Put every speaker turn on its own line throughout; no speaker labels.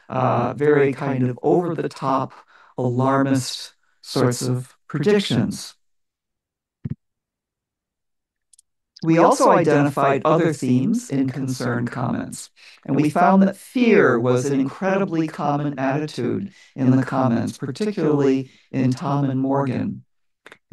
very kind of over-the-top, alarmist sorts of predictions. We also identified other themes in concerned comments, and we found that fear was an incredibly common attitude in the comments, particularly in Tom and Morgan.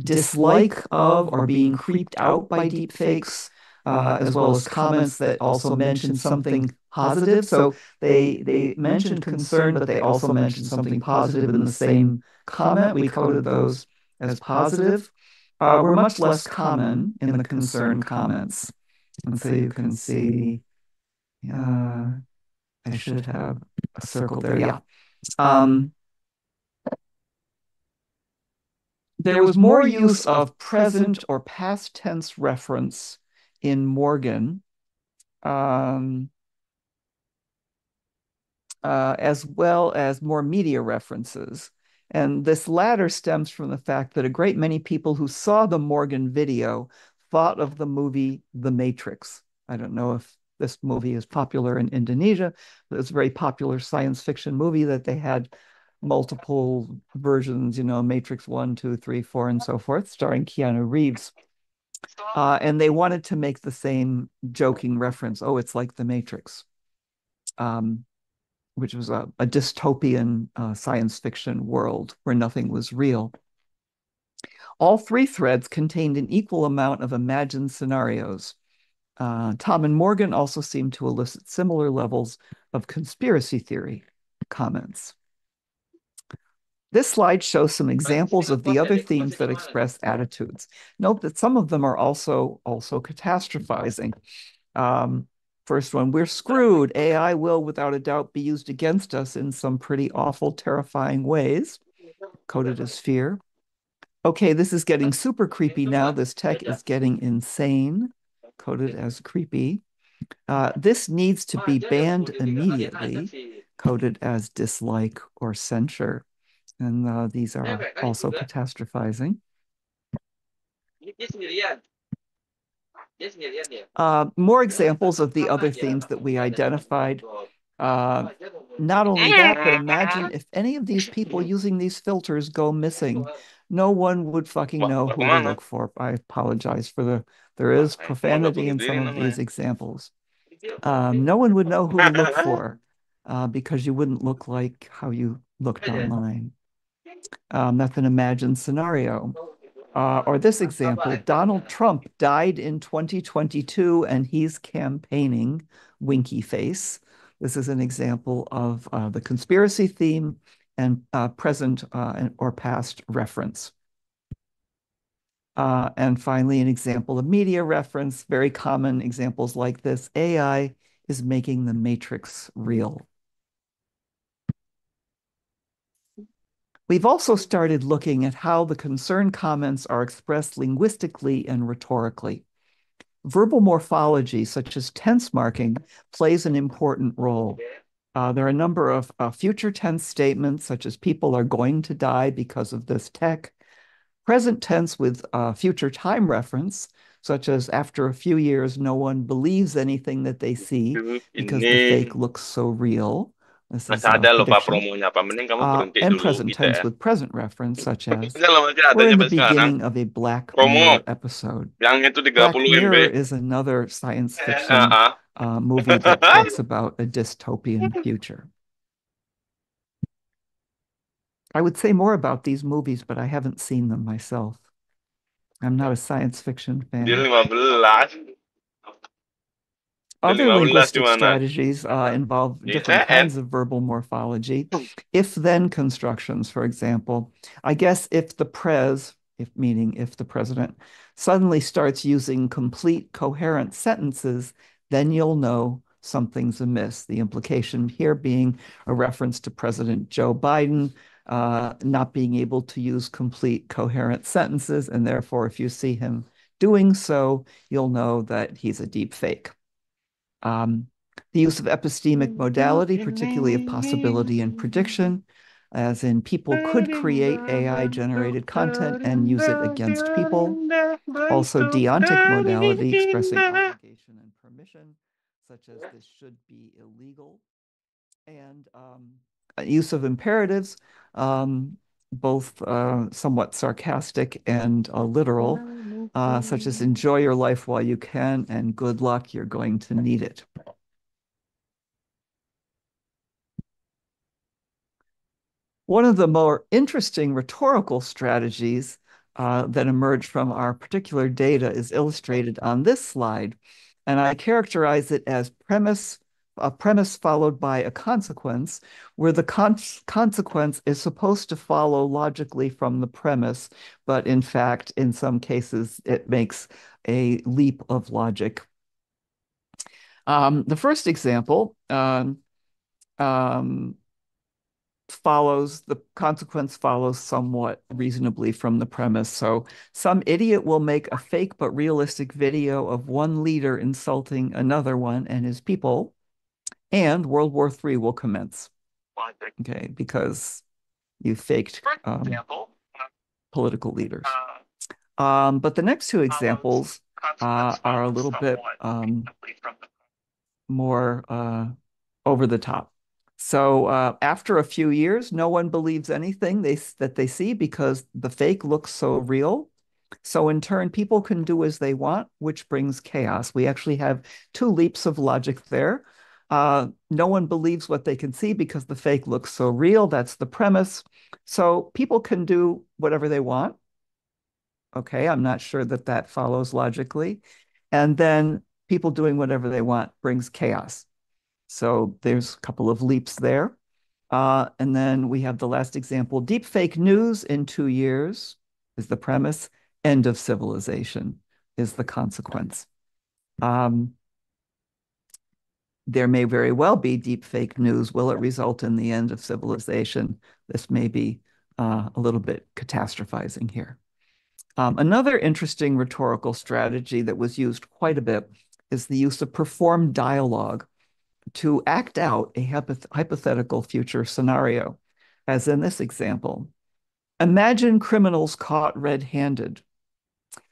Dislike of or being creeped out by deepfakes, as well as comments that also mentioned something positive. So they mentioned concern, but they also mentioned something positive in the same comment. We coded those as positive. Were much less common in the concern comments. And so you can see, I should have a circle there. Yeah. There was more use of present or past tense reference in Morgan, as well as more media references. And this latter stems from the fact that a great many people who saw the Morgan video thought of the movie The Matrix. I don't know if this movie is popular in Indonesia, but it's a very popular science fiction movie that they had multiple versions, Matrix 1, 2, 3, 4, and so forth, starring Keanu Reeves. And they wanted to make the same joking reference. Oh, it's like The Matrix, which was a dystopian science fiction world where nothing was real. All three threads contained an equal amount of imagined scenarios. Tom and Morgan also seem to elicit similar levels of conspiracy theory comments. This slide shows some examples of the other themes that express attitudes. Note that some of them are also catastrophizing. First one, we're screwed. AI will, without a doubt, be used against us in some pretty awful, terrifying ways, coded as fear. Okay, this is getting super creepy now. This tech is getting insane, coded as creepy. This needs to be banned immediately, coded as dislike or censure. And these are also catastrophizing. More examples of the other themes that we identified. Not only that, but imagine if any of these people using these filters go missing, no one would fucking know who to look for. I apologize for there is profanity in some of these examples. No one would know who to look for because you wouldn't look like how you looked online. That's an imagined scenario. Or this example, Donald Trump died in 2022 and he's campaigning, winky face. This is an example of the conspiracy theme and present or past reference. And finally, an example of media reference, very common examples like this. AI is making the Matrix real. We've also started looking at how the concern comments are expressed linguistically and rhetorically. Verbal morphology, such as tense marking, plays an important role. There are a number of future tense statements, such as people are going to die because of this tech. Present tense with future time reference, such as after a few years, no one believes anything that they see because the fake looks so real. This is a
lupa
prediction.
promonya apa. Mending kamu berhenti
And
dulu
present tense
ITS.
with present reference, such as
Kalau masih
we're
adanya
in the
sampai sekarang.
beginning of a Black
Promo.
Mirror episode.
Yang itu 30
Black
MB.
Mirror is another science fiction movie that talks about a dystopian future. I would say more about these movies, but I haven't seen them myself. I'm not a science fiction fan.
Dia 15.
Other
15
linguistic
gimana?
strategies involve different kinds of verbal morphology. If-then constructions, for example. I guess if the meaning if the president, suddenly starts using complete coherent sentences, then you'll know something's amiss. The implication here being a reference to President Joe Biden not being able to use complete coherent sentences, and therefore if you see him doing so, you'll know that he's a deep fake. The use of epistemic modality, particularly of possibility and prediction, as in people could create AI-generated content and use it against people. Also, deontic modality, expressing obligation and permission, such as this should be illegal. and use of imperatives, both somewhat sarcastic and literal, such as enjoy your life while you can and good luck, you're going to need it. One of the more interesting rhetorical strategies that emerged from our particular data is illustrated on this slide, and I characterize it as a premise followed by a consequence, where the consequence is supposed to follow logically from the premise, but in fact, in some cases, it makes a leap of logic. The first example um, the consequence follows somewhat reasonably from the premise. So some idiot will make a fake but realistic video of one leader insulting another one and his people, and World War III will commence. Okay, because you faked political leaders. But the next two examples are a little bit more over the top. So after a few years, no one believes anything that they see because the fake looks so real. So in turn, people can do as they want, which brings chaos. We actually have two leaps of logic there. No one believes what they can see because the fake looks so real. That's the premise. So people can do whatever they want. Okay, I'm not sure that that follows logically. And then people doing whatever they want brings chaos. So there's a couple of leaps there. And then we have the last example. Deep fake news in 2 years is the premise. End of civilization is the consequence. There may very well be deep fake news. Will it result in the end of civilization? This may be a little bit catastrophizing here. Another interesting rhetorical strategy that was used quite a bit is the use of performed dialogue to act out a hypothetical future scenario, as in this example. Imagine criminals caught red-handed.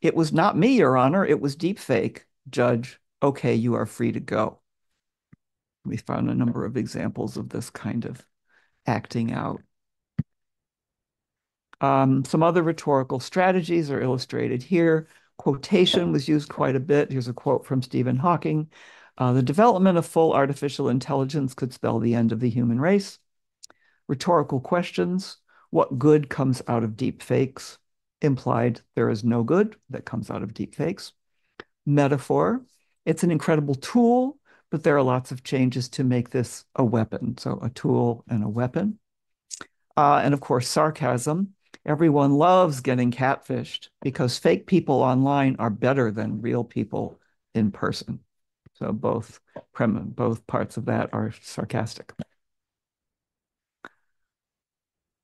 It was not me, Your Honor. It was deepfake. Judge, okay, you are free to go. We found a number of examples of this kind of acting out. Some other rhetorical strategies are illustrated here. Quotation was used quite a bit. Here's a quote from Stephen Hawking. The development of full artificial intelligence could spell the end of the human race. Rhetorical questions. What good comes out of deep fakes? Implied there is no good that comes out of deep fakes. Metaphor. It's an incredible tool, but there are lots of changes to make this a weapon. So a tool and a weapon. And of course, sarcasm. Everyone loves getting catfished because fake people online are better than real people in person. So both parts of that are sarcastic.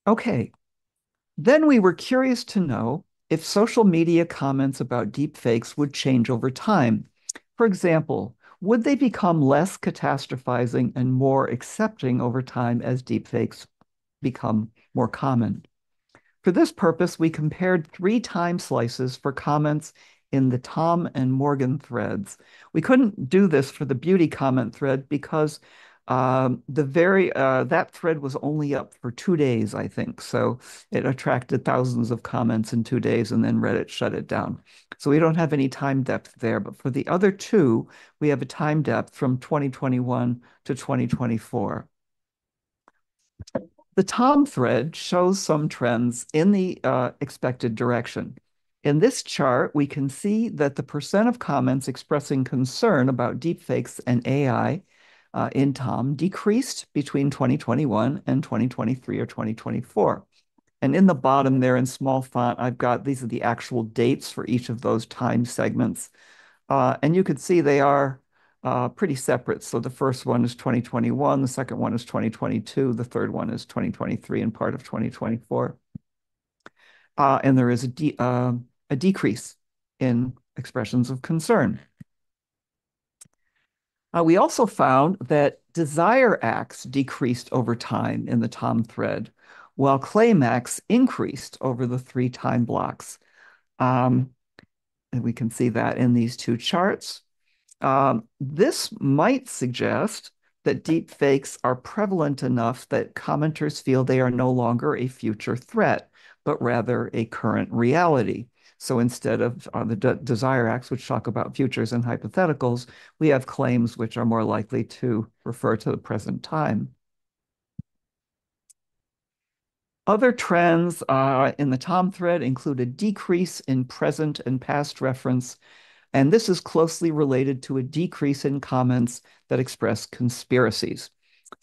Okay. Then we were curious to know if social media comments about deepfakes would change over time. For example, would they become less catastrophizing and more accepting over time as deepfakes become more common? For this purpose, we compared 3 time slices for comments in the Tom and Morgan threads. We couldn't do this for the beauty comment thread because that thread was only up for 2 days, I think. So it attracted thousands of comments in 2 days, and then Reddit shut it down. So we don't have any time depth there. But for the other two, we have a time depth from 2021 to 2024. The Tom thread shows some trends in the expected direction. In this chart, we can see that the percent of comments expressing concern about deepfakes and AI in Tom decreased between 2021 and 2023 or 2024. And in the bottom there in small font, these are the actual dates for each of those time segments. And you could see they are pretty separate. So the first one is 2021, the second one is 2022, the third one is 2023 and part of 2024. And there is a decrease in expressions of concern. We also found that desire acts decreased over time in the Tom thread, while claim acts increased over the 3 time blocks. And we can see that in these two charts. This might suggest that deep fakes are prevalent enough that commenters feel they are no longer a future threat, but rather a current reality. So instead of the desire acts, which talk about futures and hypotheticals, we have claims which are more likely to refer to the present time. Other trends in the Tom thread include a decrease in present and past reference, and this is closely related to a decrease in comments that express conspiracies.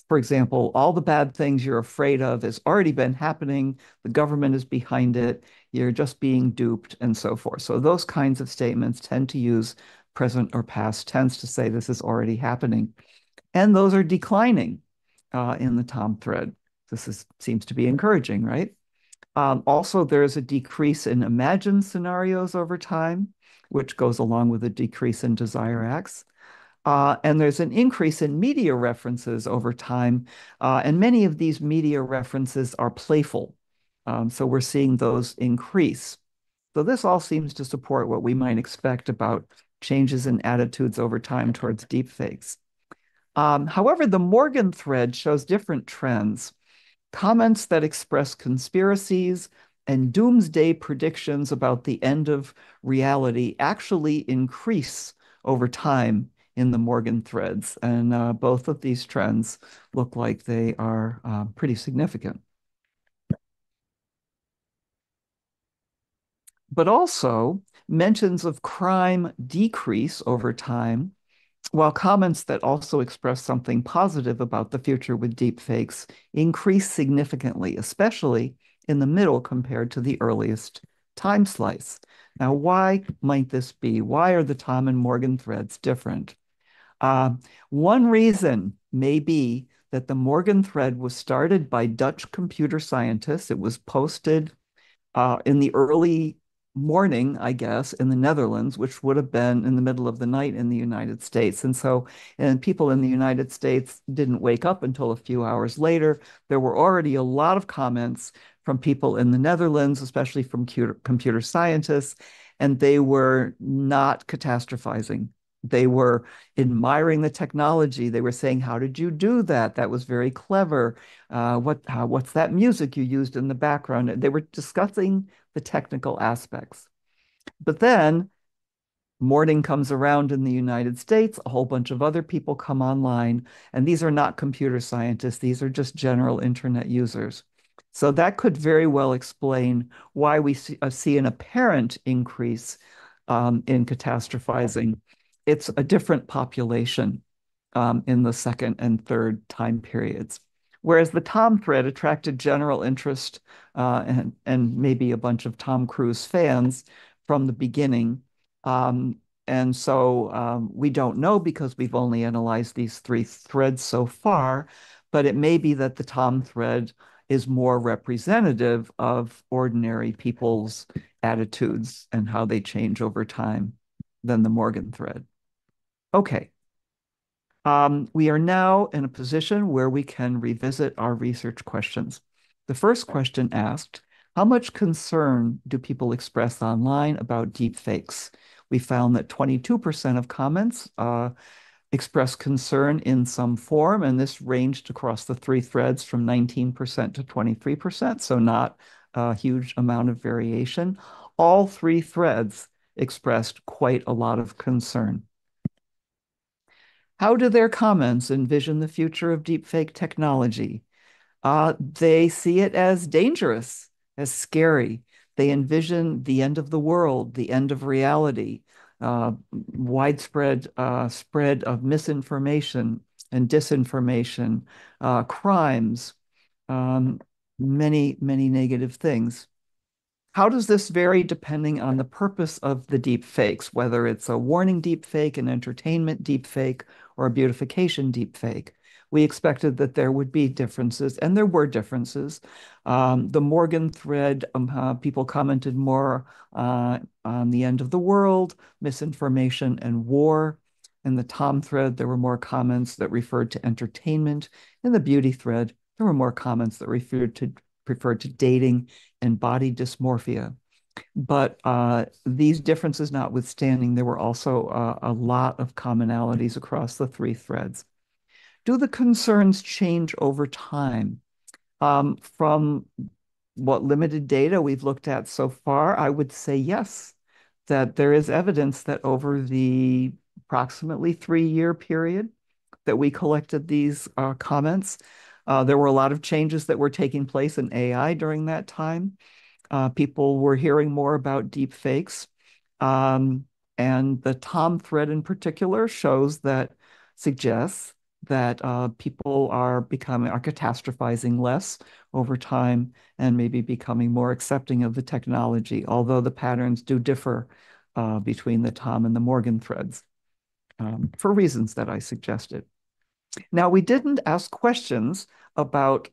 For example, all the bad things you're afraid of has already been happening. The government is behind it. You're just being duped and so forth. So those kinds of statements tend to use present or past tense to say this is already happening. And those are declining in the Tom thread. Seems to be encouraging, right? Also, there's a decrease in imagined scenarios over time, which goes along with a decrease in desire acts. And there's an increase in media references over time. And many of these media references are playful. So we're seeing those increase. So this all seems to support what we might expect about changes in attitudes over time towards deepfakes. However, the Morgan thread shows different trends. Comments that express conspiracies and doomsday predictions about the end of reality actually increase over time in the Morgan threads. And both of these trends look like they are pretty significant. But also, mentions of crime decrease over time, while comments that also express something positive about the future with deepfakes increase significantly, especially in the middle compared to the earliest time slice. Now, why might this be? Why are the Tom and Morgan threads different? Uh, One reason may be that the Morgan thread was started by Dutch computer scientists. It was posted in the early morning, I guess, in the Netherlands, which would have been in the middle of the night in the United States. And people in the United States didn't wake up until a few hours later. There were already a lot of comments from people in the Netherlands, especially from computer scientists, and they were not catastrophizing. They were admiring the technology. They were saying, "How did you do that? That was very clever. What's that music you used in the background?" They were discussing the technical aspects. But then morning comes around in the United States, a whole bunch of other people come online, and these are not computer scientists, these are just general internet users. So that could very well explain why we see an apparent increase in catastrophizing. It's a different population in the second and third time periods. Whereas the Tom thread attracted general interest and maybe a bunch of Tom Cruise fans from the beginning. And so we don't know because we've only analyzed these three threads so far, but it may be that the Tom thread is more representative of ordinary people's attitudes and how they change over time than the Morgan thread. Okay. We are now in a position where we can revisit our research questions. The first question asked, how much concern do people express online about deepfakes? We found that 22% of comments express concern in some form, and this ranged across the three threads from 19% to 23%, so not a huge amount of variation. All three threads expressed quite a lot of concern. How do their comments envision the future of deepfake technology? They see it as dangerous, as scary. They envision the end of the world, the end of reality, widespread spread of misinformation and disinformation, crimes, um, many negative things. How does this vary depending on the purpose of the deep fakes, whether it's a warning deep fake, an entertainment deep fake, or a beautification deep fake? We expected that there would be differences, and there were differences. The Morgan thread, people commented more on the end of the world, misinformation, and war. In the Tom thread, there were more comments that referred to entertainment. In the beauty thread, there were more comments that referred to dating and body dysmorphia. But these differences notwithstanding, there were also a lot of commonalities across the three threads. Do the concerns change over time? From what limited data we've looked at so far, I would say yes, that there is evidence that over the approximately 3-year period that we collected these comments, there were a lot of changes that were taking place in AI during that time. People were hearing more about deep fakes. Um, and the Tom thread in particular suggests that people are catastrophizing less over time and maybe becoming more accepting of the technology, although the patterns do differ between the Tom and the Morgan threads for reasons that I suggested. Now, we didn't ask questions about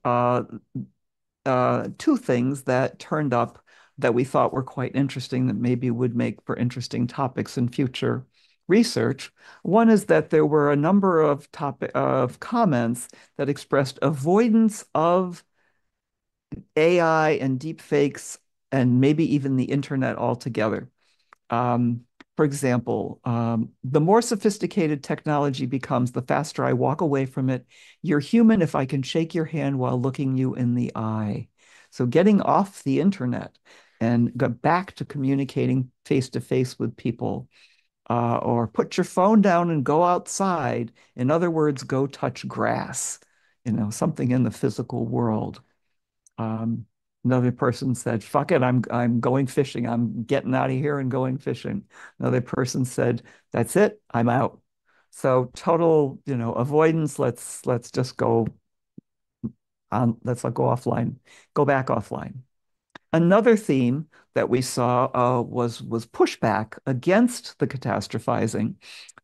two things that turned up that we thought were quite interesting that maybe would make for interesting topics in future research. One is that there were a number of comments that expressed avoidance of AI and deep fakes and maybe even the internet altogether. Um, for example, the more sophisticated technology becomes, the faster I walk away from it. You're human if I can shake your hand while looking you in the eye. So getting off the internet and go back to communicating face to face with people, or put your phone down and go outside. In other words, go touch grass, something in the physical world. Um, Another person said, "Fuck it, I'm going fishing. I'm getting out of here and going fishing." Another person said, "That's it, I'm out." So total, avoidance. Let's just go on. Let's go offline, go back offline. Another theme that we saw was pushback against the catastrophizing.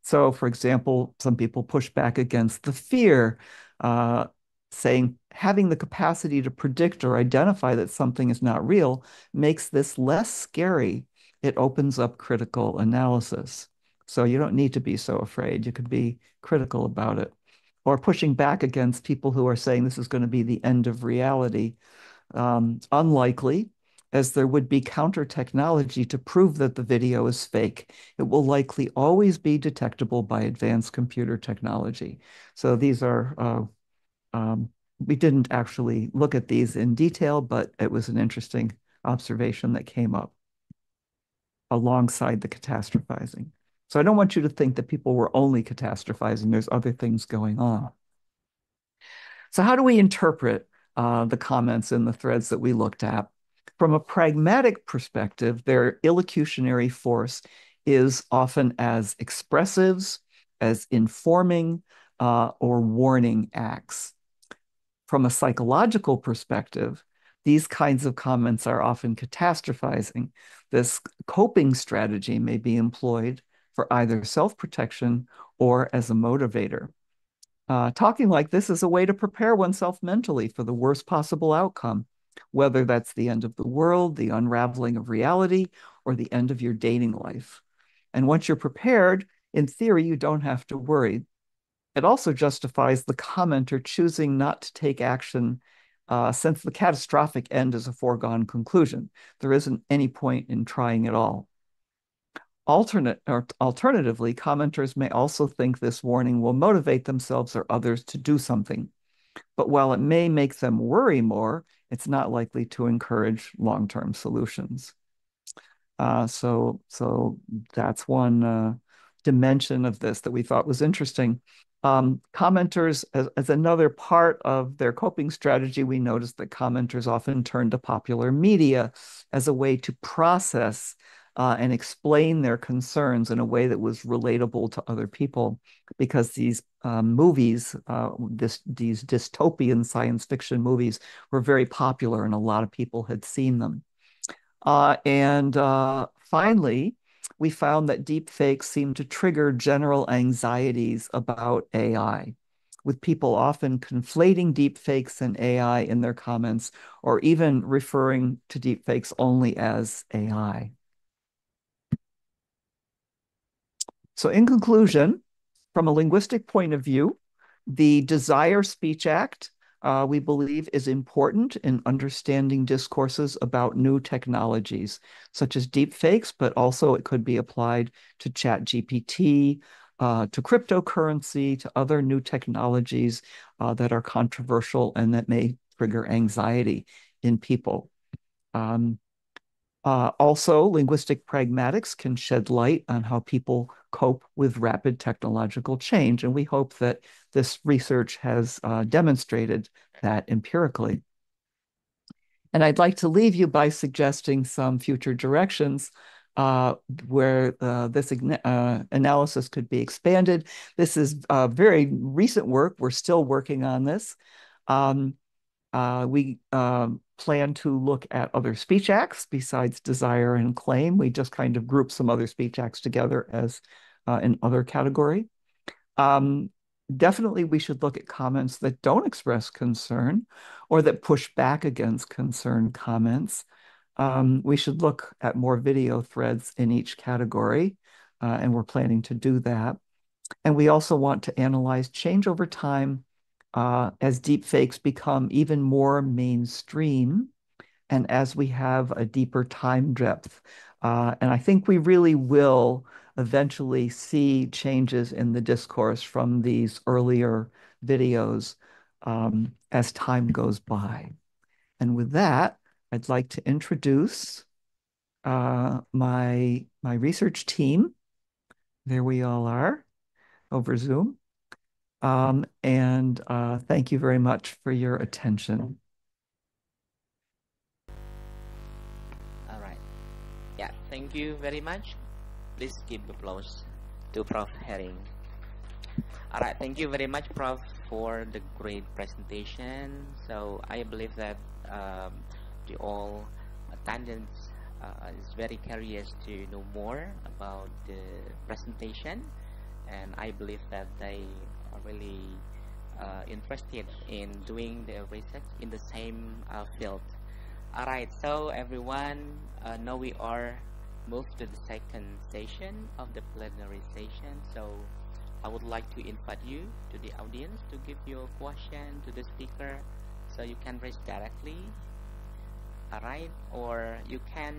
So, for example, some people push back against the fear, uh, saying having the capacity to predict or identify that something is not real makes this less scary. It opens up critical analysis. So you don't need to be so afraid. You could be critical about it. Or pushing back against people who are saying this is going to be the end of reality. Unlikely, as there would be counter technology to prove that the video is fake. It will likely always be detectable by advanced computer technology. So these are, we didn't actually look at these in detail, but it was an interesting observation that came up alongside the catastrophizing. So I don't want you to think that people were only catastrophizing. There's other things going on. So how do we interpret the comments in the threads that we looked at? From a pragmatic perspective, their illocutionary force is often as expressives, as informing, or warning acts. From a psychological perspective, these kinds of comments are often catastrophizing. This coping strategy may be employed for either self-protection or as a motivator. Talking like this is a way to prepare oneself mentally for the worst possible outcome, whether that's the end of the world, the unraveling of reality, or the end of your dating life. And once you're prepared, in theory, you don't have to worry. It also justifies the commenter choosing not to take action, since the catastrophic end is a foregone conclusion. There isn't any point in trying at all. Alternatively, commenters may also think this warning will motivate themselves or others to do something. But while it may make them worry more, it's not likely to encourage long-term solutions. So that's one dimension of this that we thought was interesting. Commenters, as another part of their coping strategy, we noticed that commenters often turn to popular media as a way to process and explain their concerns in a way that was relatable to other people, because these movies, these dystopian science fiction movies, were very popular and a lot of people had seen them. And finally, we found that deep fakes seem to trigger general anxieties about AI, with people often conflating deep fakes and AI in their comments, or even referring to deep fakes only as AI. So, in conclusion, from a linguistic point of view, the Desire Speech Act, we believe, is important in understanding discourses about new technologies, such as deepfakes, but also it could be applied to ChatGPT, to cryptocurrency, to other new technologies that are controversial and that may trigger anxiety in people. Um, Also, linguistic pragmatics can shed light on how people cope with rapid technological change. And we hope that this research has demonstrated that empirically. And I'd like to leave you by suggesting some future directions where this analysis could be expanded. This is very recent work. We're still working on this. Um, we plan to look at other speech acts besides desire and claim. We just kind of group some other speech acts together as an other category. Um, Definitely, we should look at comments that don't express concern or that push back against concern comments. We should look at more video threads in each category, and we're planning to do that. And we also want to analyze change over time as deepfakes become even more mainstream and as we have a deeper time depth. And I think we really will eventually see changes in the discourse from these earlier videos as time goes by. And with that, I'd like to introduce my research team. There we all are over Zoom. And thank you very much for your attention.
All right. Yeah, thank you very much. Please give applause to Prof. Herring. All right, thank you very much, Prof, for the great presentation. So I believe that the all attendants is very curious to know more about the presentation, and I believe that they are really interested in doing the research in the same field. All right, so everyone, now we are moved to the second session of the plenary session. So I would like to invite you to the audience to give your question to the speaker, so you can raise directly. All right, or you can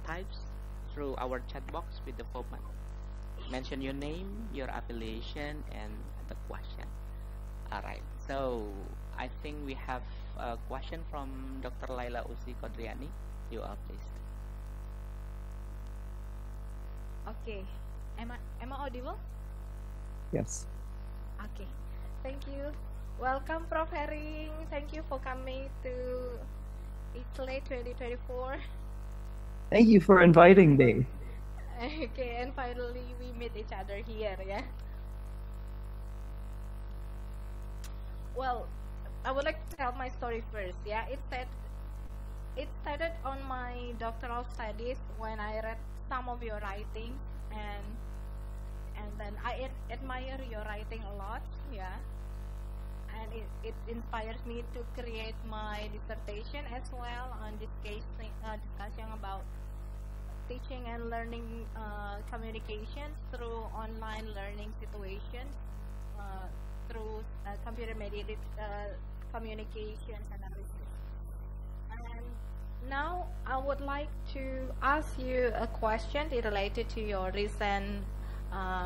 type through our chat box with the format. Mention your name, your affiliation, and the question. All right, so I think we have a question from Dr. Laila Usi Kodriani. You are pleased.
Okay, am I audible?
Yes.
Okay, thank you. Welcome, Prof. Herring. Thank you for coming to ICLLLE 2024.
Thank you for inviting me.
Okay, and finally we meet each other here, yeah. Well, I would like to tell my story first. Yeah, it started on my doctoral studies when I read some of your writings, and then I admire your writing a lot. Yeah, and it inspires me to create my dissertation as well on this case discussion about teaching and learning communications through online learning situations through computer-mediated communications analysis. And now I would like to ask you a question related to your recent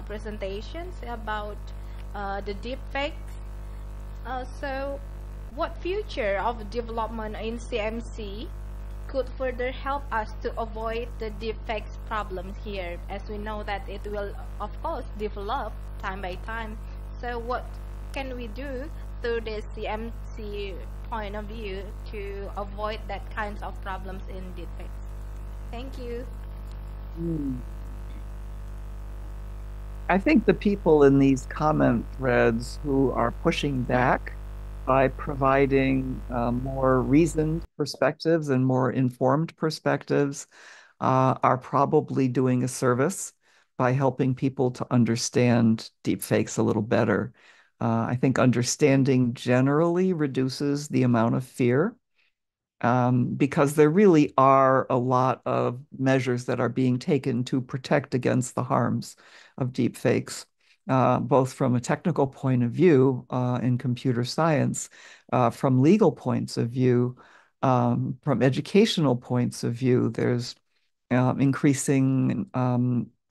presentations about the deepfakes. So, what future of development in CMC could further help us to avoid the deepfakes problems here, as we know that it will, of course, develop time by time. So, what can we do through the CMC point of view to avoid that kinds of problems in deepfakes? Thank you.
I think the people in these comment threads who are pushing back by providing more reasoned perspectives and more informed perspectives are probably doing a service by helping people to understand deepfakes a little better. I think understanding generally reduces the amount of fear because there really are a lot of measures that are being taken to protect against the harms of deepfakes, both from a technical point of view in computer science, from legal points of view, from educational points of view. There's increasing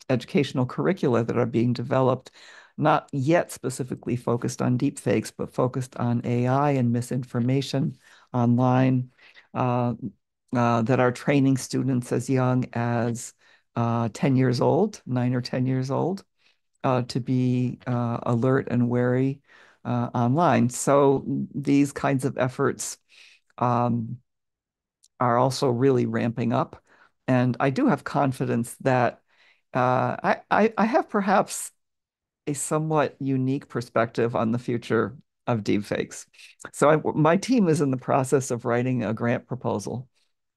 educational curricula that are being developed, not yet specifically focused on deepfakes, but focused on AI and misinformation online, that are training students as young as 10 years old, 9 or 10 years old, to be alert and wary online. So these kinds of efforts are also really ramping up. And I do have confidence that I have perhaps a somewhat unique perspective on the future of deepfakes. So my team is in the process of writing a grant proposal.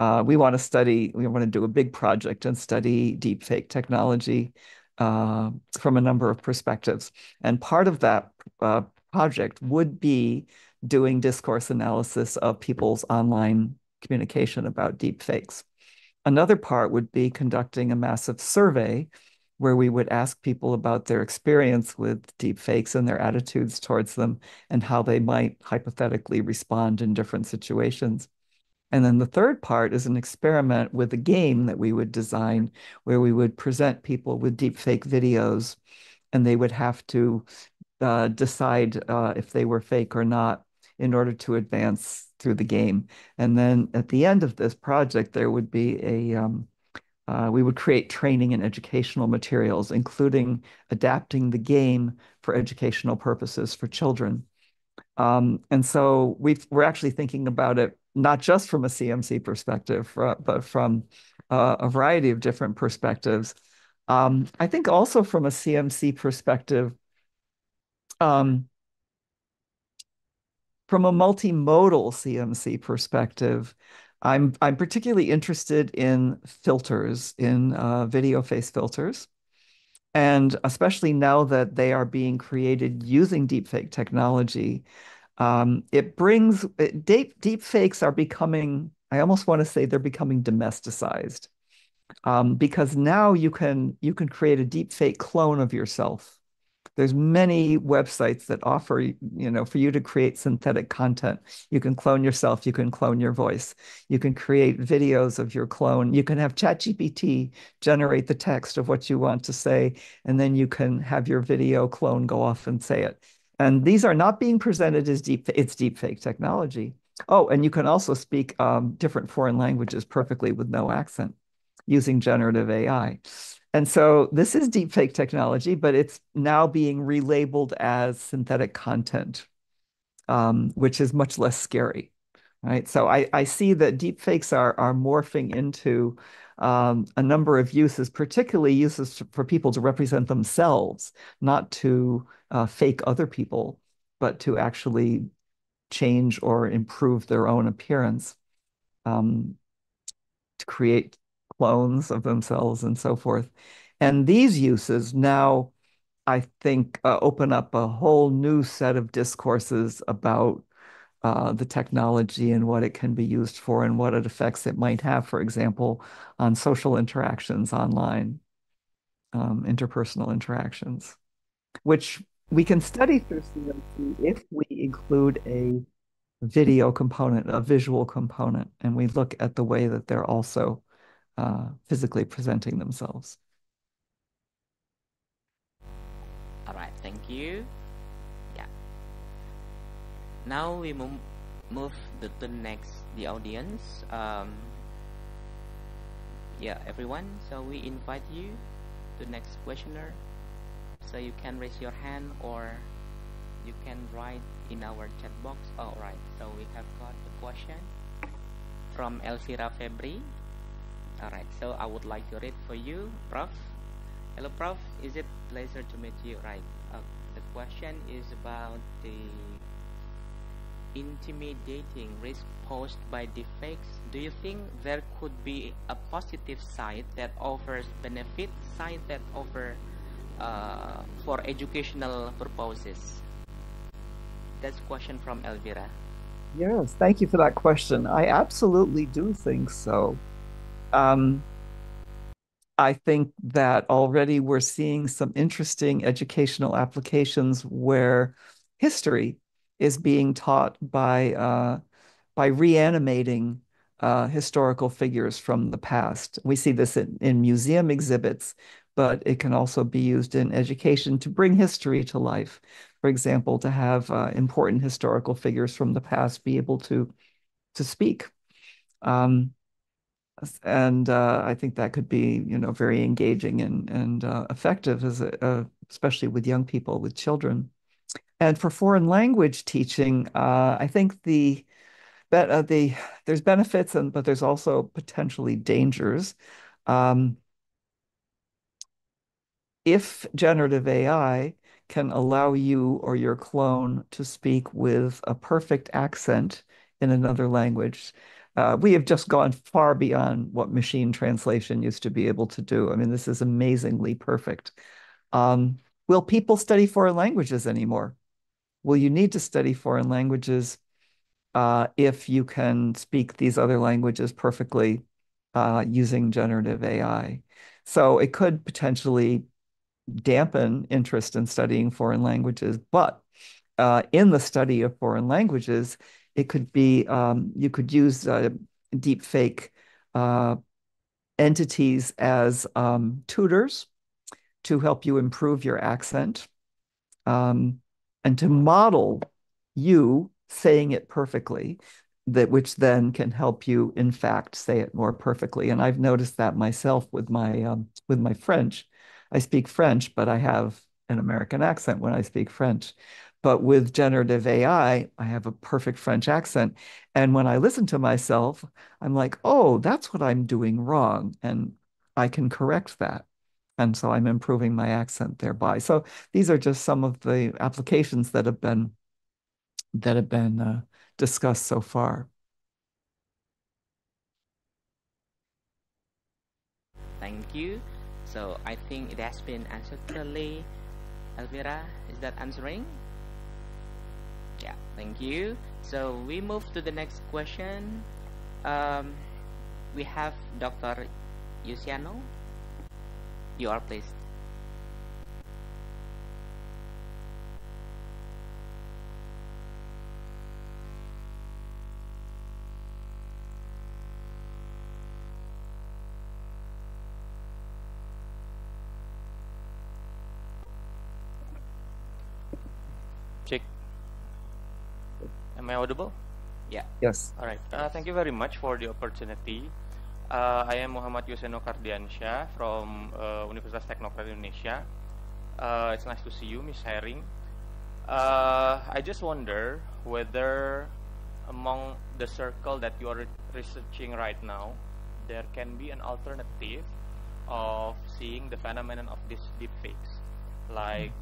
We want to do a big project and study deepfake technology from a number of perspectives. And part of that project would be doing discourse analysis of people's online communication about deepfakes. Another part would be conducting a massive survey where we would ask people about their experience with deepfakes and their attitudes towards them and how they might hypothetically respond in different situations. And then the third part is an experiment with a game that we would design where we would present people with deepfake videos and they would have to decide if they were fake or not in order to advance through the game. And then at the end of this project, there would be we would create training and educational materials, including adapting the game for educational purposes for children. And so we're actually thinking about it not just from a CMC perspective, but from a variety of different perspectives. I think also from a CMC perspective, from a multimodal CMC perspective, I'm particularly interested in filters, in video face filters. And especially now that they are being created using deepfake technology, deep fakes are becoming, I almost want to say they're becoming domesticized, because now you can create a deepfake clone of yourself. There's many websites that offer, for you to create synthetic content. You can clone yourself, you can clone your voice, you can create videos of your clone. You can have ChatGPT generate the text of what you want to say, and then you can have your video clone go off and say it. And these are not being presented as it's deepfake technology. Oh, and you can also speak different foreign languages perfectly with no accent using generative AI. And so this is deepfake technology, but it's now being relabeled as synthetic content, which is much less scary, right? So I see that deepfakes are morphing into a number of uses, particularly uses for people to represent themselves, not to fake other people, but to actually change or improve their own appearance, to create clones of themselves and so forth. And these uses now, I think, open up a whole new set of discourses about the technology and what it can be used for and what effects it might have, for example, on social interactions online, interpersonal interactions, which we can study through CMC if we include a video component, a visual component, and we look at the way that they're also physically presenting themselves.
All right, thank you. Yeah. Now we move to the audience. Yeah, everyone. So we invite you to next questioner. So you can raise your hand or you can write in our chat box. All right. So we have got a question from Elvira Febri. All right. So I would like to read for you, Prof. Hello, Prof. Is it pleasure to meet you? Right. The question is about the intimidating risk posed by deepfakes. Do you think there could be a positive side that offers benefit, side that offer for educational purposes? That's a question from Elvira.
Yes, thank you for that question. I absolutely do think so. I think that already we're seeing some interesting educational applications where history is being taught by reanimating historical figures from the past. We see this in museum exhibits but it can also be used in education to bring history to life. For example, to have important historical figures from the past be able to speak. And I think that could be, very engaging and effective, especially with young people, with children. And for foreign language teaching, I think there's benefits, but there's also potentially dangers. Um, if generative AI can allow you or your clone to speak with a perfect accent in another language, we have just gone far beyond what machine translation used to be able to do. I mean, this is amazingly perfect. Will people study foreign languages anymore? Will you need to study foreign languages if you can speak these other languages perfectly using generative AI? So it could potentially dampen interest in studying foreign languages, but in the study of foreign languages, it could be you could use deep fake entities as tutors to help you improve your accent um, and to model you saying it perfectly, which then can help you, in fact, say it more perfectly. And I've noticed that myself with my French. I speak French, but I have an American accent when I speak French. But with generative AI, I have a perfect French accent. And when I listen to myself, I'm like, oh, that's what I'm doing wrong. And I can correct that. And so I'm improving my accent thereby. So these are just some of the applications that have been discussed so far.
Thank you. So I think it has been answered clearly. Elvira, is that answering? Yeah, thank you. So we move to the next question. We have Dr. Yusiano. You are pleased.
Check. Am I audible?
Yeah.
Yes.
All right. Thank you very much for the opportunity. I am Muhammad Yuseno Kardiansyah from Universitas Teknokrat Indonesia. It's nice to see you, Miss Herring. I just wonder whether among the circle that you are researching right now, there can be an alternative of seeing the phenomenon of these deepfakes. Like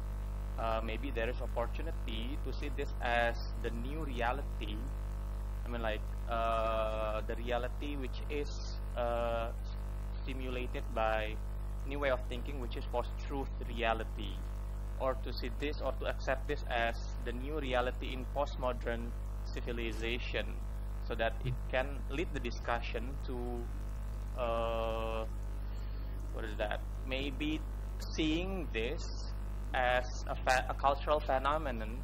maybe there is opportunity to see this as the new reality. I mean, like the reality which is stimulated by new way of thinking, which is post-truth reality, or to see this or to accept this as the new reality in postmodern civilization, so that it can lead the discussion to what is that? Maybe seeing this as a cultural phenomenon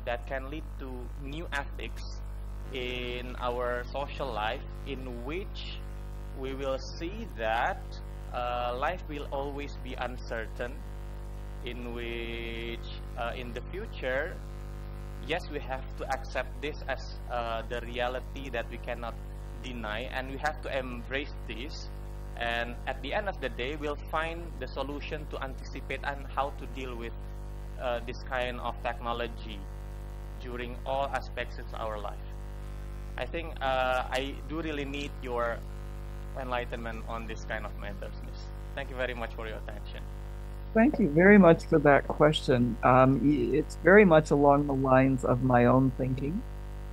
that can lead to new ethics in our social life, in which we will see that life will always be uncertain, in which in the future, yes, we have to accept this as the reality that we cannot deny, and we have to embrace this, and at the end of the day we'll find the solution to anticipate and how to deal with this kind of technology during all aspects of our life. I think I do really need your enlightenment on this kind of matters, Miss. Thank you very much for your attention.
Thank you very much for that question. It's very much along the lines of my own thinking.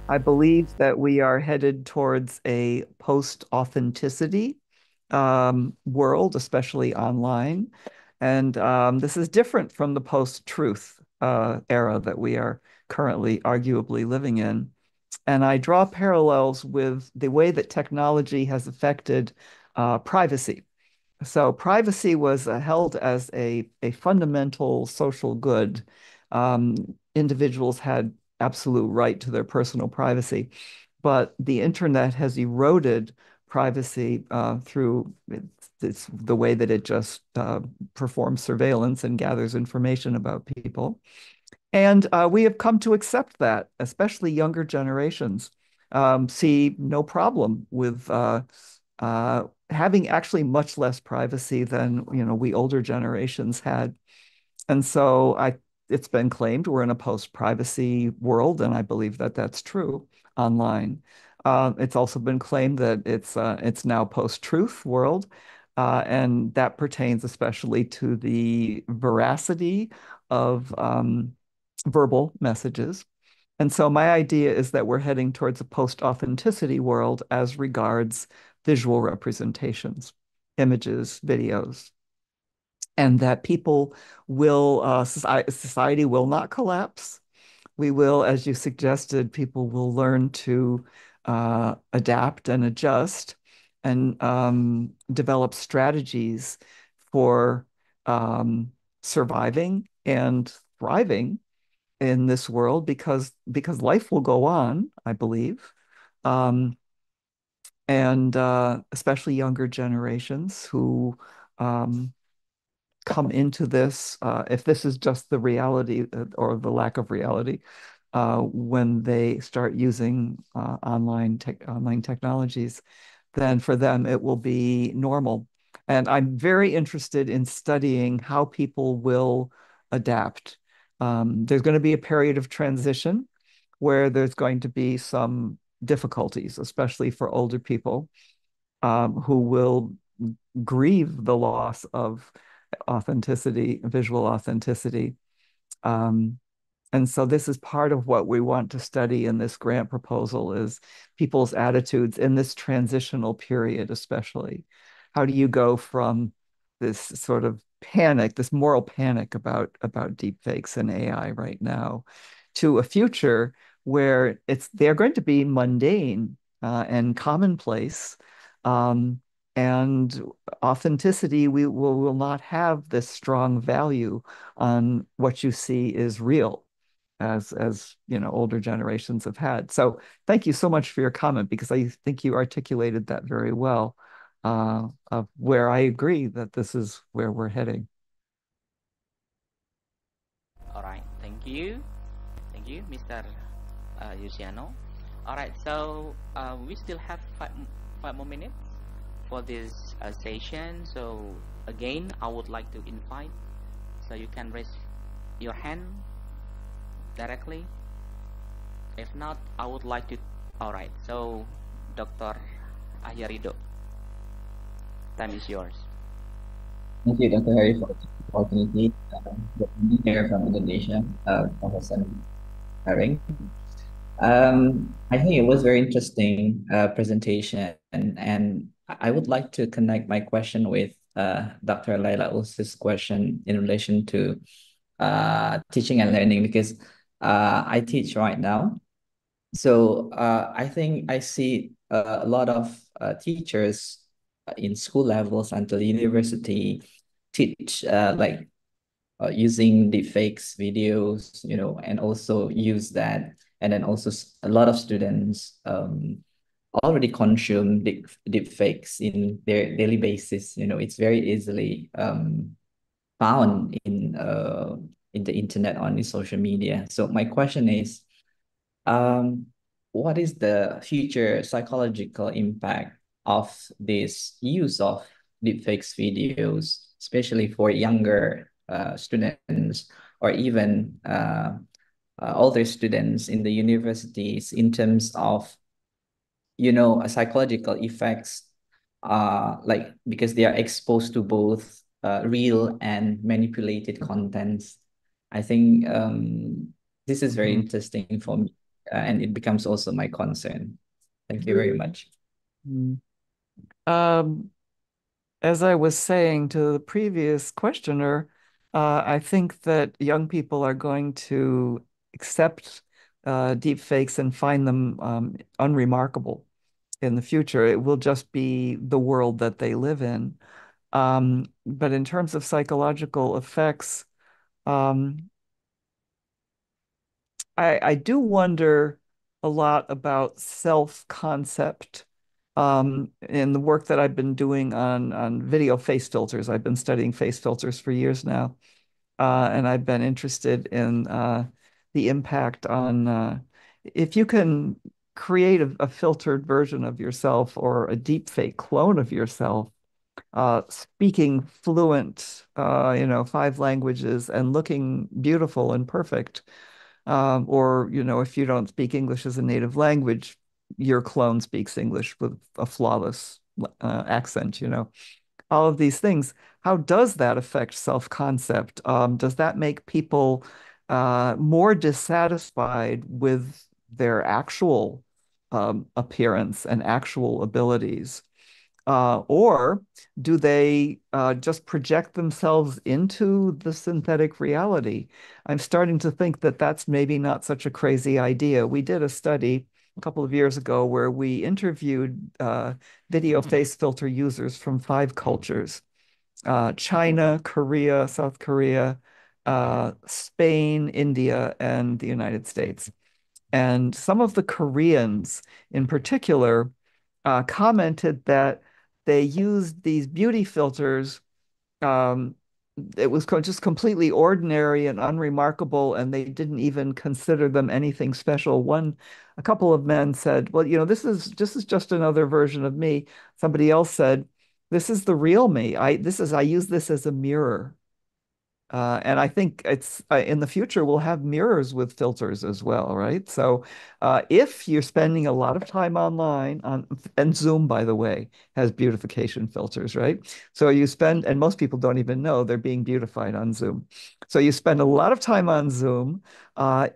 I believe that we are headed towards a post-authenticity world, especially online. And this is different from the post-truth era that we are currently arguably living in. And I draw parallels with the way that technology has affected privacy. So privacy was held as a fundamental social good. Individuals had absolute right to their personal privacy, but the internet has eroded privacy through it's the way that it just performs surveillance and gathers information about people. And we have come to accept that, especially younger generations see no problem with having actually much less privacy than we older generations had. And so it's been claimed we're in a post-privacy world, and I believe that that's true online. It's also been claimed that it's now post-truth world, and that pertains especially to the veracity of verbal messages. And so my idea is that we're heading towards a post-authenticity world as regards visual representations, images, videos, and that people will, society will not collapse. We will, as you suggested, people will learn to adapt and adjust and develop strategies for surviving and thriving in this world because life will go on, I believe. Um, and especially younger generations who um, come into this, if this is just the reality or the lack of reality, when they start using online technologies, then for them it will be normal. And I'm very interested in studying how people will adapt. There's going to be a period of transition where there's going to be some difficulties, especially for older people who will grieve the loss of authenticity, visual authenticity. Um, and so this is part of what we want to study in this grant proposal is people's attitudes in this transitional period, especially. How do you go from this sort of panic, this moral panic about deepfakes and AI right now, to a future where they're going to be mundane and commonplace, and authenticity will not have this strong value on what you see is real as older generations have had. So thank you so much for your comment because I think you articulated that very well, of where I agree that this is where we're heading.
All right, thank you. Thank you, Mr. Luciano. All right, so we still have five more minutes for this session. So again, I would like to invite, so you can raise your hand directly. If not, I would like to. All right, so Dr. Ahyarido, time is yours.
Thank you, Dr. Harry, for the opportunity. Being here from Indonesia, Professor Haring. I think it was very interesting presentation, and I would like to connect my question with Dr. Laila Uls's question in relation to teaching and learning because I teach right now. So I think I see a lot of teachers in school levels until university teach like using deepfakes videos, and also use that. And then also a lot of students already consume deepfakes in their daily basis. It's very easily found in the internet, on the social media. So my question is, what is the future psychological impact of this use of deepfakes videos, especially for younger students or even older students in the universities in terms of psychological effects, like because they are exposed to both real and manipulated contents. I think this is very interesting for me, and it becomes also my concern. Thank you very much.
As I was saying to the previous questioner, I think that young people are going to accept deep fakes and find them unremarkable in the future. It will just be the world that they live in. But in terms of psychological effects, I do wonder a lot about self-concept in the work that I've been doing on video face filters. I've been studying face filters for years now, and I've been interested in the impact on if you can create a filtered version of yourself or a deep fake clone of yourself, speaking fluent, 5 languages and looking beautiful and perfect. Or, if you don't speak English as a native language, your clone speaks English with a flawless accent, all of these things. How does that affect self-concept? Does that make people more dissatisfied with their actual appearance and actual abilities? Or do they just project themselves into the synthetic reality? I'm starting to think that that's maybe not such a crazy idea. We did a study a couple of years ago where we interviewed video face filter users from 5 cultures: China, Korea, South Korea, Spain, India, and the United States. And some of the Koreans in particular commented that they used these beauty filters. It was just completely ordinary and unremarkable, and they didn't even consider them anything special. A couple of men said, "Well, this is just another version of me." Somebody else said, "This is the real me. I use this as a mirror." And I think it's in the future we'll have mirrors with filters as well, right? So if you're spending a lot of time online and Zoom, by the way, has beautification filters, right? So and most people don't even know they're being beautified on Zoom. So you spend a lot of time on Zoom.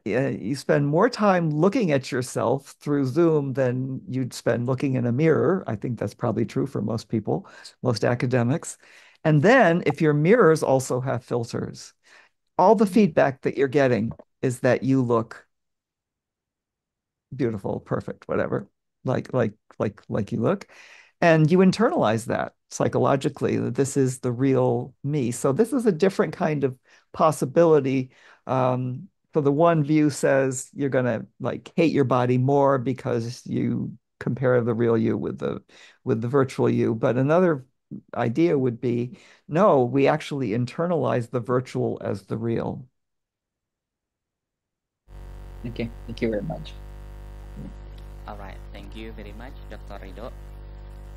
You spend more time looking at yourself through Zoom than you'd spend looking in a mirror. I think that's probably true for most people, most academics. And then if your mirrors also have filters, all the feedback that you're getting is that you look beautiful, perfect, whatever, like you look. And you internalize that psychologically, that this is the real me. So this is a different kind of possibility. So the one view says you're gonna hate your body more because you compare the real you with the virtual you. But another idea would be, no, we actually internalize the virtual as the real.
Okay, thank you very much.
All right, thank you very much, Dr. Rido.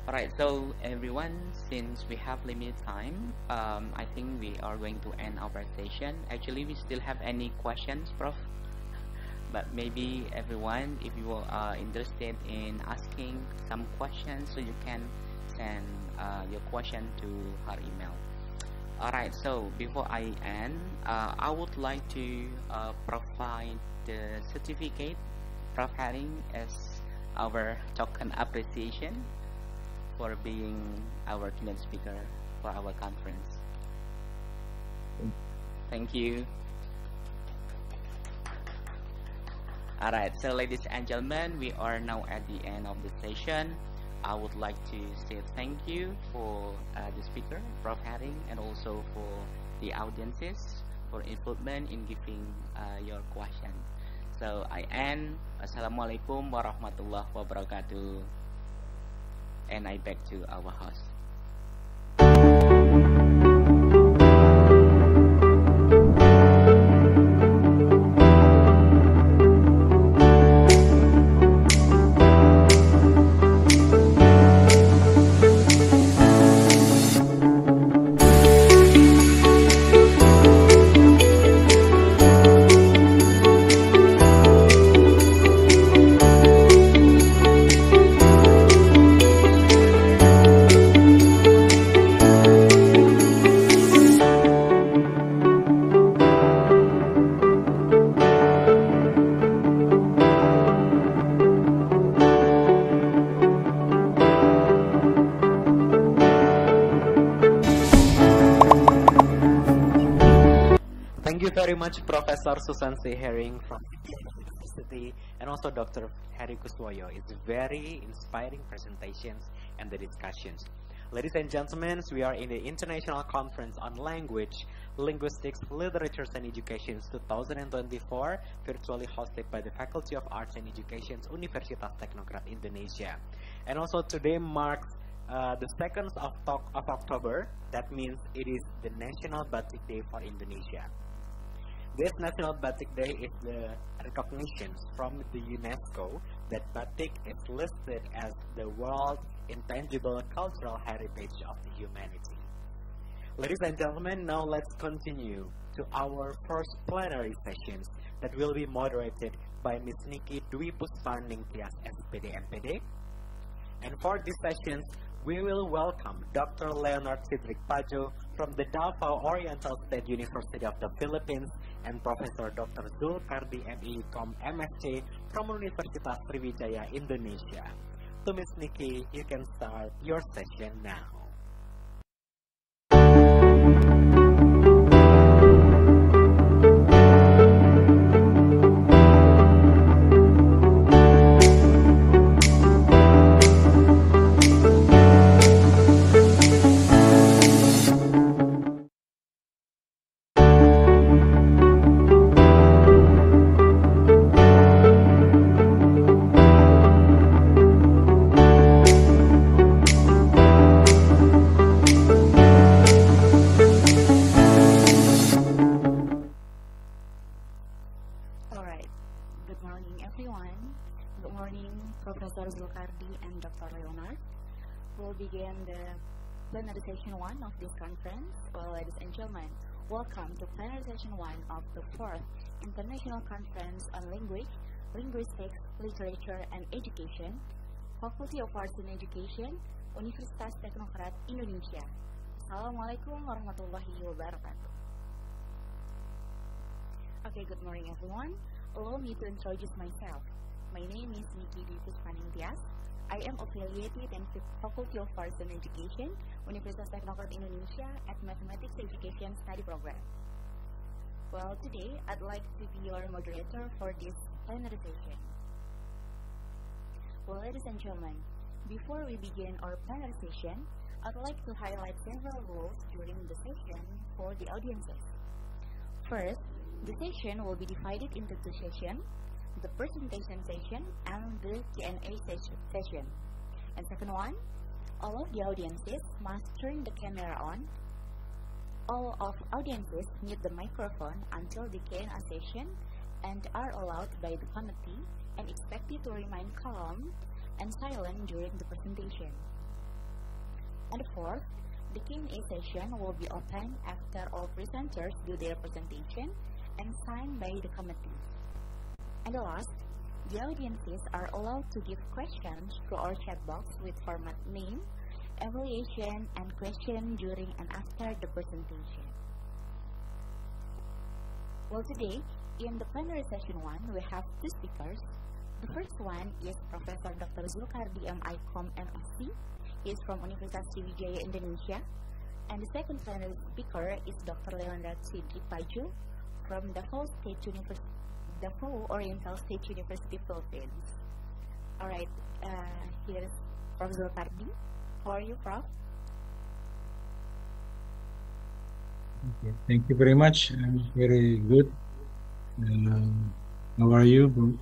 All right, so everyone, since we have limited time, I think we are going to end our session. Actually, we still have any questions, Prof? But maybe everyone, if you are interested in asking some questions, so you can send your question to her email. Alright, so before I end, I would like to provide the certificate Prof Haring as our token appreciation for being our keynote speaker for our conference. Thank you. Alright, so ladies and gentlemen, we are now at the end of the session. I would like to say thank you for the speaker, Prof Haring, and also for the audiences for involvement in giving your question. So I end. Assalamualaikum warahmatullahi wabarakatuh. And I back to our host.
Very much, Professor Susan C. Haring from University, and also Dr. Heri Kuswoyo. It's very inspiring presentations and the discussions. Ladies and gentlemen, we are in the International Conference on Language, Linguistics, Literatures and Education 2024, virtually hosted by the Faculty of Arts and Education, Universitas Teknokrat, Indonesia. And also today marks the 2nd of October. That means it is the National Batik Day for Indonesia. This National Batik Day is the recognition from the UNESCO that batik is listed as the World Intangible Cultural Heritage of the Humanity. Ladies and gentlemen, now let's continue to our first plenary sessions that will be moderated by Ms. Niki Dwi Puspaning Tias, S.Pd. M.Pd. And for these sessions, we will welcome Dr. Leonard Sidrik Pajo from the Davao Oriental State University of the Philippines and Professor Dr. Zulkardi M.Hum, M.Sc. from Universitas Sriwijaya, Indonesia. To Ms. Niki, you can start your session now.
Session 1 of this conference. Well, ladies and gentlemen, welcome to plenary session 1 of the 4th International Conference on Linguistics, Literature and Education, Faculty of Arts and Education, Universitas Teknokrat, Indonesia. Assalamualaikum warahmatullahi wabarakatuh. Okay, good morning everyone. Allow me to introduce myself. My name is Niki Dwi Puspaning Tias. I am affiliated in the Faculty of Arts and Education, Universitas Teknokrat Indonesia at Mathematics Education Study Program. Well, today I'd like to be your moderator for this plenary session. Well, ladies and gentlemen, before we begin our plenary session, I'd like to highlight several rules during the session for the audiences. First, the session will be divided into two sessions: the presentation session and the Q&A session. And second one, all of the audiences must turn the camera on. All of audiences mute the microphone until the Q&A session and are allowed by the committee and expected to remain calm and silent during the presentation. And fourth, the Q&A session will be open after all presenters do their presentation and signed by the committee. And last, the audiences are allowed to give questions through our chat box with format name, evaluation, and question during and after the presentation. Well, today, in the plenary session 1, we have two speakers. The first one is Professor Dr. Zulkardi M.Hum, M.Sc. He is from Universitas Sriwijaya, Indonesia. And the second plenary speaker is Dr. Leonard Sidrik Pajo from Davao Oriental State University, Philippines. Alright, here's Prof. Zulkardi. How are you, Prof?
Okay, thank you very much. I'm very good. How are you?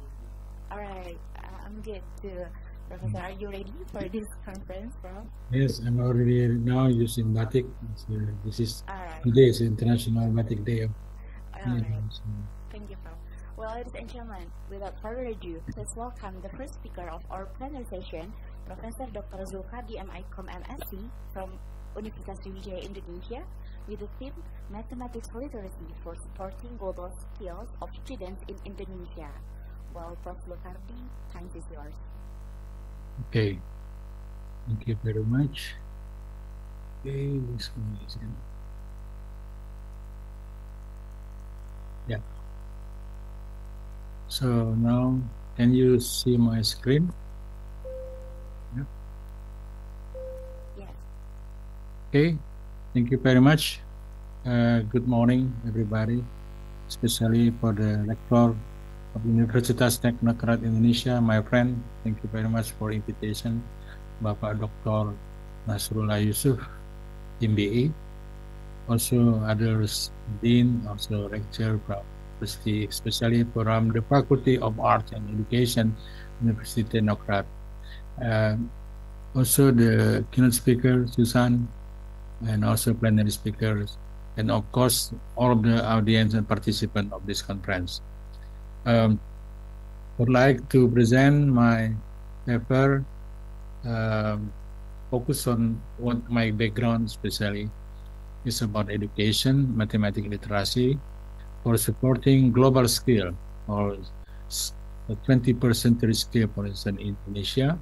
Alright, I'm good too. Professor, are you ready for this conference, Prof?
Yes, I'm already now using batik. So this is today is International Batik Day.
Alright, thank you, Prof. Well, ladies and gentlemen, without further ado, let's welcome the first speaker of our plenary session, Professor Dr. Zulkardi M.Hum, M.Sc. from Universitas Sriwijaya, Indonesia, with the theme Mathematics Literacy for Supporting Global Skills of Students in Indonesia. Well, Prof. Zulkardi, time is yours.
Okay, thank you very much. Okay, this one is in. Yeah. So now, can you see my screen? Yeah.
Yes.
Okay, thank you very much. Good morning, everybody, especially for the lecturer of Universitas Teknokrat Indonesia, my friend. Thank you very much for invitation, Bapak Dr. Nasrullah Yusuf, MBA. Also others, Dean, also lecturer from University, especially from the Faculty of Arts and Education, University Teknokrat. also the keynote speaker, Susan, and also plenary speakers, and of course, all of the audience and participants of this conference. I would like to present my paper, focus on what my background especially is about education, mathematics literacy, for supporting global scale or the 21st century scale, for instance, in Indonesia.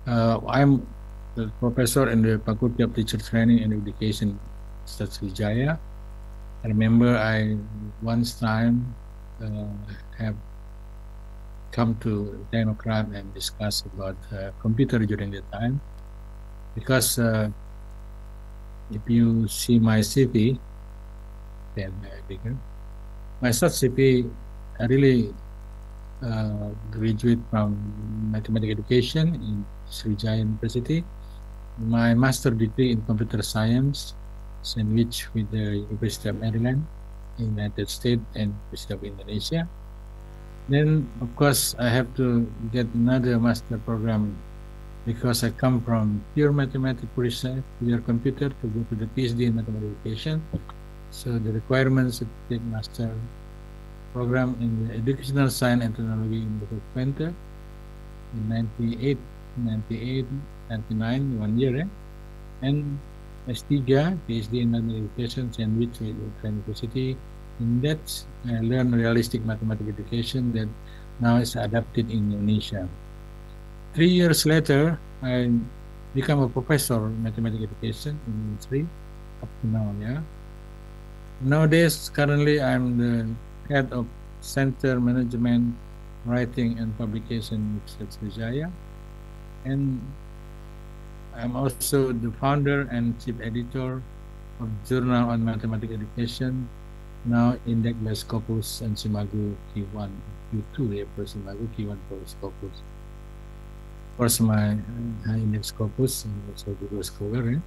I'm the professor in the Faculty of Teacher Training and Education, Sriwijaya. I remember I once time have come to Teknokrat and discuss about computer during that time, because if you see my CV, then bigger. My short CV, I really graduate from mathematics education in Sriwijaya University. My master degree in computer science, sandwiched with the University of Maryland, United States, and University of Indonesia. Then, of course, I have to get another master program because I come from pure mathematics research, pure computer, to go to the PhD in mathematics education. So the requirements to take master program in the Educational Science and Technology in the Center in 98, 99, 1 year, and S3, PhD in mathematics education, sandwiched with the University. In that, I learned realistic mathematics education that now is adapted in Indonesia. 3 years later, I become a professor in mathematics education in 3 up to now. Yeah. Nowadays, currently, I'm the head of Center Management, Writing and Publication at Sriwijaya, and I'm also the founder and chief editor of Journal on Mathematics Education, now indexed by Scopus and Simagu Q1, Q2 for Simagu, Q1 for Scopus. Of course, my index Scopus and also Google Scholar.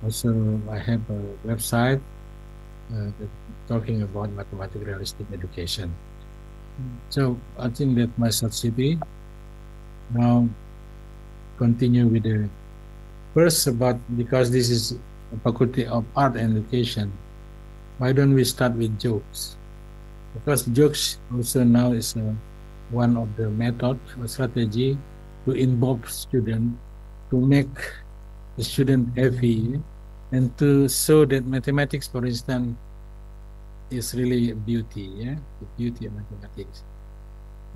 Also, I have a website talking about mathematics realistic education. So I think that my short CV now continue with the first about, because this is a Faculty of Art and Education, why don't we start with jokes? Because jokes also now is one of the method or strategy to involve student, to make the student happy, and to show that mathematics, for instance, is really a beauty, yeah, the beauty of mathematics.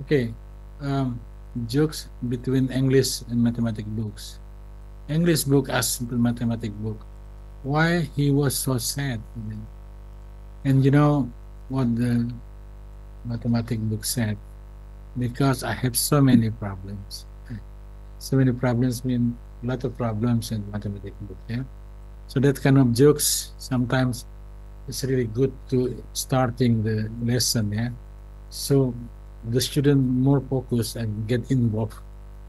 Okay, jokes between English and mathematics books. English book asked the mathematics book, why he was so sad. And you know what the mathematics book said? Because I have so many problems. So many problems mean a lot of problems in mathematics book, yeah. So that kind of jokes sometimes it's really good to starting the lesson, yeah. So the student more focused and get involved.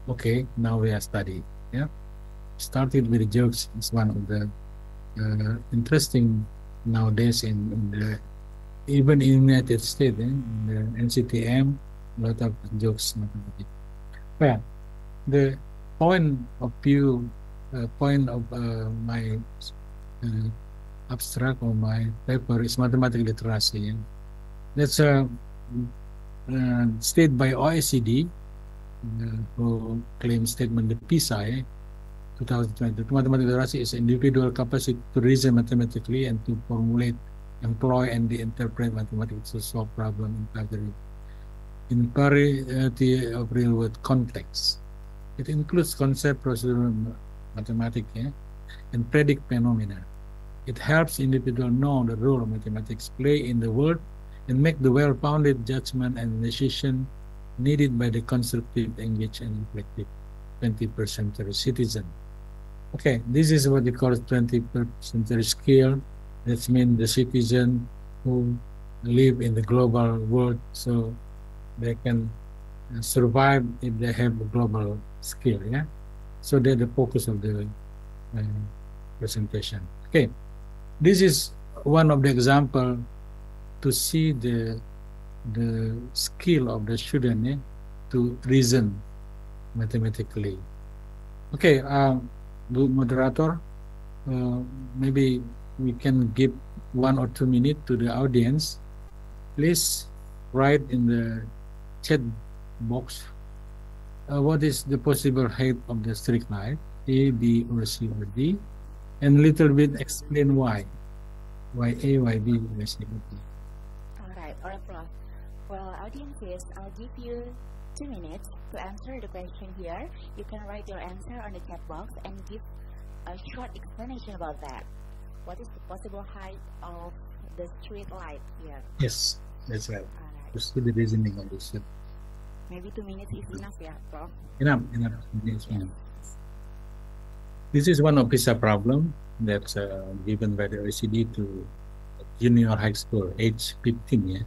Okay, now we are studying, yeah. Started with jokes is one of the interesting nowadays in the, even in United States, in the NCTM, a lot of jokes mathematics. Well, the point of view, my abstract or my paper is mathematics literacy. That's a stated by OECD, who claims statement the PSI 2020. Mathematics literacy is individual capacity to reason mathematically and to formulate, employ, and interpret mathematics to solve problems in variety of real-world contexts. It includes concept, procedural mathematics, yeah, and predict phenomena. It helps individuals know the role of mathematics play in the world and make the well-founded judgment and decision needed by the constructive, engaged, and reflective 21st century citizen. Okay, this is what we call 21st century skill. That means the citizen who live in the global world, so they can survive if they have a global skill, yeah? So they're the focus of the presentation. Okay, this is one of the example to see the skill of the student, to reason mathematically. Okay, Bu Moderator, maybe we can give 1 or 2 minutes to the audience. Please write in the chat box what is the possible height of the street light, A, B, or C, or D, and a little bit explain why. Why A, why B, why C, or D.
All right, Prof. Well, audiences, I'll give you 2 minutes to answer the question here. You can write your answer on the chat box and give a short explanation about that. What is the possible height of the street light here?
Yes, that's right.
All right.
To see the reasoning of this.
Maybe 2 minutes is enough, yeah, Prof?
Enough. Yes. This is one of PISA problem that's given by the OECD to junior high school, age 15, yeah.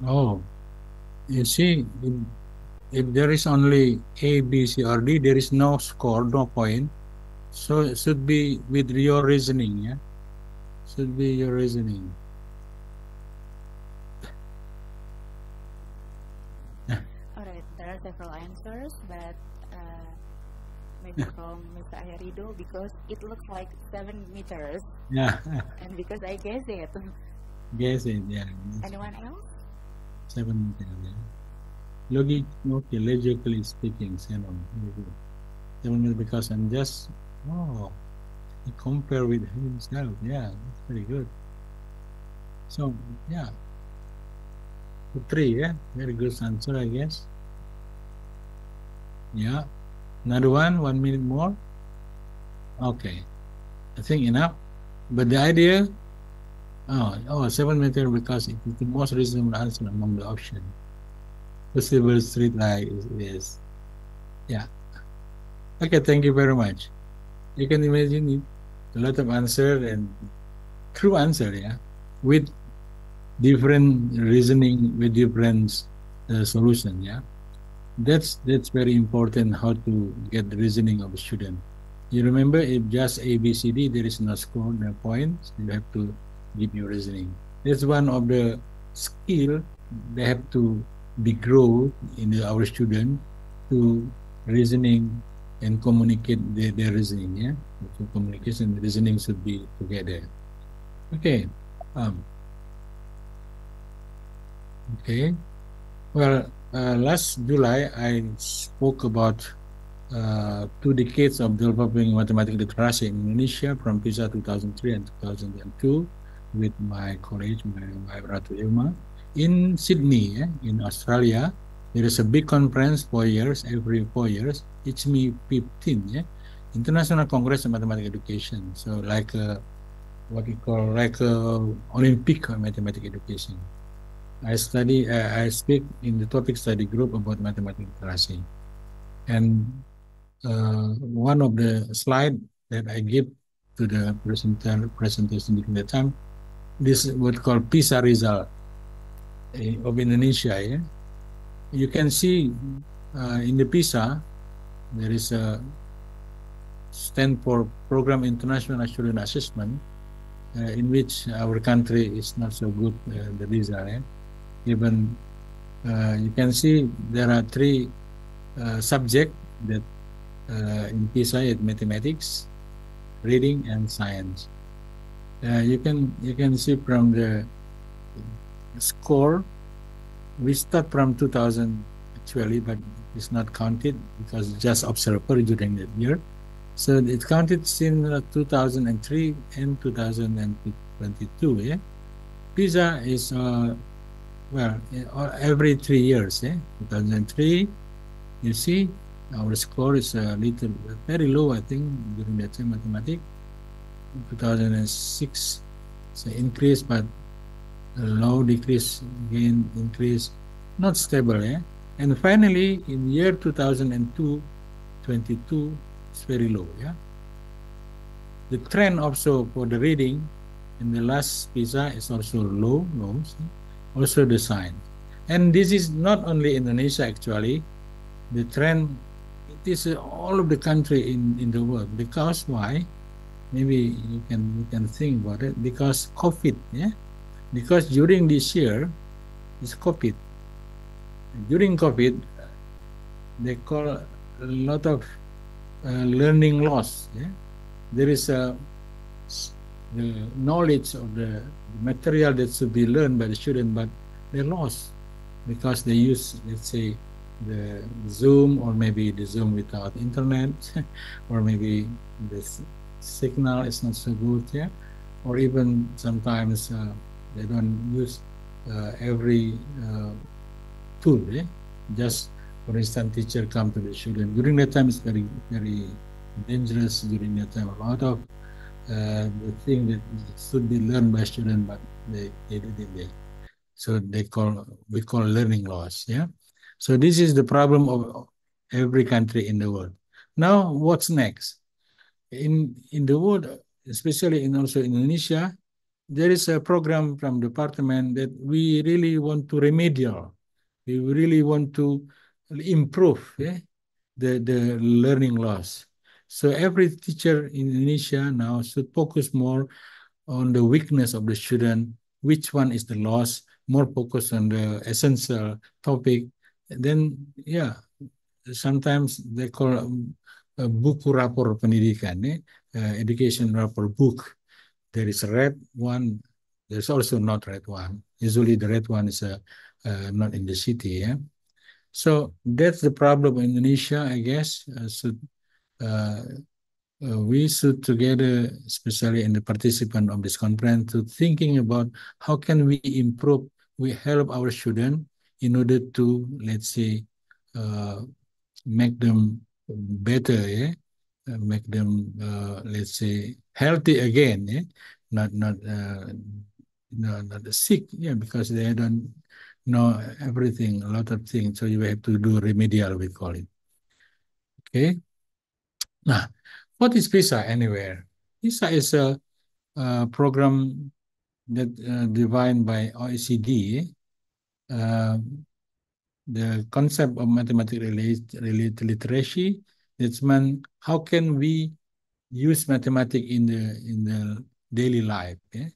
Oh, you see, if there is only A, B, C, or D, there is no score, no point. So it should be with your reasoning, yeah? Should be your reasoning.
All right, there are several answers, but maybe from Mr. Ayarido, because it looks like 7 meters.
Yeah.
And because I guess it.
Guess it, yeah.
Anyone else?
7 meters, yeah. Logically speaking, 7 meters, because I'm just, he compare with himself, yeah, that's very good. So, yeah. 3, yeah, very good answer, I guess. Yeah, another 1 minute more. Okay, I think enough. But the idea, 7 meters because it is the most reasonable answer among the option. Possible street light is yeah. Okay, thank you very much. You can imagine it, a lot of answer and true answer, yeah, with different reasoning, with different solution, yeah. That's very important, how to get the reasoning of a student. You remember, if just A, B, C, D, there is no score, no points. You have to give your reasoning. That's one of the skill they have to be grow in our student to reasoning and communicate their reasoning, yeah. So communication and reasoning should be together. Okay. Okay. Well, last July I spoke about 2 decades of developing mathematical literacy in Indonesia from PISA 2003 and 2002 with my colleague, my wife Ratu Irma. In Sydney, in Australia, there is a big conference 4 years, every 4 years. It's me 15, yeah, International Congress of Mathematical Education. So like what we call like Olympic mathematical education. I speak in the topic study group about mathematical literacy, and one of the slide that I give to the presentation during the time, this is what called PISA result of Indonesia. Yeah, you can see in the PISA there is a stand for Program International Student Assessment, in which our country is not so good the result. Yeah? Even you can see there are 3 subjects that in PISA: mathematics, reading, and science. You can see from the score, we start from 2000 actually, but it's not counted because just observer during that year. So it counted since 2003 and 2022. Yeah, PISA is well, every 3 years. 2003, you see our score is a little very low, I think, during that time mathematics. 2006, so increase, but low, decrease, again increase, not stable. And finally, in year 2022, it's very low. Yeah. The trend also for the reading in the last PISA is also low. Also the sign. And this is not only Indonesia actually. The trend, it is all of the country in the world. Because why? Maybe you can think about it. Because COVID, yeah. Because during this year, it's COVID. During COVID, they call a lot of learning loss. Yeah? There is the knowledge of the material that should be learned by the student, but they lost because they use, let's say, the Zoom, or maybe the Zoom without internet, or maybe the signal is not so good, yeah, or even sometimes they don't use every tool, yeah? Just for instance, teacher come to the student during that time. It's very dangerous. During that time, a lot of the thing that should be learned by student, but they didn't. So we call learning loss. Yeah. So this is the problem of every country in the world. Now, what's next? In the world, especially also in Indonesia, there is a program from the department that we really want to remedial. We really want to improve, yeah, the learning loss. So every teacher in Indonesia now should focus more on the weakness of the student, which one is the loss, more focus on the essential topic. Then, yeah, sometimes they call buku rapor pendidikan, education rapor book. There is a red one. There's also not red one. Usually the red one is not in the city. Yeah. So that's the problem in Indonesia, I guess. We should together, especially in the participant of this conference, to thinking about how can we improve, we help our students in order to, let's say, make them better, yeah? Make them, let's say, healthy again, yeah? Not sick, yeah, because they don't know everything, a lot of things. So you have to do remedial, we call it. Okay. Now, what is PISA anywhere? PISA is a program that defined by OECD. The concept of mathematics related literacy. That's mean how can we use mathematics in the daily life, yeah?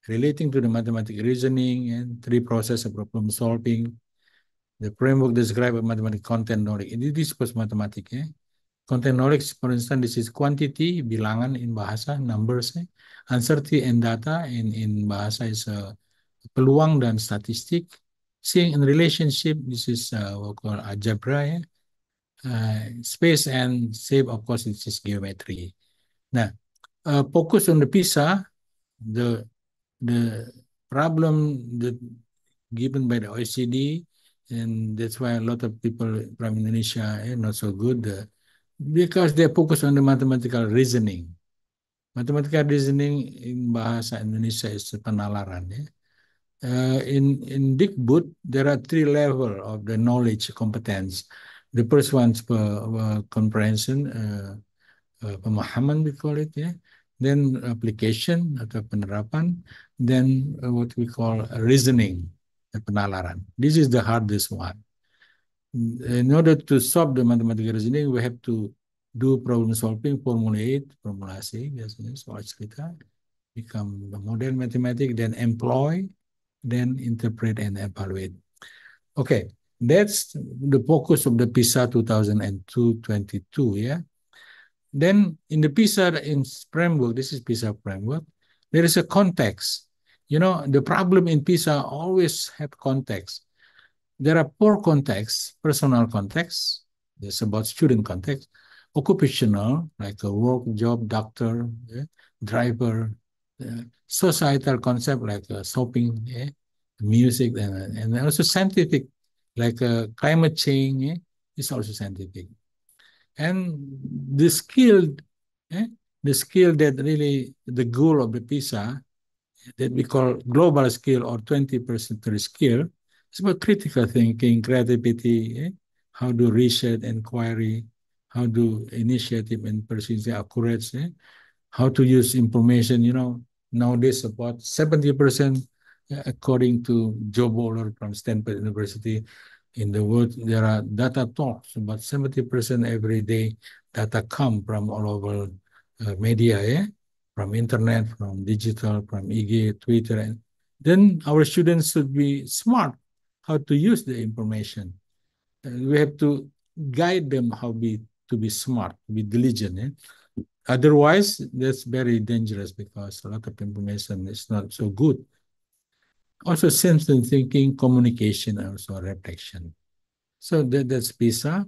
Relating to the mathematical reasoning and three process of problem solving. The framework describes mathematical content knowledge. It is post mathematics, yeah? Content knowledge, for instance, this is quantity, bilangan in bahasa, numbers, eh? Uncertainty and data in bahasa is peluang dan statistik. Seeing in relationship, this is what we call algebra, yeah? Space and shape, of course, this is geometry. Now, focus on the PISA, the problem that given by the OECD, and that's why a lot of people from Indonesia not so good, because they focus on the mathematical reasoning. Mathematical reasoning in bahasa Indonesia is penalaran, ya. In Dikbud, there are three levels of the knowledge competence. The first one's comprehension, pemahaman we call it, ya. Then application atau penerapan, then what we call reasoning, penalaran. This is the hardest one. In order to solve the mathematical reasoning, we have to do problem solving, formulate, formulasi, biasanya soal cerita, become the modern mathematics, then employ, then interpret and evaluate. Okay, that's the focus of the PISA 2022, yeah. Then in the PISA framework, this is PISA framework, there is a context. You know, the problem in PISA always have context. There are four contexts: personal context, that's about student context; occupational, like a work, job, doctor, yeah, driver; societal concept, like shopping, yeah, music, and also scientific, like climate change, yeah, is also scientific. And the skill, the skill that really the goal of the PISA that we call global skill or 20% skill, It's about critical thinking, creativity, how do research, inquiry, how do initiative and pursuit accurate, how to use information. Nowadays about 70%, according to Joe Bowler from Stanford University, in the world there are data talks, about 70% every day data come from all over media, from internet, from digital, from IG, Twitter, and then our students should be smart how to use the information. We have to guide them to be smart, to be diligent. Otherwise, that's very dangerous because a lot of information is not so good. Also, sense and thinking, communication, and also reflection. So that's PISA.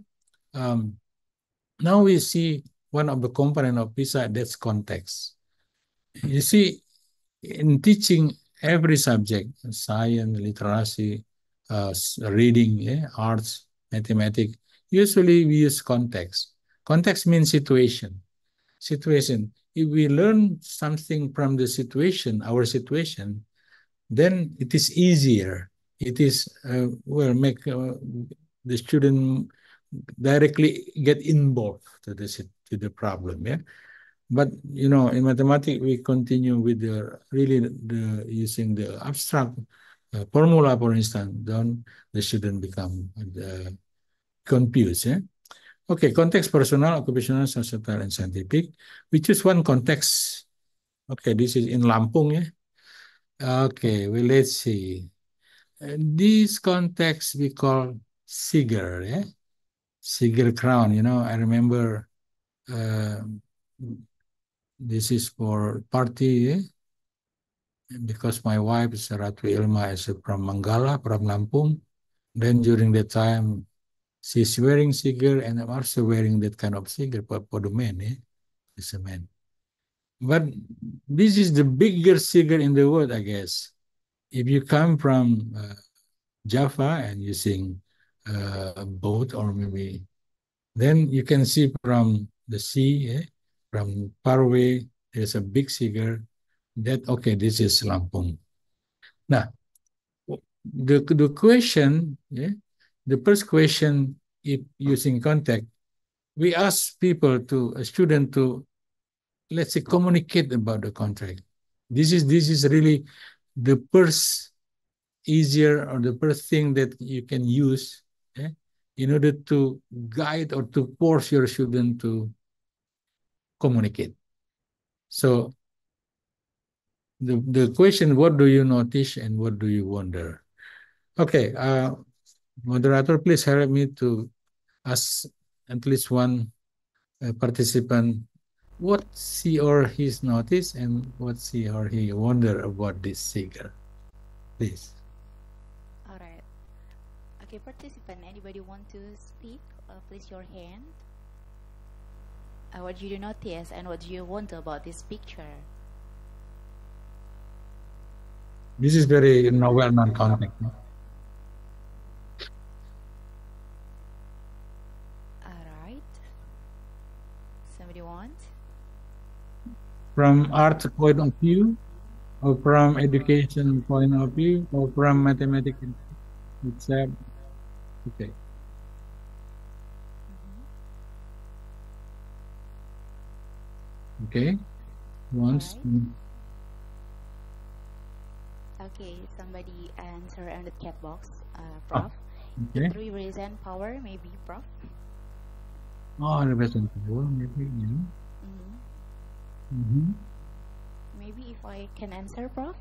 Now we see one of the component of PISA, that's context. You see, in teaching every subject, science, literacy, reading, arts, mathematics, usually we use context. Context means situation. Situation. If we learn something from the situation, our situation, then it is easier. It is, make the student directly get involved to the problem, yeah. But in mathematics, we continue with the using the abstract formula, for instance. Then the student become confused. Okay, context: personal, occupational, societal, and scientific. We choose one context. Okay, this is in Lampung. Okay, well, let's see. This context we call Siger. Siger crown. I remember this is for party, because my wife is Ratu Ilma, is from Manggala, from Lampung. Then during the time, she's wearing siger, and I'm also wearing that kind of siger for the men. It's a man. But this is the biggest siger in the world, I guess. If you come from Java and using a boat, or maybe, then you can see from the sea, from far away, there's a big siger. Okay, this is Lampung. Now, the question, the first question, if using context, we ask a student to, let's say, communicate about the contract. This is really the first easier, or the first thing that you can use in order to guide or to force your student to communicate. So the question, what do you notice and what do you wonder? Okay, moderator, please help me to ask at least one participant what she or he's noticed and what she or he wonder about this figure. Please.
All right. Okay, participant, anybody want to speak? Place your hand. What do you notice and what do you wonder about this picture?
This is very well-known context. No?
All right. Somebody want?
From art point of view, or from education point of view, or from mathematics itself? Okay. Okay. Once.
Right. Okay, somebody answer on the chat box, Prof.
Okay.
3 reason power, maybe, Prof.
Oh, represent power, maybe,
Maybe if I can answer, Prof.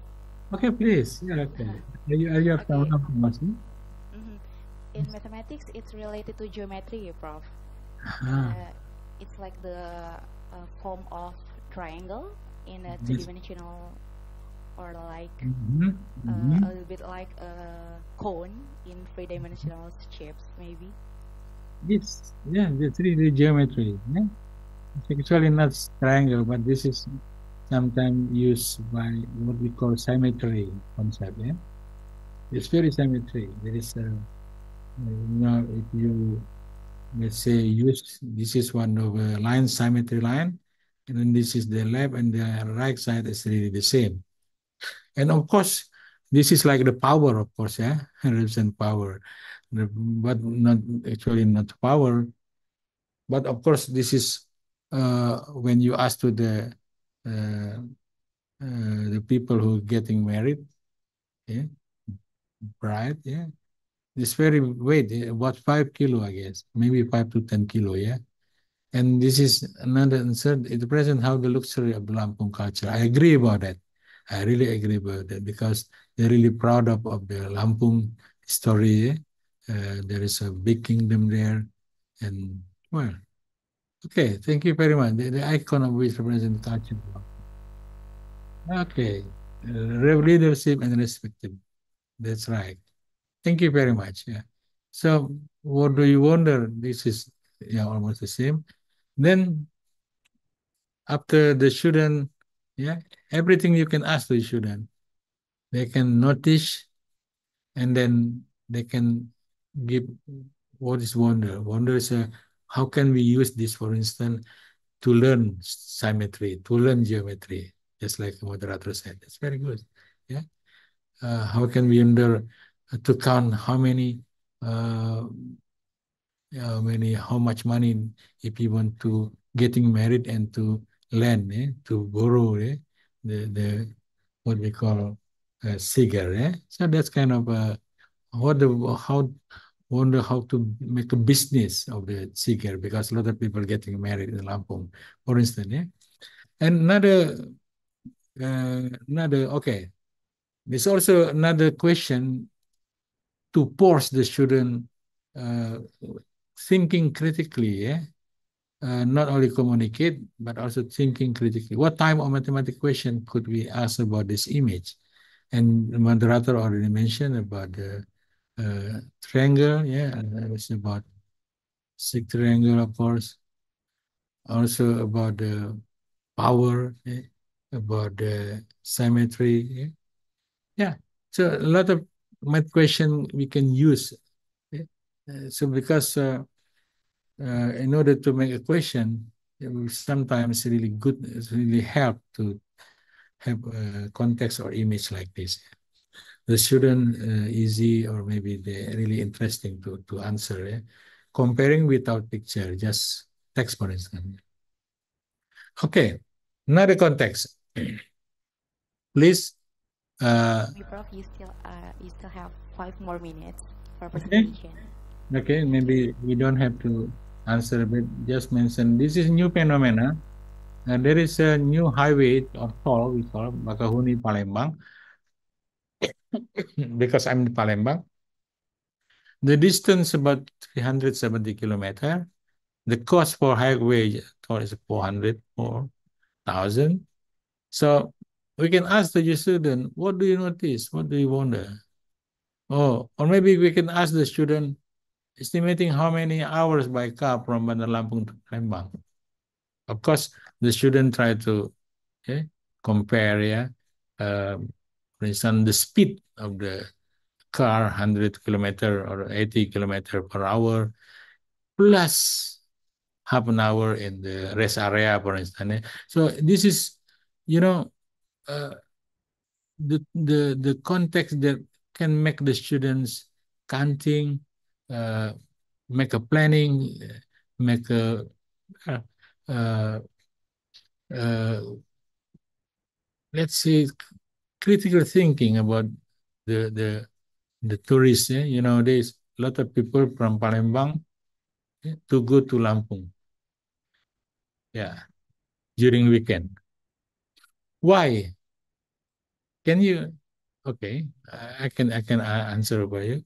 Okay, please. Yeah, okay. Are you
Okay.
Informasi?
In mathematics, it's related to geometry, Prof. It's like the form of triangle in a two-dimensional, or like a little bit like a cone in three-dimensional shapes, maybe.
It's really geometry. Yeah? It's actually not triangle, but this is sometimes used by what we call symmetry concept. Yeah, it's very symmetry. There is if you, let's say, this is one of a line, symmetry line, and then this is the left and the right side is really the same. And of course, This is like the power, of course, yeah, represent power, but not actually not power. But of course, this is when you ask to uh, the people who are getting married, yeah, bride, yeah, this very weight, about 5 kilo, I guess, maybe 5 to 10 kilo, yeah. And this is another answer. It represents how the luxury of the Lampung culture. I agree about that. I really agree about that because they're really proud of the Lampung story. There is a big kingdom there. And, well, okay, thank you very much. The icon of which represents culture. Okay, leadership and respectable. That's right. Thank you very much. Yeah. So, what do you wonder? This is yeah, almost the same. Then after the student, yeah, everything you can ask the student, they can notice and then they can give what is wonder. Wonder is how can we use this, for instance, to learn symmetry, to learn geometry, just like the moderator said. That's very good. Yeah. How can we wonder to count uh, how much money if you want to getting married and to lend, to borrow, the what we call cigar, So that's kind of what the how wonder how to make a business of the cigar because a lot of people getting married in Lampung, for instance, And another okay. There's also another question to force the student uh, thinking critically, not only communicate, but also thinking critically. What type of mathematical question could we ask about this image? And the moderator already mentioned about the triangle, and it's about six triangle, of course. Also about the power, about the symmetry, yeah. So a lot of math question we can use. So because in order to make a question, it will sometimes really good, it's really help to have a context or image like this. The student easy or maybe they really interesting to answer. Comparing without picture, just text for instance. Okay, another context. Please.
Prof, you still have 5 more minutes for
Okay.
presentation.
Okay, maybe we don't have to answer, but just mention this is new phenomena. There is a new highway or toll we call Bakahuni Palembang because I'm in Palembang. The distance about 370 kilometer. The cost for highway toll is 400,000. So we can ask the student, what do you notice? What do you wonder? Oh, or maybe we can ask the student, estimating how many hours by car from Bandar Lampung to Palembang. Of course, the student try to compare, for instance, the speed of the car, 100 kilometer or 80 kilometer per hour, plus half an hour in the rest area, for instance. So this is, uh, the context that can make the students counting, make a planning, make a uh, uh, let's say critical thinking about the tourists. There's a lot of people from Palembang to go to Lampung. Yeah, during weekend. Why? Can you? Okay, I can answer for you.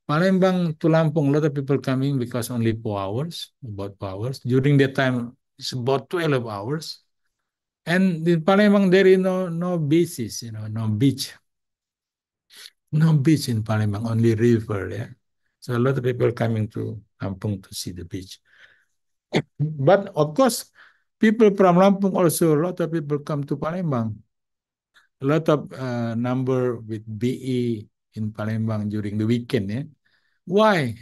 Palembang to Lampung, a lot of people coming because only 4 hours, about 4 hours. During that time, it's about 12 hours. And in Palembang, there is no beaches, no beach. No beach in Palembang, only river, So a lot of people coming to Lampung to see the beach. But of course, people from Lampung also, a lot of people come to Palembang. A lot of number with BE in Palembang during the weekend, Why?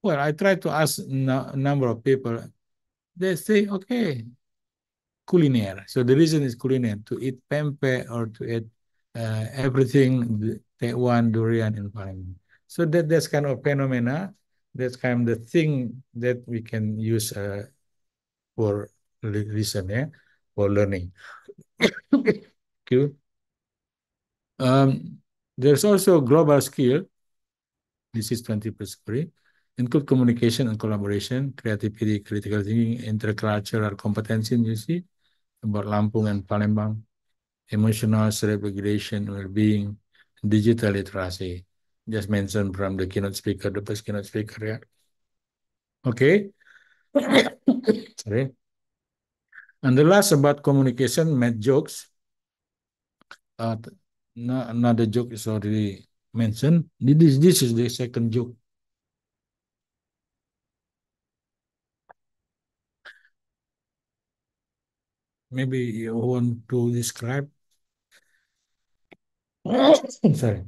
Well, I try to ask a number of people. They say, okay, culinaire. So the reason is culinaire, to eat pempek or to eat everything, take one durian in Palembang. So that's kind of phenomena. That's kind of the thing that we can use for listen, yeah, for learning. Thank you. There's also global skill. This is 20th century. Include communication and collaboration, creativity, critical thinking, intercultural competency, you see, about Lampung and Palembang, emotional self-regulation, well-being, digital literacy. Just mentioned from the keynote speaker, the first keynote speaker, yeah. Okay. Sorry. And the last about communication, made jokes. Another joke is already mentioned. This is the second joke. Maybe you want to describe. Sorry.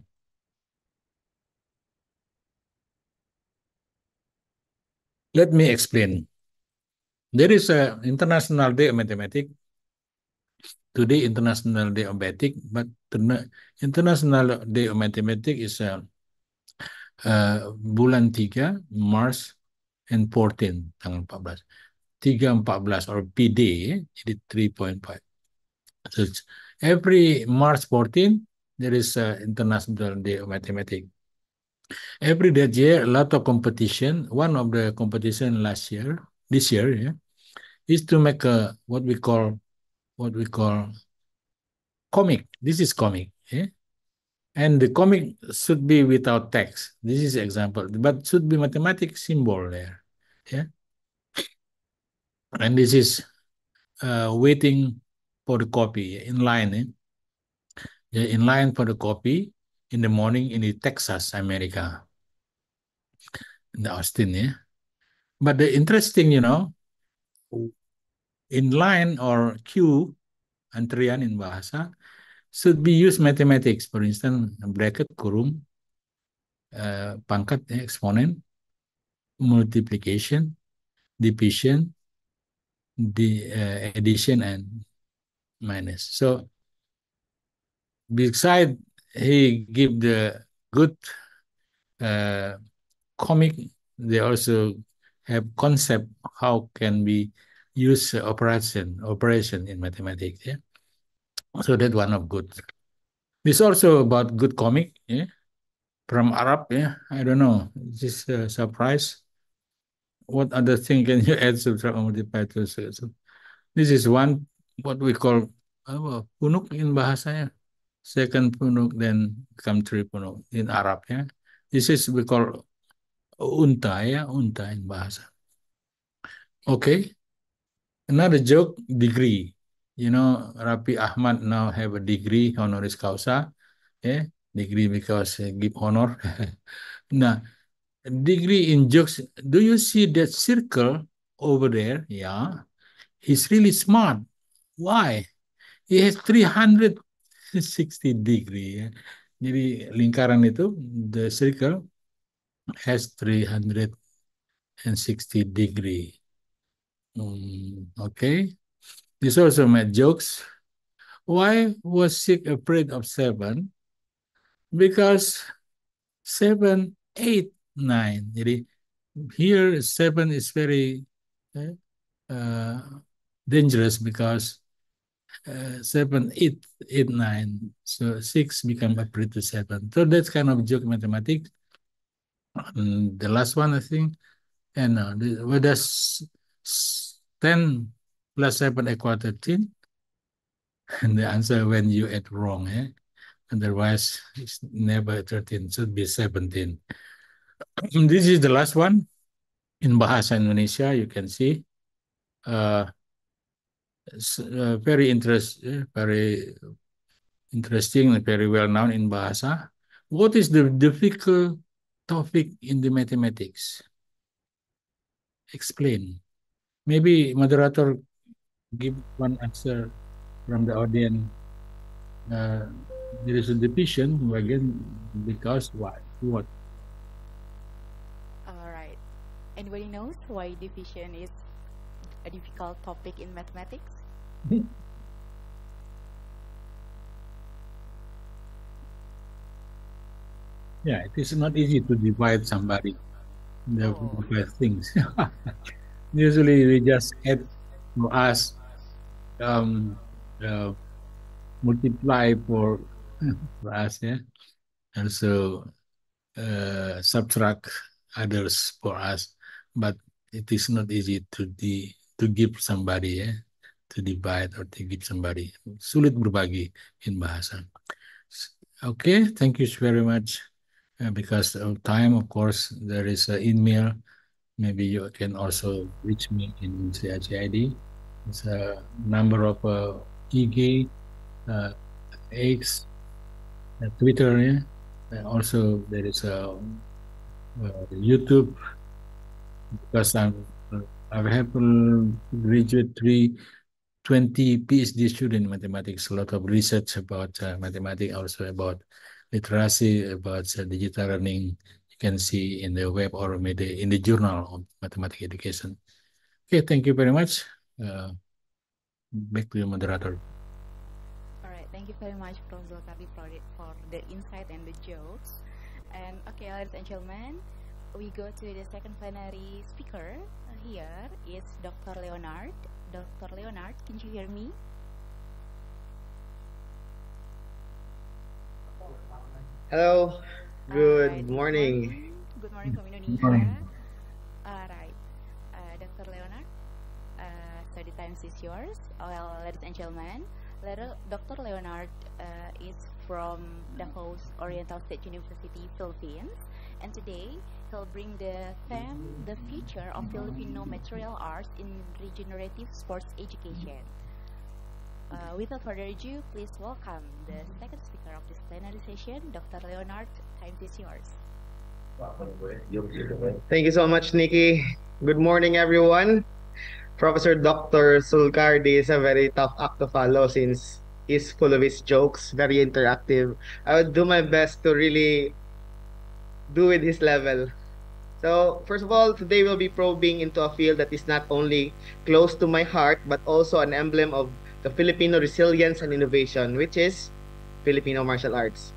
Let me explain. There is a International Day of Mathematics. Today, International Day of Mathematics, but the International Day of Mathematics is bulan 3, March and 14, tanggal 14. 3-14 or PD, jadi 3.5. So every March 14, there is a International Day of Mathematics. Every that year, a lot of competition. One of the competition this year, yeah, is to make a what we call comic. This is comic, yeah? And the comic should be without text. This is example, but should be mathematical symbol there, yeah. And this is waiting for the copy in line, eh? Yeah, in line for the copy in the morning in the Texas, America, in the Austin, yeah. But the interesting, in line or queue, antrian in bahasa, should be used mathematics. For instance, bracket, kurung, pangkat, exponent, multiplication, division, addition, and minus. So, besides he give the good comic, they also have concept how can we use operation in mathematics. Yeah, so that one of good. This also about good comic. Yeah, from Arab. Yeah, I don't know. This surprise. What other thing can you add, subtract, multiply to? So this is one what we call punuk in bahasanya. Second punuk, then come three punuk in Arab. Yeah, this is we call unta, ya, unta in bahasa. Okay, another joke, degree. Rapi Ahmad now have a degree, honoris causa, yeah, degree because give honor. Now, degree in jokes, do you see that circle over there? Yeah, he's really smart. Why? He has 360 degree. Ya. Jadi lingkaran itu, the circle has 360 degree. Okay. This also made jokes. Why was Sikh afraid of 7? Because 7, 8, 9. Jadi here 7 is very dangerous because 7, 8, 8, 9. So 6 become afraid to 7. So that's kind of joke mathematics. And the last one, I think, and what does 10 plus 7 equal 13? And the answer when you add wrong, eh? Otherwise, it's never 13, it should be 17. This is the last one. In Bahasa Indonesia, you can see very interesting and very well known in Bahasa. What is the difficult topic in the mathematics? Explain. Maybe moderator give one answer from the audience. There is a division again because why? What?
All right. Anybody knows why division is a difficult topic in mathematics?
Yeah, it is not easy to divide somebody, the
Oh,
divide things. Usually we just add for us, um, uh, multiply for us, yeah, and so subtract others for us. But it is not easy to give somebody, yeah, to divide or to give somebody. Sulit berbagi in bahasa. Okay, thank you very much. Because of time, of course, there is an email. Maybe you can also reach me in CICID. It's a number of IG, X, Twitter, yeah. And also there is a YouTube, because I have graduate 20 PhD student in mathematics, a lot of research about mathematics, also about literacy, about digital learning. You can see in the web or maybe in the journal of mathematics education. Okay, thank you very much. Back to you, moderator.
all right. Thank you very much, Prof. Zulkarni, for the insight and the jokes. And okay, ladies and gentlemen, we go to the second plenary speaker. Here is Dr. Leonard. Dr. Leonard, can you hear me?
Hello. Good morning.
Good morning from Indonesia.
Good morning.
All right. Dr. Leonard, so the time is yours. Well, ladies and gentlemen, Dr. Leonard is from the host Oriental State University, Philippines. And today, he'll bring the theme, the future of Filipino material arts in regenerative sports education. Without further ado, please welcome the second speaker of this plenary session, Dr. Leonard. Time is yours.
Thank you so much, Nikki. Good morning, everyone. Professor Dr. Zulkarni is a very tough act to follow since he's full of his jokes, very interactive. I would do my best to really do with his level. So, first of all, today we'll be probing into a field that is not only close to my heart, but also an emblem of the Filipino resilience and innovation, which is Filipino martial arts.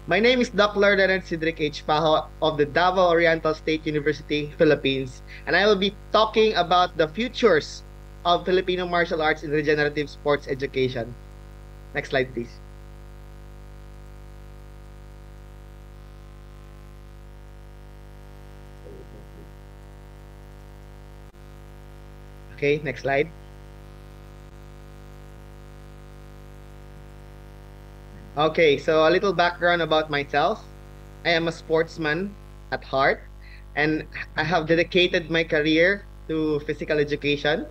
My name is Dr. Leonard Cedric H. Pajo of the Davao Oriental State University, Philippines, and I will be talking about the futures of Filipino martial arts in regenerative sports education. Next slide, please. Okay, next slide. Okay, so a little background about myself. I am a sportsman at heart, and I have dedicated my career to physical education.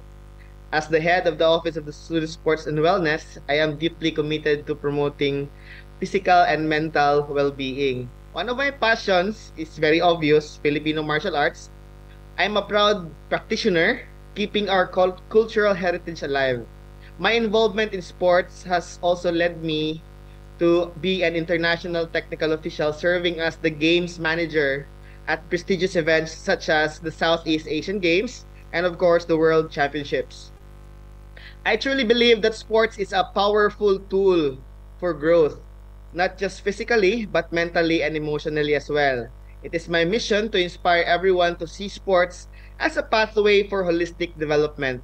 As the head of the Office of the Student Sports and Wellness, I am deeply committed to promoting physical and mental well-being. One of my passions is very obvious, Filipino martial arts. I'm a proud practitioner, keeping our cultural heritage alive. My involvement in sports has also led me to be an international technical official serving as the games manager at prestigious events such as the Southeast Asian Games and, of course, the World Championships. I truly believe that sports is a powerful tool for growth, not just physically, but mentally and emotionally as well. It is my mission to inspire everyone to see sports as a pathway for holistic development.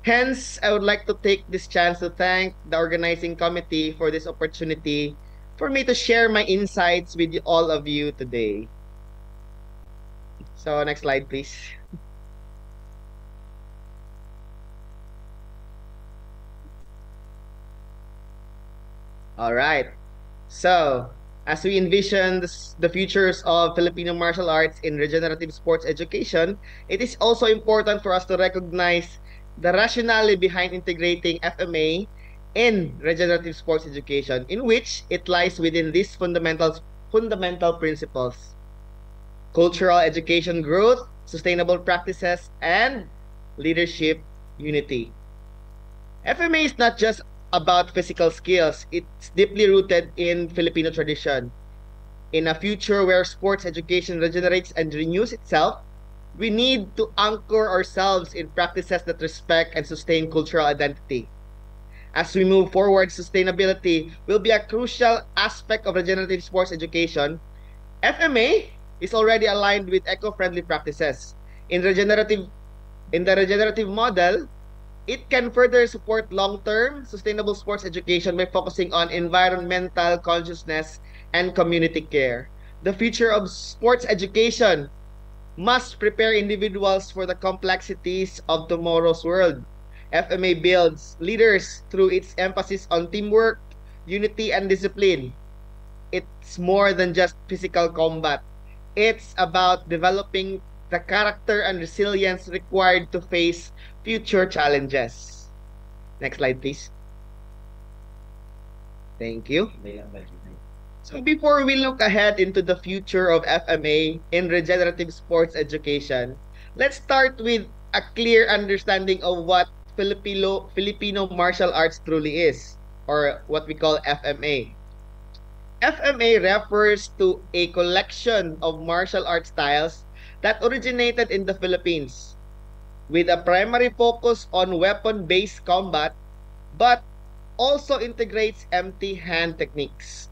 Hence, I would like to take this chance to thank the organizing committee for this opportunity for me to share my insights with all of you today. So, next slide, please. All right. So, as we envision the futures of Filipino martial arts in regenerative sports education, it is also important for us to recognize the rationale behind integrating FMA in regenerative sports education, in which it lies within these fundamental principles: cultural education growth, sustainable practices, and leadership unity. FMA is not just about physical skills. It's deeply rooted in Filipino tradition. In a future where sports education regenerates and renews itself, we need to anchor ourselves in practices that respect and sustain cultural identity. As we move forward, sustainability will be a crucial aspect of regenerative sports education, FMA is already aligned with eco-friendly practices. In the regenerative model, it can further support long-term sustainable sports education by focusing on environmental consciousness and community care. The future of sports education must prepare individuals for the complexities of tomorrow's world. FMA builds leaders through its emphasis on teamwork, unity, and discipline. It's more than just physical combat. It's about developing the character and resilience required to face future challenges. Next slide, please. Thank you. So before we look ahead into the future of FMA in regenerative sports education, let's start with a clear understanding of what Filipino martial arts truly is, or what we call FMA. FMA refers to a collection of martial art styles that originated in the Philippines, with a primary focus on weapon-based combat, but also integrates empty hand techniques.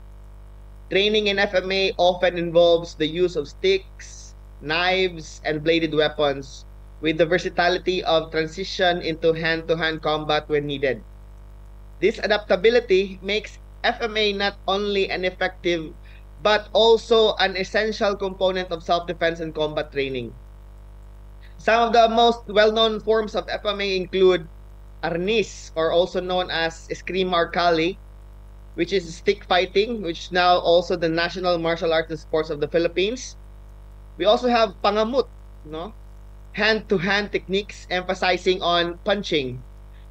Training in FMA often involves the use of sticks, knives, and bladed weapons, with the versatility of transition into hand-to-hand combat when needed. This adaptability makes FMA not only an effective but also an essential component of self-defense and combat training. Some of the most well-known forms of FMA include arnis, or also known as eskrima or kali, which is stick fighting, which is now also the national martial arts and sports of the Philippines. We also have pangamut, no? Hand-to-hand techniques emphasizing on punching.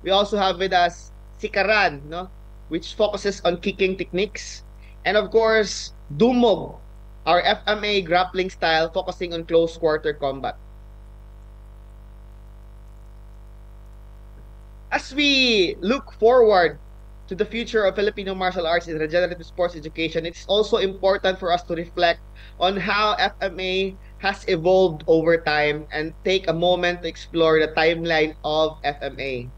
We also have with us sikaran, no? Which focuses on kicking techniques. And of course, dumog, our FMA grappling style focusing on close quarter combat. As we look forward to the future of Filipino martial arts in regenerative sports education, it's also important for us to reflect on how FMA has evolved over time and take a moment to explore the timeline of FMA.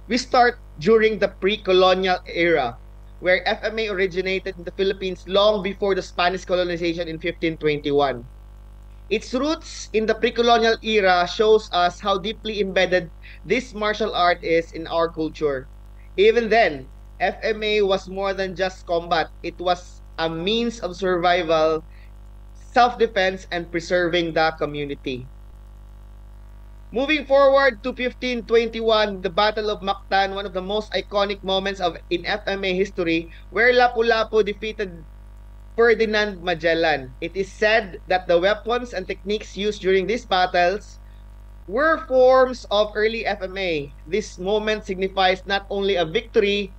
We start during the pre-colonial era, where FMA originated in the Philippines long before the Spanish colonization in 1521. Its roots in the pre-colonial era shows us how deeply embedded this martial art is in our culture. Even then, FMA was more than just combat. It was a means of survival, self-defense, and preserving the community. Moving forward to 1521, the Battle of Mactan, one of the most iconic moments in FMA history, where Lapu-Lapu defeated Ferdinand Magellan. It is said that the weapons and techniques used during these battles were forms of early FMA. This moment signifies not only a victory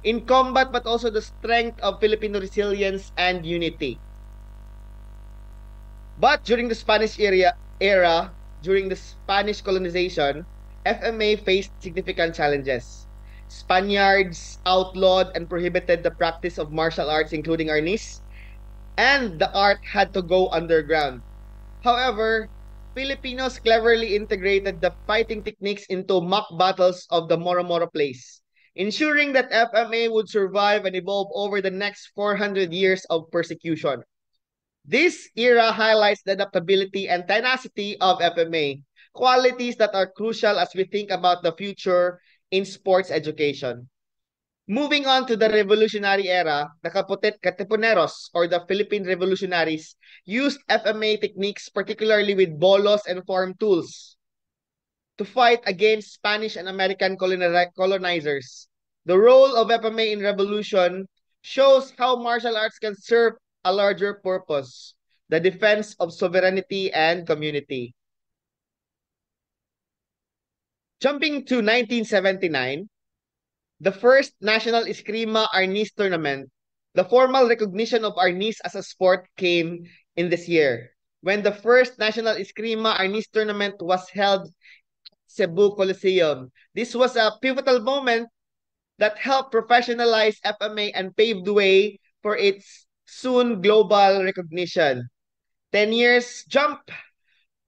in combat, but also the strength of Filipino resilience and unity. But during the Spanish era, during the Spanish colonization, FMA faced significant challenges. Spaniards outlawed and prohibited the practice of martial arts, including arnis, and the art had to go underground. However, Filipinos cleverly integrated the fighting techniques into mock battles of the Moro-Moro Place, ensuring that FMA would survive and evolve over the next 400 years of persecution. This era highlights the adaptability and tenacity of FMA, qualities that are crucial as we think about the future in sports education. Moving on to the revolutionary era, the Katipuneros, or the Philippine revolutionaries, used FMA techniques, particularly with bolos and farm tools, to fight against Spanish and American colonizers. The role of FMA in revolution shows how martial arts can serve a larger purpose, the defense of sovereignty and community. Jumping to 1979, the first National Eskrima Arnis tournament, the formal recognition of Arnis as a sport came in this year, when the first National Eskrima Arnis tournament was held at Cebu Coliseum. This was a pivotal moment that helped professionalize FMA and paved the way for its soon global recognition. 10 years jump,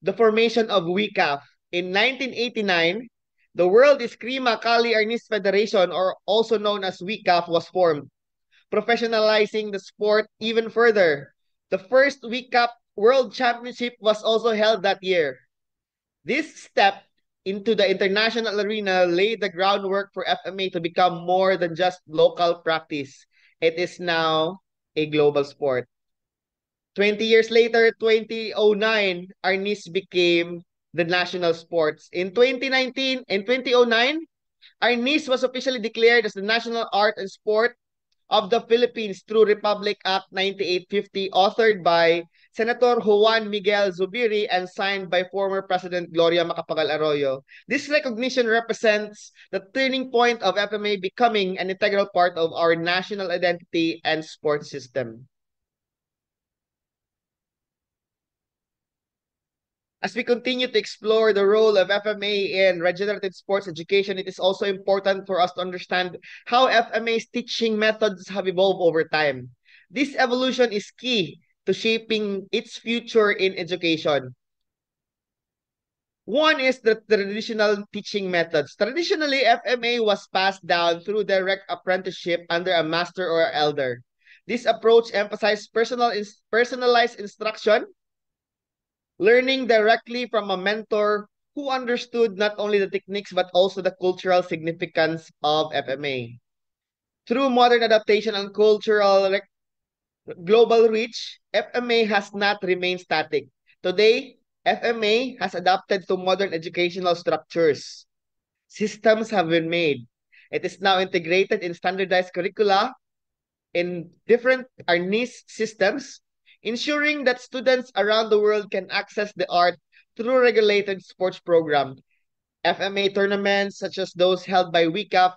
the formation of WCAF. In 1989, the World Eskrima Kali Arnis Federation, or also known as WCAF, was formed, professionalizing the sport even further. The first WCAP World Championship was also held that year. This step into the international arena laid the groundwork for FMA to become more than just local practice. It is now a global sport. 20 years later, 2009, Arnis became the national sports. In 2019, in 2009, Arnis was officially declared as the national art and sport of the Philippines through Republic Act 9850, authored by Senator Juan Miguel Zubiri and signed by former President Gloria Macapagal Arroyo. This recognition represents the turning point of FMA becoming an integral part of our national identity and sports system. As we continue to explore the role of FMA in regenerative sports education, it is also important for us to understand how FMA's teaching methods have evolved over time. This evolution is key to shaping its future in education. One is the traditional teaching methods. Traditionally, FMA was passed down through direct apprenticeship under a master or elder. This approach emphasized personalized instruction, learning directly from a mentor who understood not only the techniques but also the cultural significance of FMA. Through modern adaptation and cultural global reach, FMA has not remained static. Today, FMA has adapted to modern educational structures. Systems have been made. It is now integrated in standardized curricula in different Arnis systems, ensuring that students around the world can access the art through regulated sports programs. FMA tournaments, such as those held by WCAP,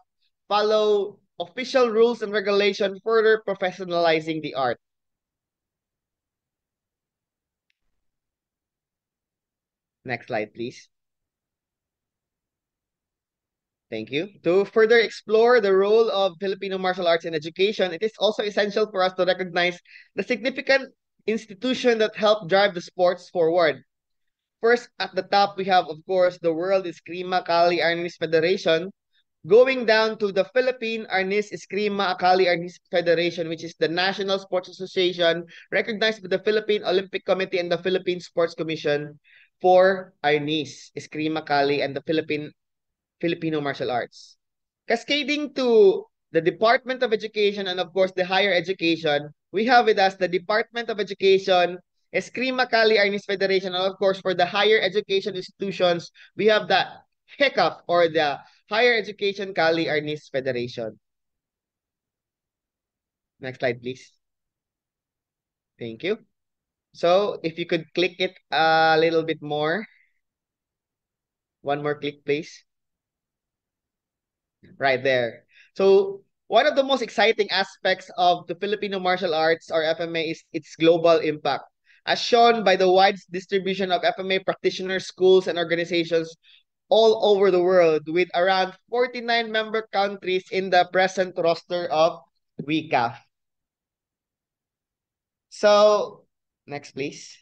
follow official rules and regulations, further professionalizing the art. Next slide, please. Thank you. To further explore the role of Filipino martial arts in education, it is also essential for us to recognize the significant institution that helped drive the sports forward. First, at the top, we have, of course, the World Eskrima Kali Arnis Federation, going down to the Philippine Arnis Eskrima Akali Arnis Federation, which is the National Sports Association recognized by the Philippine Olympic Committee and the Philippine Sports Commission for Arnis, Eskrima Kali, and the Filipino martial arts. Cascading to the Department of Education and, of course, the higher education, we have with us the Department of Education, Eskrima Kali Arnis Federation, and of course, for the higher education institutions, we have the HECAF, or the Higher Education Kali Arnis Federation. Next slide, please. Thank you. So, if you could click it a little bit more. One more click, please. Right there. So, one of the most exciting aspects of the Filipino martial arts, or FMA, is its global impact. As shown by the wide distribution of FMA practitioners, schools, and organizations all over the world, with around 49 member countries in the present roster of WCAF. So, next please.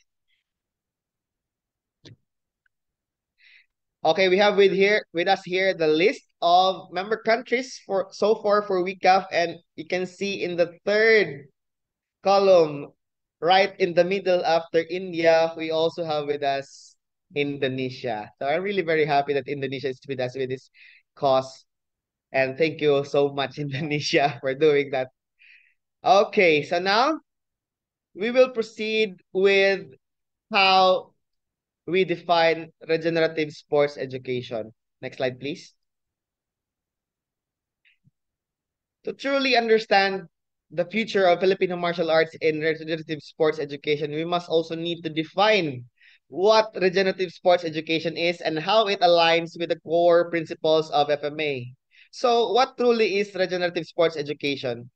Okay, we have with us here the list of member countries so far for WCAF, and you can see in the third column, right in the middle after India, we also have with us Indonesia. So I'm really very happy that Indonesia is with us with this cause. And thank you so much, Indonesia, for doing that. Okay, so now we will proceed with how we define regenerative sports education. Next slide, please. To truly understand the future of Filipino martial arts in regenerative sports education, we must also need to define what regenerative sports education is and how it aligns with the core principles of FMA. So, what truly is regenerative sports education?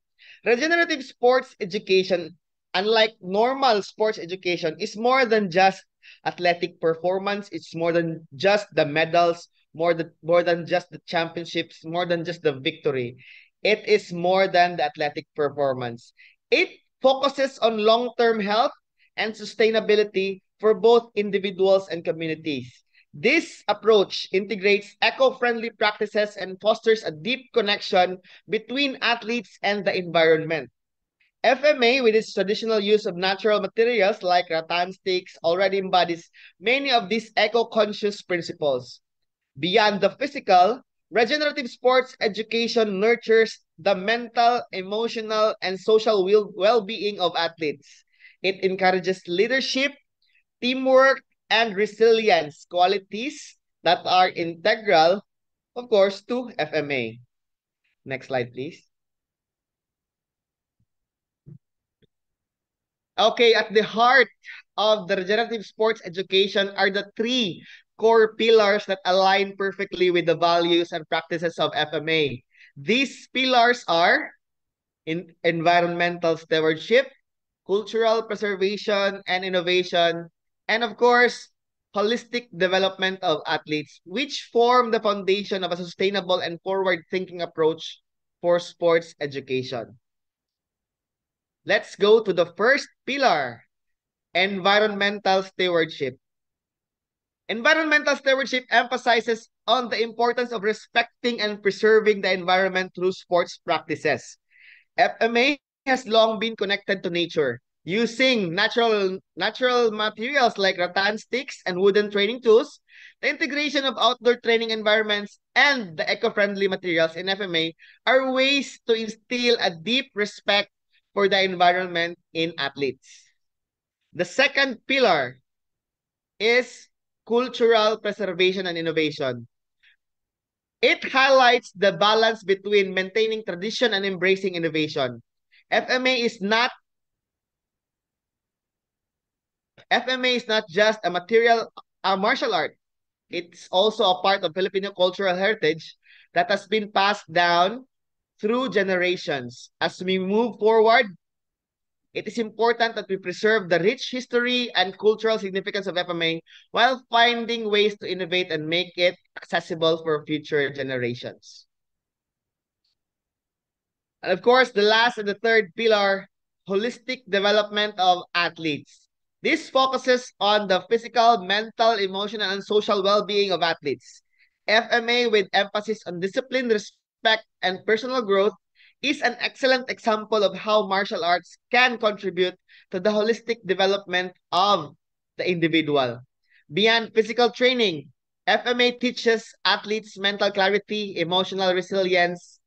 Regenerative sports education, unlike normal sports education, is more than just athletic performance. It's more than just the medals, more than just the championships, more than just the victory. It is more than the athletic performance. It focuses on long-term health and sustainability for both individuals and communities. This approach integrates eco-friendly practices and fosters a deep connection between athletes and the environment. FMA, with its traditional use of natural materials like rattan sticks, already embodies many of these eco-conscious principles. Beyond the physical, regenerative sports education nurtures the mental, emotional, and social well-being of athletes. It encourages leadership, teamwork, and resilience, qualities that are integral, of course, to FMA. Next slide, please. Okay, at the heart of the regenerative sports education are the three core pillars that align perfectly with the values and practices of FMA. These pillars are environmental stewardship, cultural preservation and innovation, and of course, holistic development of athletes, which form the foundation of a sustainable and forward-thinking approach for sports education. Let's go to the first pillar, environmental stewardship. Environmental stewardship emphasizes on the importance of respecting and preserving the environment through sports practices. FMA has long been connected to nature, using natural materials like rattan sticks and wooden training tools. The integration of outdoor training environments and the eco-friendly materials in FMA are ways to instill a deep respect for the environment in athletes. The second pillar is cultural preservation and innovation. It highlights the balance between maintaining tradition and embracing innovation. FMA is not just a martial art. It's also a part of Filipino cultural heritage that has been passed down through generations. As we move forward, it is important that we preserve the rich history and cultural significance of FMA while finding ways to innovate and make it accessible for future generations. And of course, the last and the third pillar, holistic development of athletes. This focuses on the physical, mental, emotional, and social well-being of athletes. FMA, with emphasis on discipline, respect, and personal growth, is an excellent example of how martial arts can contribute to the holistic development of the individual. Beyond physical training, FMA teaches athletes mental clarity, emotional resilience,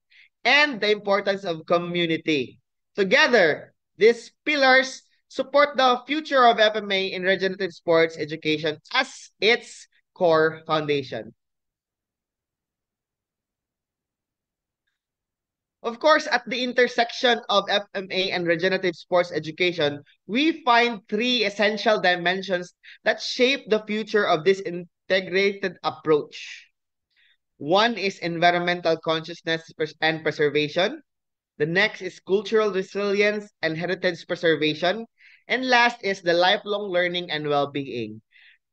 and the importance of community. Together, these pillars support the future of FMA in regenerative sports education as its core foundation. Of course, at the intersection of FMA and regenerative sports education, we find three essential dimensions that shape the future of this integrated approach. One is environmental consciousness and preservation. The next is cultural resilience and heritage preservation. And last is the lifelong learning and well-being.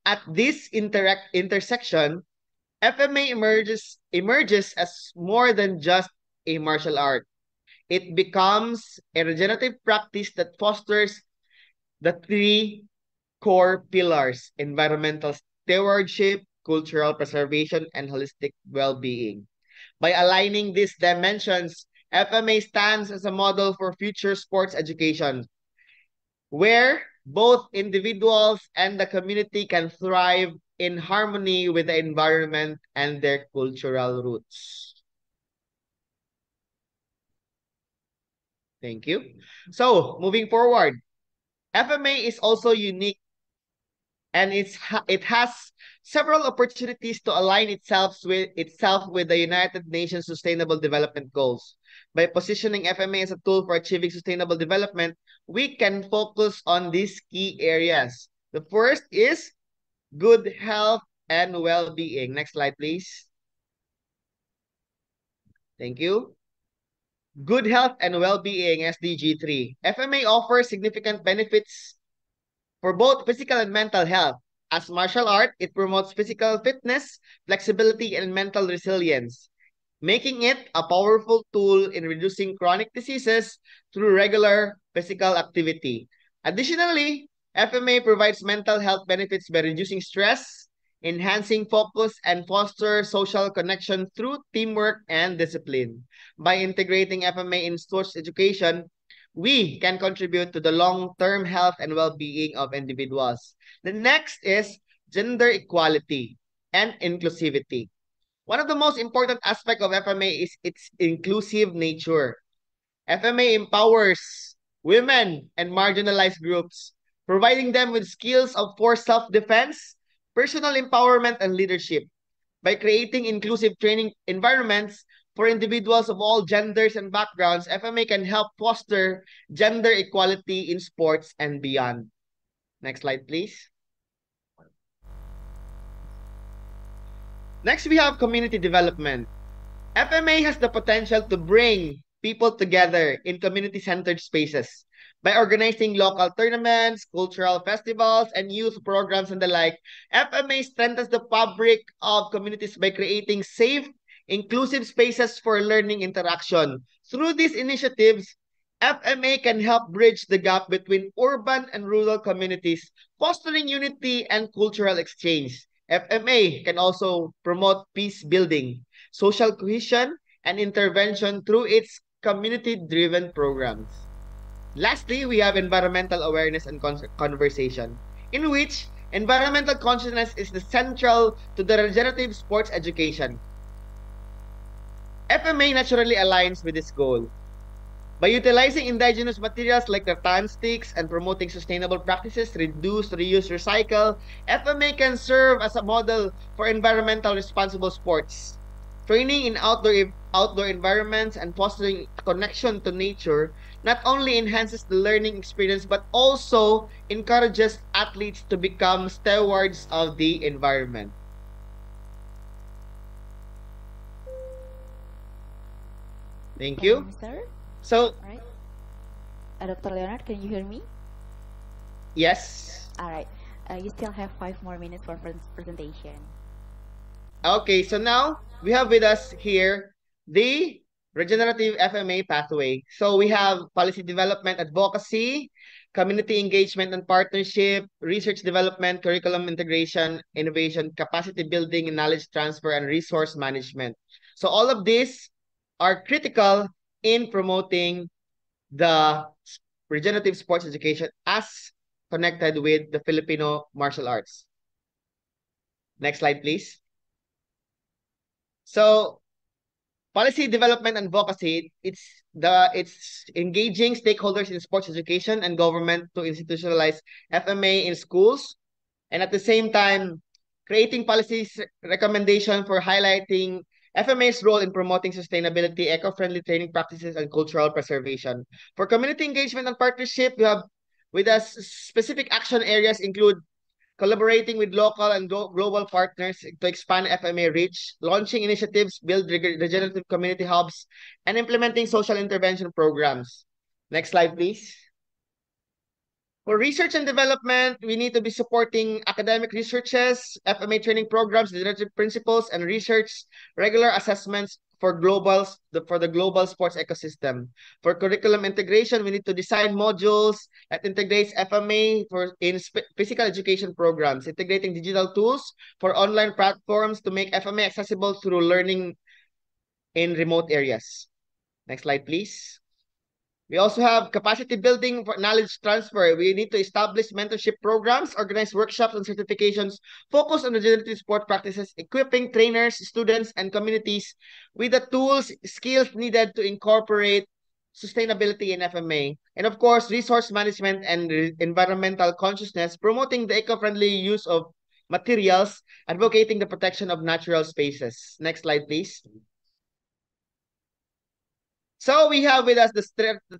At this intersection, FMA emerges as more than just a martial art. It becomes a regenerative practice that fosters the three core pillars: environmental stewardship, cultural preservation, and holistic well-being. By aligning these dimensions, FMA stands as a model for future sports education, where both individuals and the community can thrive in harmony with the environment and their cultural roots. Thank you. So, moving forward, FMA is also unique, and it has several opportunities to align itself with the United Nations Sustainable Development Goals. By positioning FMA as a tool for achieving sustainable development, we can focus on these key areas. The first is good health and well-being. Next slide, please. Thank you. Good health and well-being, SDG 3. FMA offers significant benefits for both physical and mental health. As martial art, it promotes physical fitness, flexibility, and mental resilience, making it a powerful tool in reducing chronic diseases through regular physical activity. Additionally, FMA provides mental health benefits by reducing stress, enhancing focus, and foster social connection through teamwork and discipline. By integrating FMA in sports education, we can contribute to the long-term health and well-being of individuals. The next is gender equality and inclusivity. One of the most important aspects of FMA is its inclusive nature. FMA empowers women and marginalized groups, providing them with skills for self-defense, personal empowerment, and leadership. By creating inclusive training environments for individuals of all genders and backgrounds, FMA can help foster gender equality in sports and beyond. Next slide, please. Next, we have community development. FMA has the potential to bring people together in community-centered spaces by organizing local tournaments, cultural festivals, and youth programs and the like. FMA strengthens the fabric of communities by creating safe, inclusive spaces for learning interaction. Through these initiatives, FMA can help bridge the gap between urban and rural communities, fostering unity and cultural exchange. FMA can also promote peace building, social cohesion, and intervention through its community-driven programs. Lastly, we have environmental awareness and conversation, in which environmental consciousness is the central to the regenerative sports education. FMA naturally aligns with this goal. By utilizing indigenous materials like rattan sticks and promoting sustainable practices, reduce, reuse, recycle, FMA can serve as a model for environmental responsible sports. Training in outdoor environments and fostering a connection to nature not only enhances the learning experience but also encourages athletes to become stewards of the environment. Thank you.
Sir?
So,
right. Dr. Leonard, can you hear me?
Yes.
All right. You still have 5 more minutes for presentation.
Okay, so now we have with us here the regenerative FMA pathway. So we have policy development, advocacy, community engagement and partnership, research development, curriculum integration, innovation, capacity building, and knowledge transfer, and resource management. So all of these are critical in promoting the regenerative sports education as connected with the Filipino martial arts. Next slide, please. So, policy development and advocacy, it's engaging stakeholders in sports education and government to institutionalize FMA in schools, and at the same time, creating policies recommendation for highlighting FMA's role in promoting sustainability, eco-friendly training practices, and cultural preservation. For community engagement and partnership, we have with us specific action areas include collaborating with local and global partners to expand FMA reach, launching initiatives, build regenerative community hubs, and implementing social intervention programs. Next slide, please. For research and development, we need to be supporting academic researches, FMA training programs, regenerative principles, and research, regular assessments for the global sports ecosystem. For curriculum integration, we need to design modules that integrates FMA in physical education programs, integrating digital tools for online platforms to make FMA accessible through learning in remote areas. Next slide, please. We also have capacity building for knowledge transfer. We need to establish mentorship programs, organize workshops and certifications, focus on regenerative sport practices, equipping trainers, students, and communities with the tools, skills needed to incorporate sustainability in FMA. And of course, resource management and environmental consciousness, promoting the eco-friendly use of materials, advocating the protection of natural spaces. Next slide, please. So we have with us the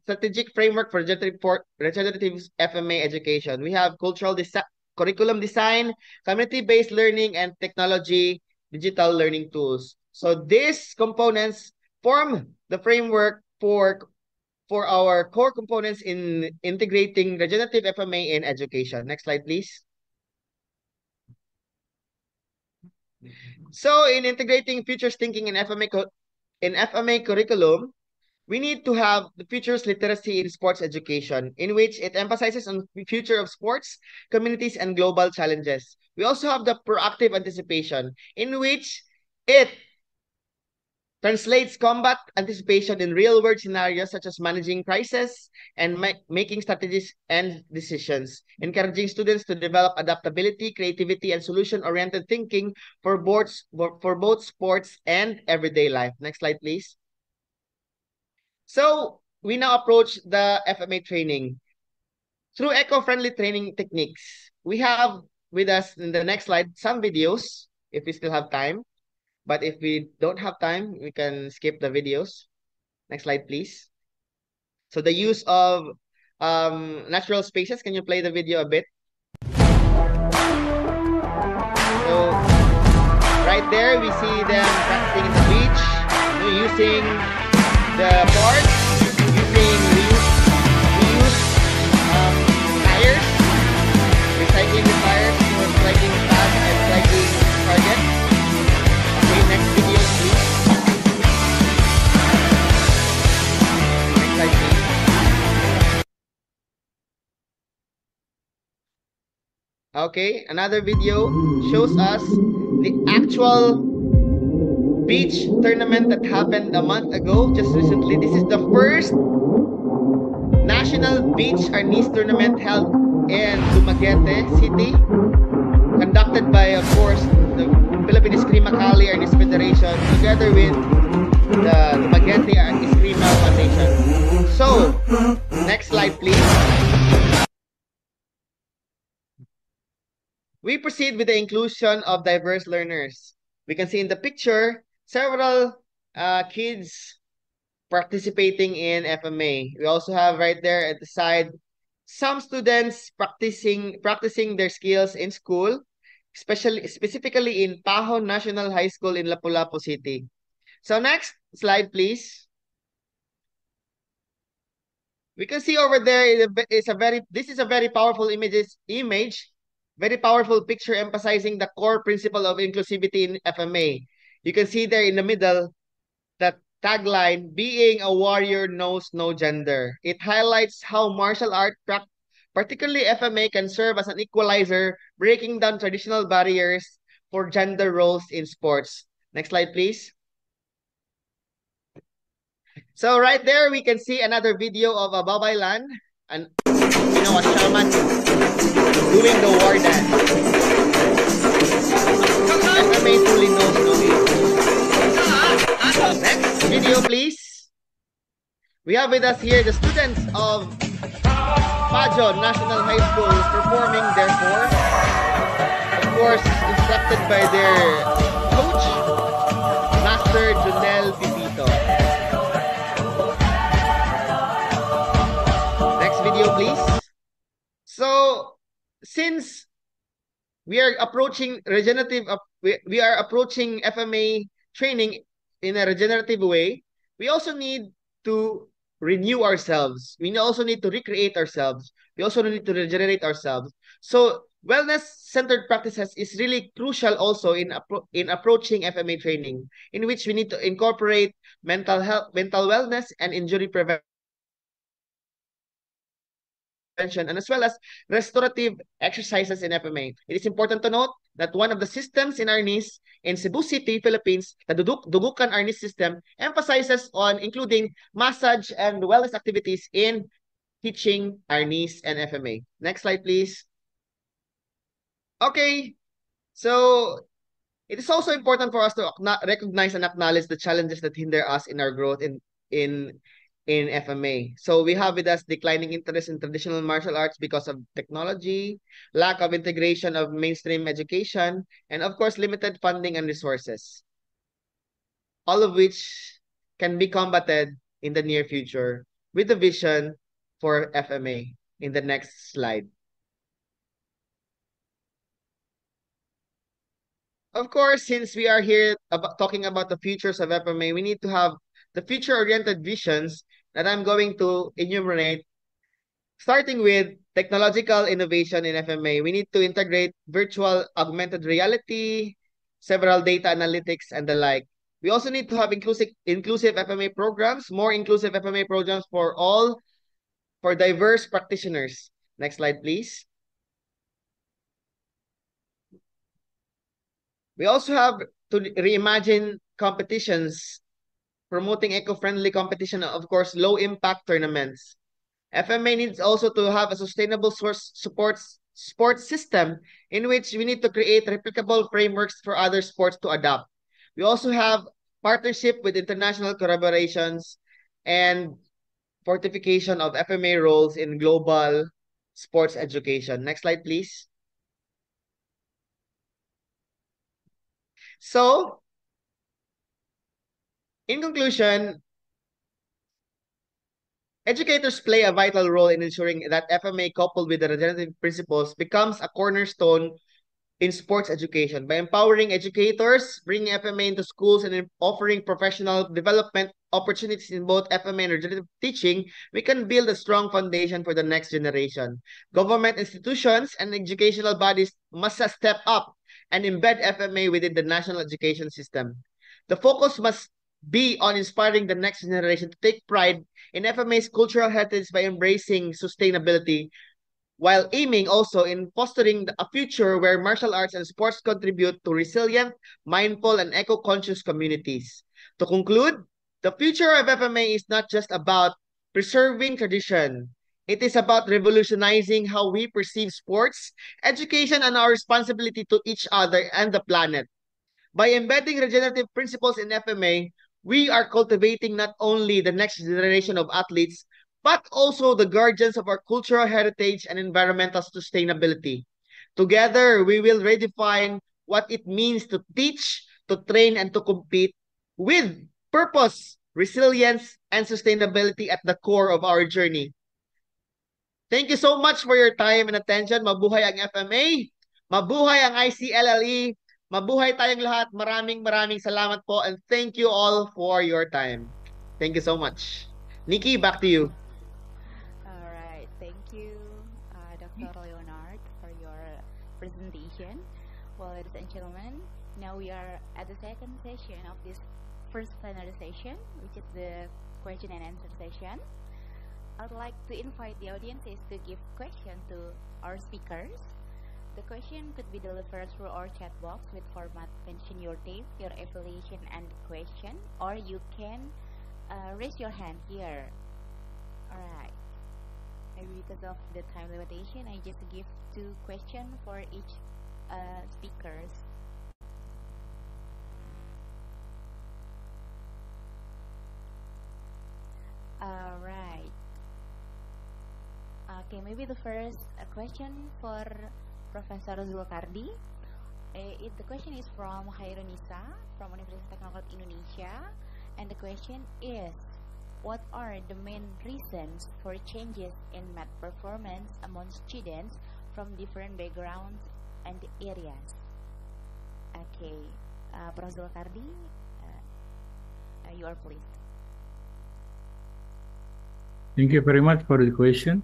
strategic framework for regenerative FMA education. We have curriculum design, community-based learning, and technology, digital learning tools. So these components form the framework for our core components in integrating regenerative FMA in education. Next slide, please. So in integrating futures thinking in FMA curriculum, we need to have the futures literacy in sports education, in which it emphasizes on the future of sports, communities, and global challenges. We also have the proactive anticipation, in which it translates combat anticipation in real-world scenarios such as managing crisis and making strategies and decisions, encouraging students to develop adaptability, creativity, and solution-oriented thinking for both sports and everyday life. Next slide, please. So we now approach the FMA training. Through eco-friendly training techniques, we have with us in the next slide some videos, if we still have time. But if we don't have time, we can skip the videos. Next slide, please. So the use of natural spaces. Can you play the video a bit? So right there, we see them practicing in the beach, using the boards, using reuse tires, recycling the tires for recycling pads and recycling targets. Okay, next video, please. Next slide, please. Okay, another video shows us the actual beach tournament that happened a month ago, just recently. This is the first National Beach Arnis tournament held in Dumaguete City, conducted by, of course, the Philippine Eskrima Cali Arnis Federation, together with the Dumaguete Eskrima Foundation. So, next slide, please. We proceed with the inclusion of diverse learners. We can see in the picture several kids participating in FMA. We also have right there at the side some students practicing their skills in school, specifically in Pahon National High School in Lapu-Lapu City. So next slide, please. We can see over there this is a very powerful image, very powerful picture emphasizing the core principle of inclusivity in FMA. You can see there in the middle that tagline, being a warrior knows no gender. It highlights how martial art, particularly FMA, can serve as an equalizer, breaking down traditional barriers for gender roles in sports. Next slide, please. So right there, we can see another video of a babaylan, and a shaman doing the war dance. FMA truly knows no age. Next video, please. We have with us here the students of Pajon National High School performing their form. Of course, instructed by their coach, Master Junel Pipito. Next video, please. So, since we are approaching we are approaching FMA training in a regenerative way, we also need to renew ourselves. We also need to recreate ourselves. We also need to regenerate ourselves. So wellness-centered practices is really crucial also in approaching FMA training, in which we need to incorporate mental health, mental wellness, and injury prevention, and as well as restorative exercises in FMA. It is important to note that one of the systems in Arnis in Cebu City, Philippines, the Dugukan Arnis system, emphasizes on including massage and wellness activities in teaching Arnis and FMA. Next slide, please. Okay, so it is also important for us to recognize and acknowledge the challenges that hinder us in our growth in FMA. So we have with us declining interest in traditional martial arts because of technology, lack of integration of mainstream education, and of course, limited funding and resources. All of which can be combated in the near future with the vision for FMA in the next slide. Of course, since we are here talking about the futures of FMA, we need to have the future-oriented visions that I'm going to enumerate, starting with technological innovation in FMA. We need to integrate virtual augmented reality, several data analytics, and the like. We also need to have inclusive FMA programs, more inclusive FMA programs for diverse practitioners. Next slide, please. We also have to reimagine competitions promoting eco-friendly competition, and of course, low-impact tournaments. FMA needs also to have a sustainable source sports system in which we need to create replicable frameworks for other sports to adopt. We also have partnership with international collaborations and fortification of FMA roles in global sports education. Next slide, please. So, in conclusion, educators play a vital role in ensuring that FMA coupled with the regenerative principles becomes a cornerstone in sports education. By empowering educators, bringing FMA into schools, and offering professional development opportunities in both FMA and regenerative teaching, we can build a strong foundation for the next generation. Government institutions and educational bodies must step up and embed FMA within the national education system. The focus must be on inspiring the next generation to take pride in FMA's cultural heritage by embracing sustainability, while aiming also in fostering a future where martial arts and sports contribute to resilient, mindful, and eco-conscious communities. To conclude, the future of FMA is not just about preserving tradition. It is about revolutionizing how we perceive sports, education, and our responsibility to each other and the planet. By embedding regenerative principles in FMA, we are cultivating not only the next generation of athletes, but also the guardians of our cultural heritage and environmental sustainability. Together, we will redefine what it means to teach, to train, and to compete with purpose, resilience, and sustainability at the core of our journey. Thank you so much for your time and attention. Mabuhay ang FMA, mabuhay ang ICLLE, mabuhay tayong lahat. Maraming salamat po, and thank you all for your time. Thank you so much. Nikki, back to you.
All right, thank you, Dr. Leonard, for your presentation. Well, ladies and gentlemen, now we are at the second session of this first plenary session, which is the question and answer session. I'd like to invite the audiences to give questions to our speakers. The question could be delivered through our chat box with format mention your name, your affiliation, and question, or you can raise your hand here. Alright. Maybe because of the time limitation, I just give 2 questions for each speakers. Alright. Okay, maybe the first question for Professor Zulkardi. The question is from Khairani from Universitas Teknokrat Indonesia, and the question is, what are the main reasons for changes in math performance among students from different backgrounds and areas? Okay, Professor Zulkardi, you are pleased.
Thank you very much for the question.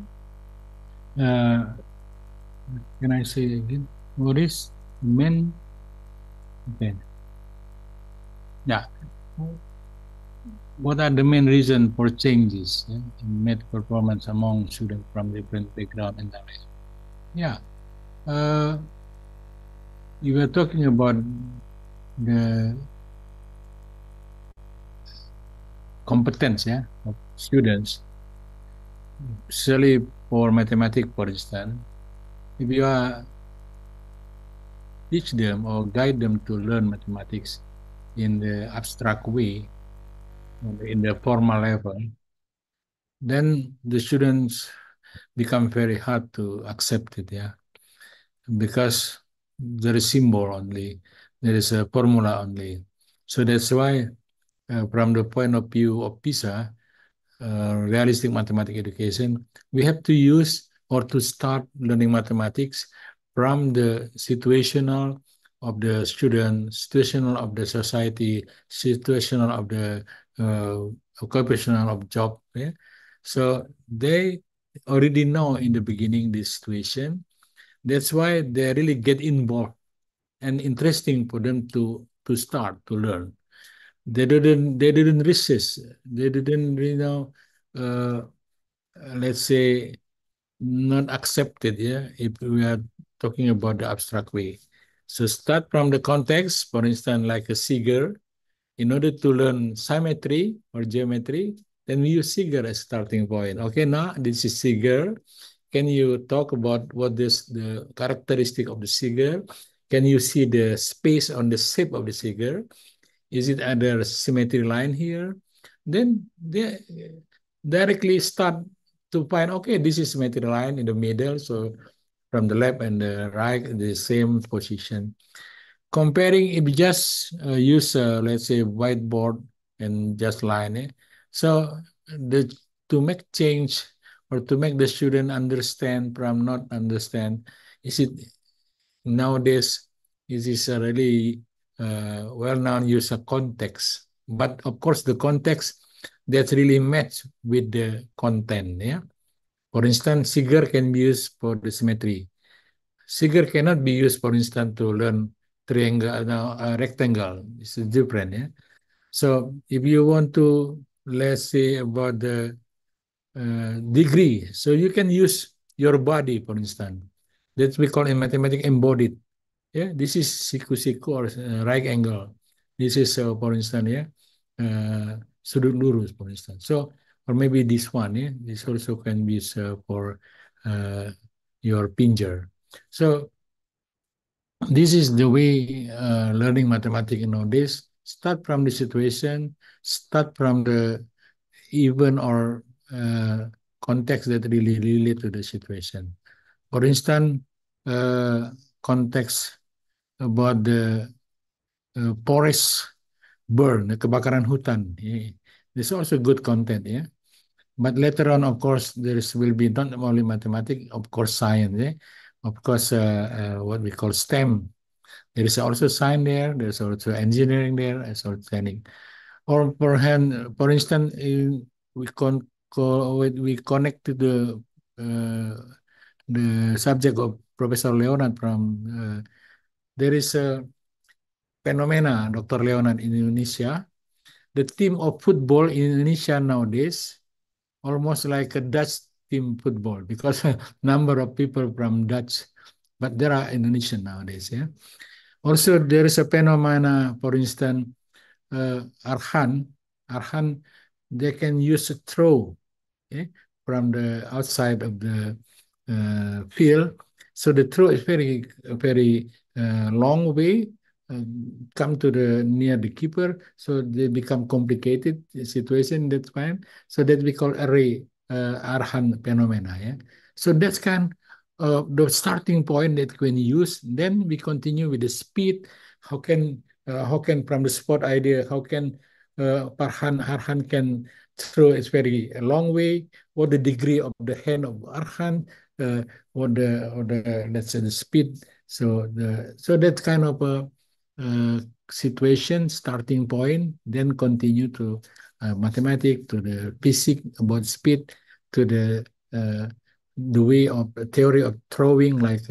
Can I say again? What is main? Okay. Yeah. What are the main reasons for changes in math performance among students from different background and areas? Yeah. You were talking about the competence, yeah, of students, especially for mathematics, for instance. If you teach them or guide them to learn mathematics in the abstract way, in the formal level, then the students become very hard to accept it, yeah, because there is symbol only, there is a formula only. So that's why, from the point of view of PISA, realistic mathematics education, we have to use or to start learning mathematics from the situational of the student, situational of the society, situational of the occupational of job. Yeah? So they already know in the beginning this situation. That's why they really get involved and interesting for them to start to learn. They didn't resist. They didn't, let's say, not accepted. Yeah, if we are talking about the abstract way. So start from the context. For instance, like a seagull in order to learn symmetry or geometry, then we use figure as starting point. Okay, now this is figure. Can you talk about what is the characteristic of the figure? Can you see the space on the shape of the figure? Is it under symmetry line here? Then they directly start to find, okay, this is symmetry line in the middle. So from the left and the right, the same position. Comparing, if you just use, let's say, whiteboard and just line it. So to make change or to make the student understand from not understand, is it nowadays, it is a really well-known use of context. But of course, the context that's really matched with the content. Yeah. For instance, figure can be used for the symmetry. Figure cannot be used, for instance, to learn triangle, no, rectangle. It's different. Yeah. So if you want to, let's say, about the degree, so you can use your body, for instance. That we call in mathematics embodied. Yeah, this is siku-siku or right angle. This is, for instance, yeah, sudut lurus, for instance. So, or maybe this one, yeah, this also can be used for your pincer. So, this is the way learning mathematics nowadays. Start from the situation, start from the event or context that really relate to the situation. For instance, context about the forest burn, the kebakaran hutan. Yeah. This is also good content, yeah. But later on, of course, will be not only mathematics, of course, science, yeah. Of course, what we call STEM. There is also science there. There's also engineering there, as also training. Or for instance, we connect to the subject of Professor Leonard from there is a phenomena, Dr. Leonard, in Indonesia. The team of football in Indonesia nowadays almost like a Dutch team football because number of people from Dutch, but there are Indonesian nowadays. Yeah. Also, there is a phenomena, for instance, Arhan, they can use a throw, okay, from the outside of the field. So the throw is very long way, come to the near the keeper. So they become complicated situation. That's fine. So that we call array Arhan phenomena. Yeah. So that's kind of the starting point that when use. Then we continue with the speed. How can from the spot idea? How can Arhan can throw it's very a long way? What the degree of the hand of Arhan? What the let's say the speed. So that kind of a situation starting point, then continue to mathematics, to the physics about speed, to the way of theory of throwing like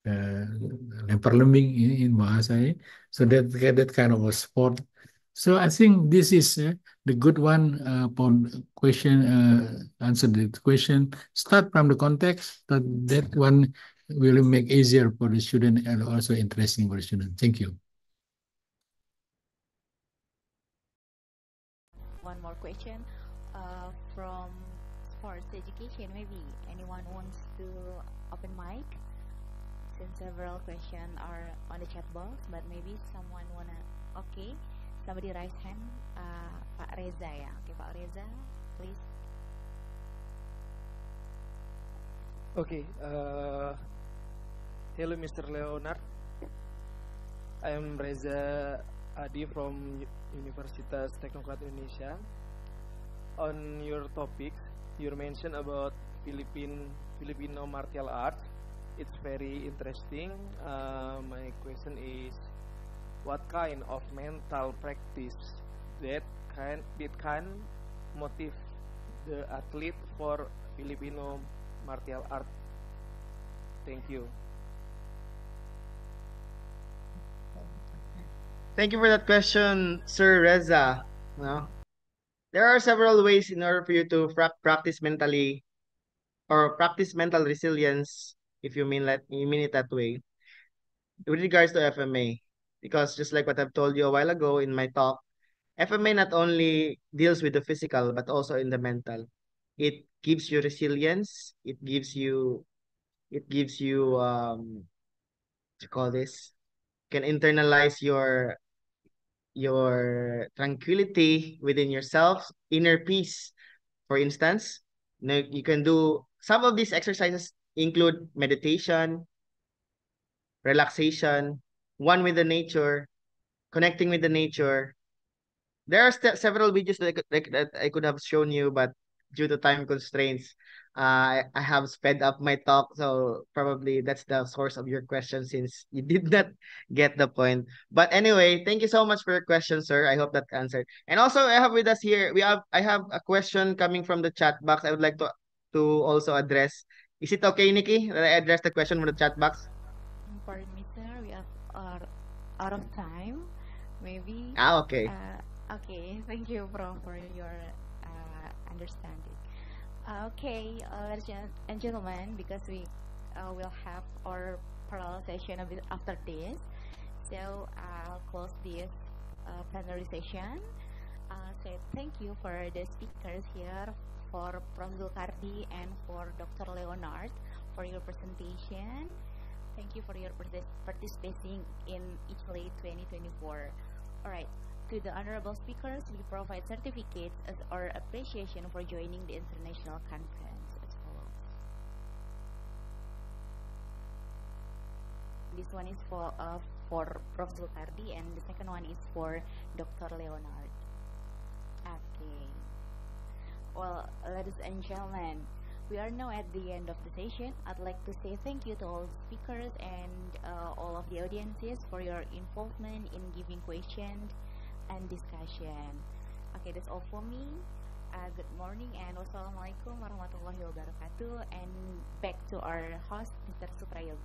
lempar lembing in bahasa. So that kind of a sport. So I think this is the good one for question, answer the question. Start from the context, that one will make easier for the student and also interesting for the student. Thank you.
One more question from sports education, maybe anyone wants to open mic? Since several questions are on the chat box, but maybe someone wanna, okay, somebody raise hand, Pak Reza ya, okay, Pak Reza, please.
Okay, hello Mr. Leonard, I am Reza Adi from Universitas Teknokrat Indonesia. On your topic, you mentioned about Filipino martial arts. It's very interesting. My question is, what kind of mental practice that can motivate the athlete for Filipino martial art? Thank you.
Thank you for that question, Sir Reza. There are several ways in order for you to practice mentally or practice mental resilience, if you mean it that way, with regards to FMA. Because just like what I've told you a while ago in my talk, FMA not only deals with the physical, but also in the mental. It gives you resilience. What you call this? Can internalize your tranquility within yourself, inner peace. For instance, you can do some of these exercises include meditation, relaxation, one with the nature, connecting with the nature. There are several videos that I could have shown you, but due to time constraints, I have sped up my talk. So probably that's the source of your question since you did not get the point. But anyway, thank you so much for your question, sir. I hope that answered. And also, I have with us here, I have a question coming from the chat box. I would like to also address. Is it okay, Nikki, that I address the question from the chat box?
Pardon me, sir. We are out of time. Maybe.
Okay.
Okay. Thank you, Prof, for your understanding. Okay, ladies and gentlemen, because we will have our parallel session a bit after this, so I'll close this plenary session. So thank you for the speakers here, for Prof. Zulkardi and for Dr. Leonard for your presentation. Thank you for your participating in ICLLLE 2024. All right. To the honorable speakers, we provide certificates as our appreciation for joining the international conference as follows. This one is for Prof. Zulkardi, and the second one is for Dr. Leonard. Okay. Well, ladies and gentlemen, we are now at the end of the session. I'd like to say thank you to all the speakers and all of the audiences for your involvement in giving questions and discussion. Okay, that's all for me. Good morning and wassalamualaikum warahmatullahi wabarakatuh. And back to our host, Mr. Suprayogi.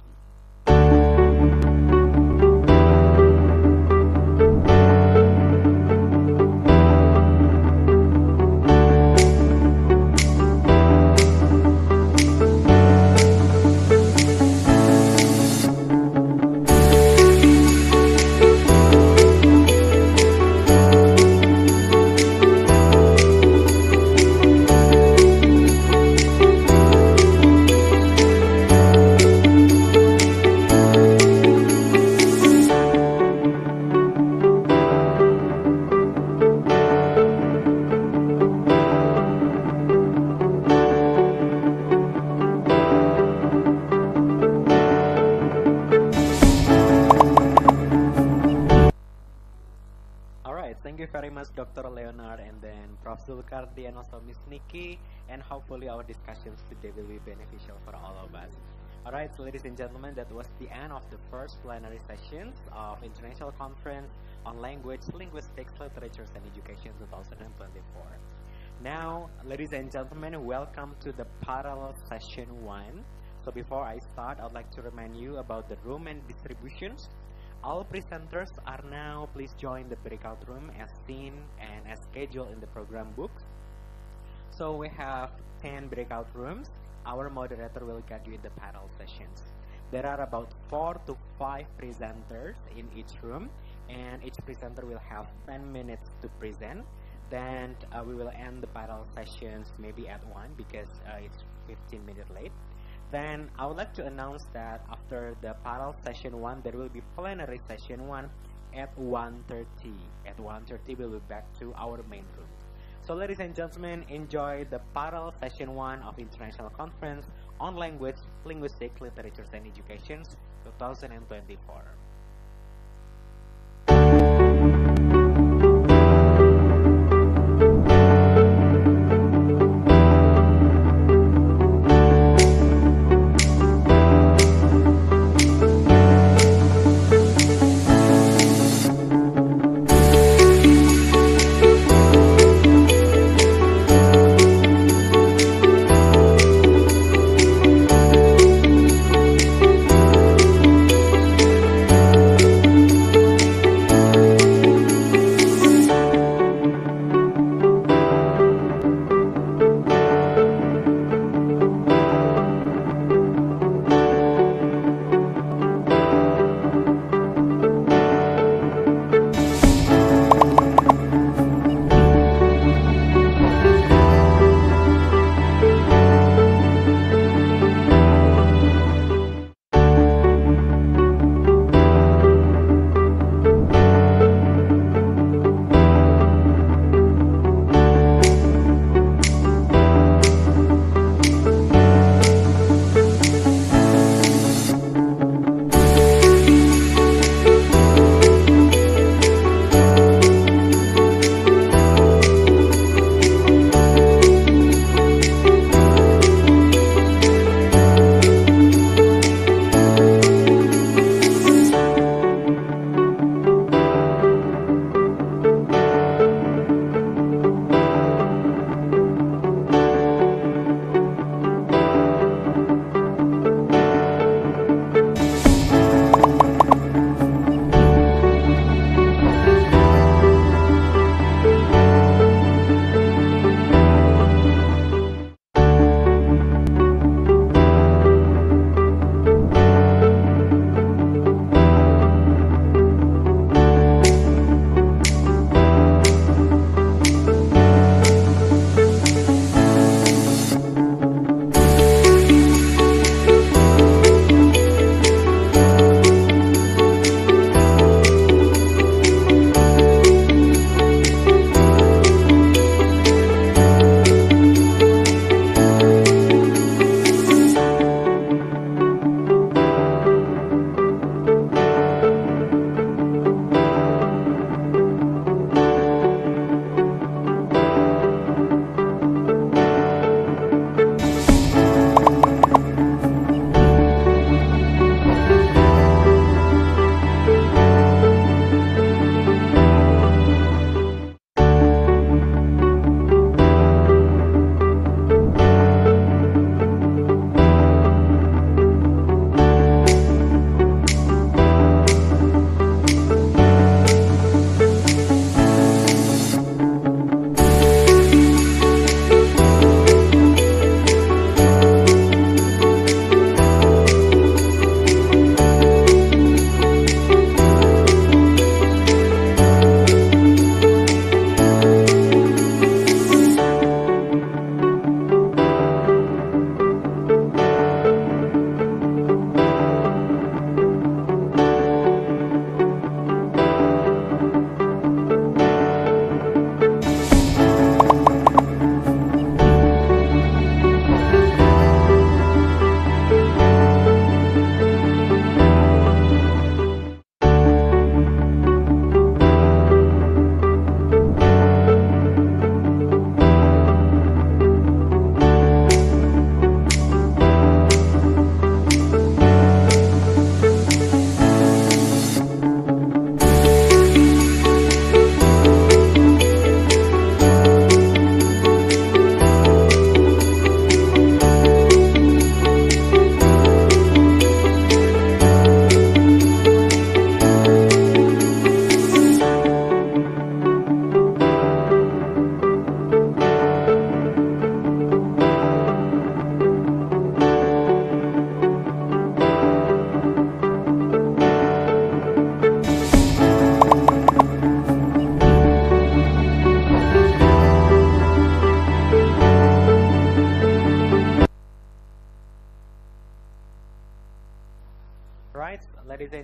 Dr. Leonard and then Prof. Zulkardi and also Miss Nikki, and hopefully our discussions today will be beneficial for all of us. Alright, so ladies and gentlemen, that was the end of the first plenary sessions of International Conference on Language, Linguistics, Literatures and Education 2024. Now, ladies and gentlemen, welcome to the parallel session 1. So before I start, I'd like to remind you about the room and distributions. All presenters are now, please join the breakout room as seen and as scheduled in the program books. So we have 10 breakout rooms. Our moderator will guide you in the panel sessions. There are about 4 to 5 presenters in each room, and each presenter will have 10 minutes to present. Then we will end the panel sessions maybe at 1 because it's 15 minutes late. Then I would like to announce that after the parallel session 1, there will be plenary session 1 at 1:30. At 1:30, we'll be back to our main room. So ladies and gentlemen, enjoy the parallel session 1 of International Conference on Language, Linguistics, Literatures and Education 2024.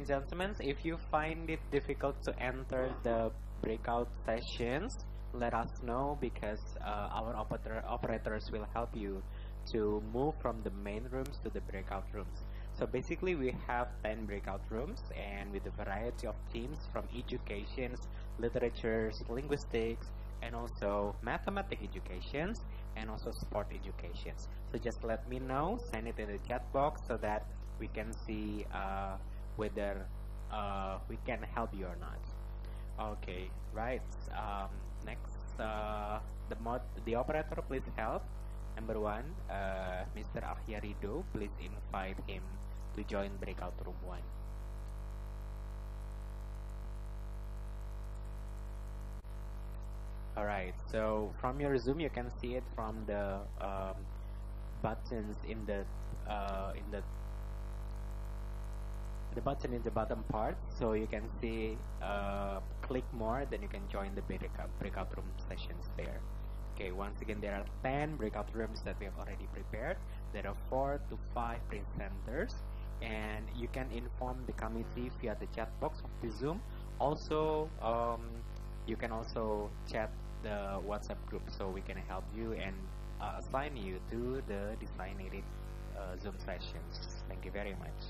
and gentlemen, if you find it difficult to enter the breakout sessions, let us know, because our operators will help you to move from the main rooms to the breakout rooms. So basically we have 10 breakout rooms, and with a variety of themes from educations, literatures, linguistics, and also mathematics educations, and also sport educations. So just let me know, send it in the chat box so that we can see whether we can help you or not. Okay, right. Next, the operator, please help. Number 1, Mr. Akhyarido, please invite him to join breakout room 1. Alright, so from your Zoom, you can see it from the buttons in the button in the bottom part. So you can see click more, then you can join the breakout room sessions there. Okay, once again, there are 10 breakout rooms that we have already prepared. There are 4 to 5 presenters, and you can inform the committee via the chat box of the Zoom. Also, you can also chat the WhatsApp group, so we can help you and assign you to the designated Zoom sessions. Thank you very much.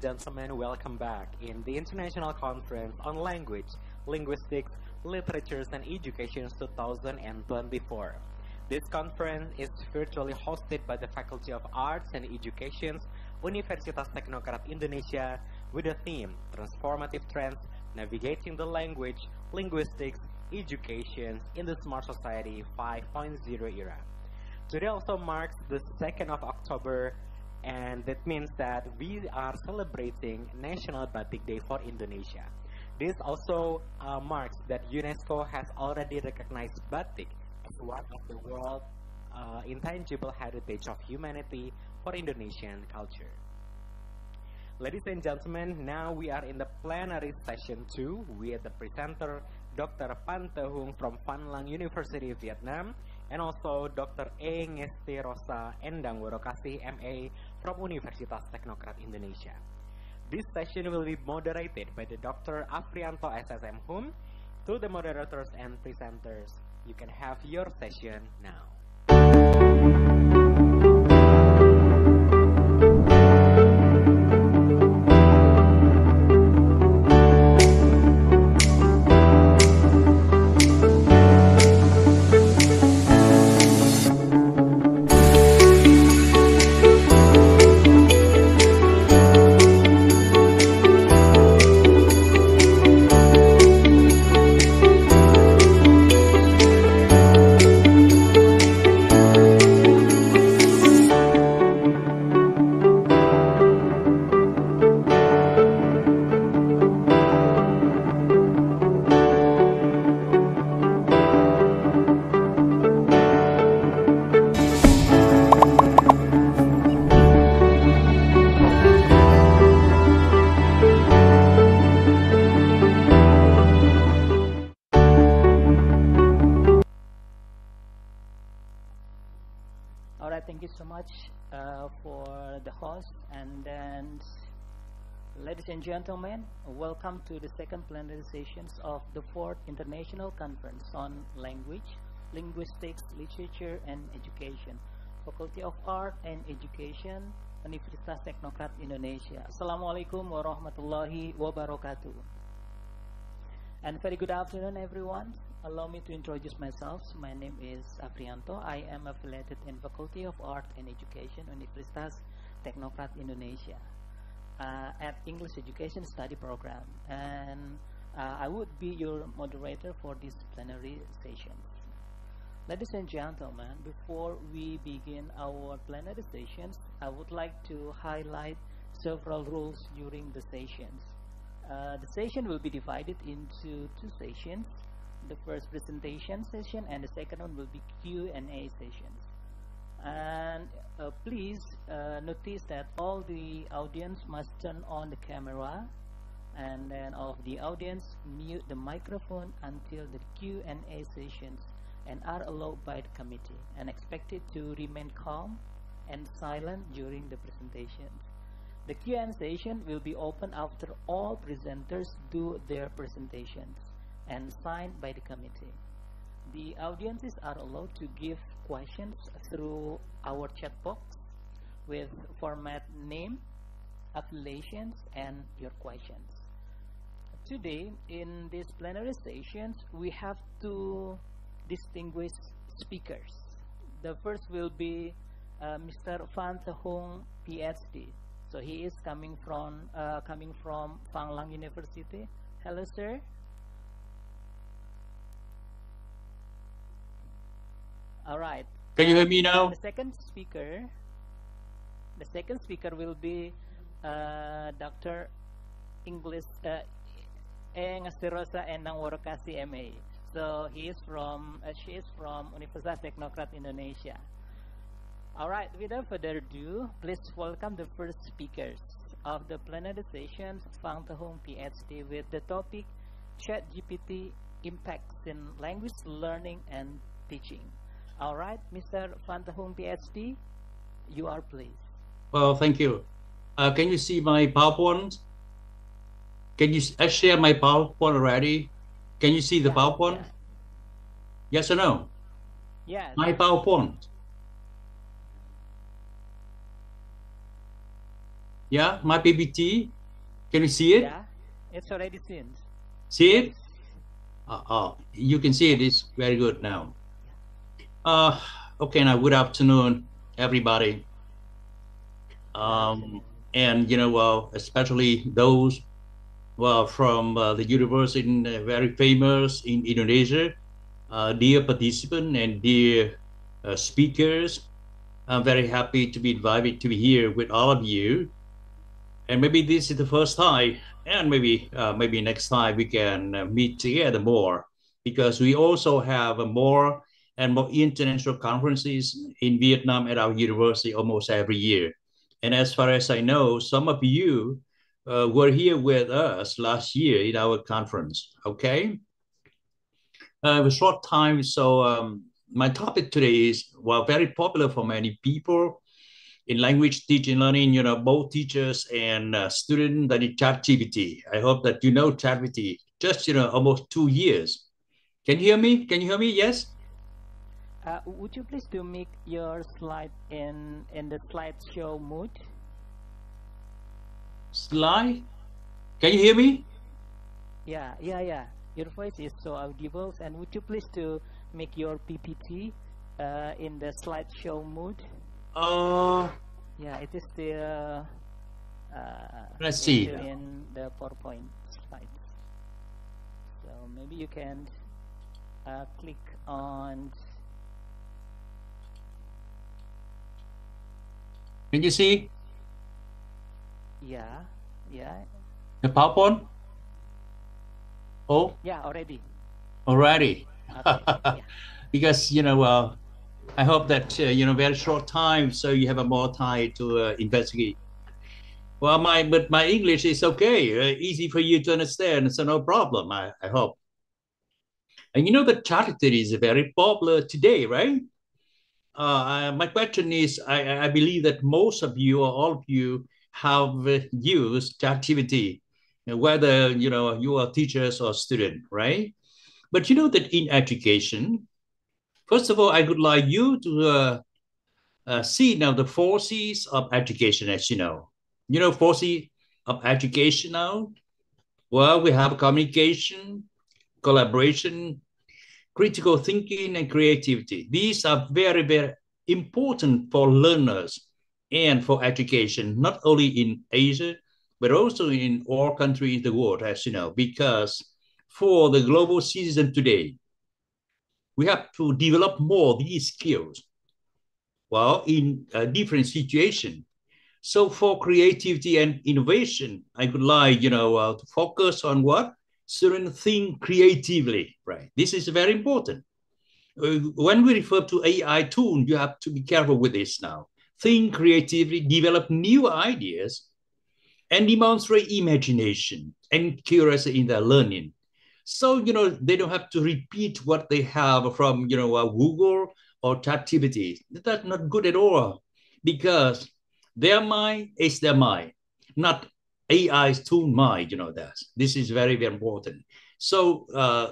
gentlemen, welcome back in the International Conference on Language, Linguistics, Literatures and Education 2024. This conference is virtually hosted by the Faculty of Arts and Education, Universitas Teknokrat Indonesia, with the theme Transformative Trends, Navigating the Language, Linguistics, Education in the Smart Society 5.0 era. Today also marks the 2nd of October, and that means that we are celebrating National Batik Day for Indonesia. This also marks that UNESCO has already recognized batik as one of the world intangible heritage of humanity for Indonesian culture. Ladies and gentlemen, now we are in the plenary session 2 with the presenter Dr. Phan Te Hung from Van Lang University, Vietnam, and also Dr. E. Ngesti Rosa Endang Worokasi, MA, from Universitas Teknokrat Indonesia. This session will be moderated by the Dr. Afrianto SSM Hum. To the moderators and presenters, you can have your session now.
For the host, and then ladies and gentlemen, welcome to the second plenary sessions of the 4th International Conference on Language, Linguistics, Literature and Education, Faculty of Art and Education, Universitas Teknokrat Indonesia. Assalamualaikum warahmatullahi wabarakatuh. And very good afternoon, everyone. Allow me to introduce myself. My name is Afrianto. I am affiliated in Faculty of Art and Education, Universitas Teknokrat Indonesia, at English Education Study Program. And I would be your moderator for this plenary session. Ladies and gentlemen, before we begin our plenary sessions, I would like to highlight several rules during the sessions. The session will be divided into 2 sessions. The first presentation session and the second one will be Q&A sessions. And please notice that all the audience must turn on the camera, and then all of the audience mute the microphone until the Q&A sessions and are allowed by the committee, and expected to remain calm and silent during the presentations. The Q&A session will be open after all presenters do their presentations and signed by the committee. The audiences are allowed to give questions through our chat box with format name, affiliations, and your questions. Today, in these plenary sessions, we have 2 distinguished speakers. The first will be Mr. Phan Te Hung, PhD. So he is coming from Van Lang University. Hello, sir. All right.
Can you hear me now?
The second speaker will be Dr. English Ngesti Rosa Endang Worokasi, MA. So she is from Universitas Teknokrat Indonesia. All right. Without further ado, please welcome the first speakers of the plenary session, Phan Te Hung, PhD, with the topic ChatGPT impacts in language learning and teaching. All right, Mr. Phan Te Hung, PhD, you are pleased.
Well, thank you. Can you see my PowerPoint? Can you share my PowerPoint already? Can you see the PowerPoint? Yes or no?
Yes.
My PowerPoint.
Yeah, my PPT. Can you see it?
Yeah, it's already seen.
See
Yes.
it? You can see it. It's very good now. Okay, now good afternoon, everybody. And especially those from the university very famous in Indonesia, dear participants and dear speakers. I'm very happy to be invited to be here with all of you. And maybe this is the first time, and maybe next time we can meet together more, because we also have more and more international conferences in Vietnam at our university almost every year. And as far as I know, some of you were here with us last year in our conference. Okay, a short time. So my topic today is very popular for many people in language teaching learning, both teachers and students, that is ChatGPT. I hope that you know ChatGPT. Just, almost 2 years. Can you hear me? Can you hear me? Yes?
Would you please to make your slide in the slideshow mode?
Slide? Can you hear me?
Yeah. Your voice is so audible. And would you please to make your PPT in the slideshow mode? Yeah, it is still.
Let's see.
Still in the PowerPoint slides. So maybe you can click on.
Can you see?
Yeah.
The PowerPoint? Oh?
Yeah, already.
Already.
Okay. Yeah.
Because, I hope that, very short time, so you have a more time to investigate. Well, but my English is okay, easy for you to understand, so no problem, I hope. And the charity is very popular today, right? My question is, I believe that most of you or all of you have used ChatGPT, whether you are teachers or student, right? But you know that in education, first of all, I would like you to see now the 4 C's of education, as you know. 4 C's of education now? Well, we have communication, collaboration, critical thinking, and creativity. These are very, very important for learners and for education, not only in Asia, but also in all countries in the world, as you know, because for the global citizen today, we have to develop more these skills, in a different situation. So for creativity and innovation, I would like, to focus on what? Students think creatively, right? This is very important. When we refer to AI tool, you have to be careful with this now. Think creatively, develop new ideas, and demonstrate imagination and curiosity in their learning. So, they don't have to repeat what they have from, Google or ChatGPT. That's not good at all, because their mind is their mind, not AI's tool mind, that. This is very, very important. So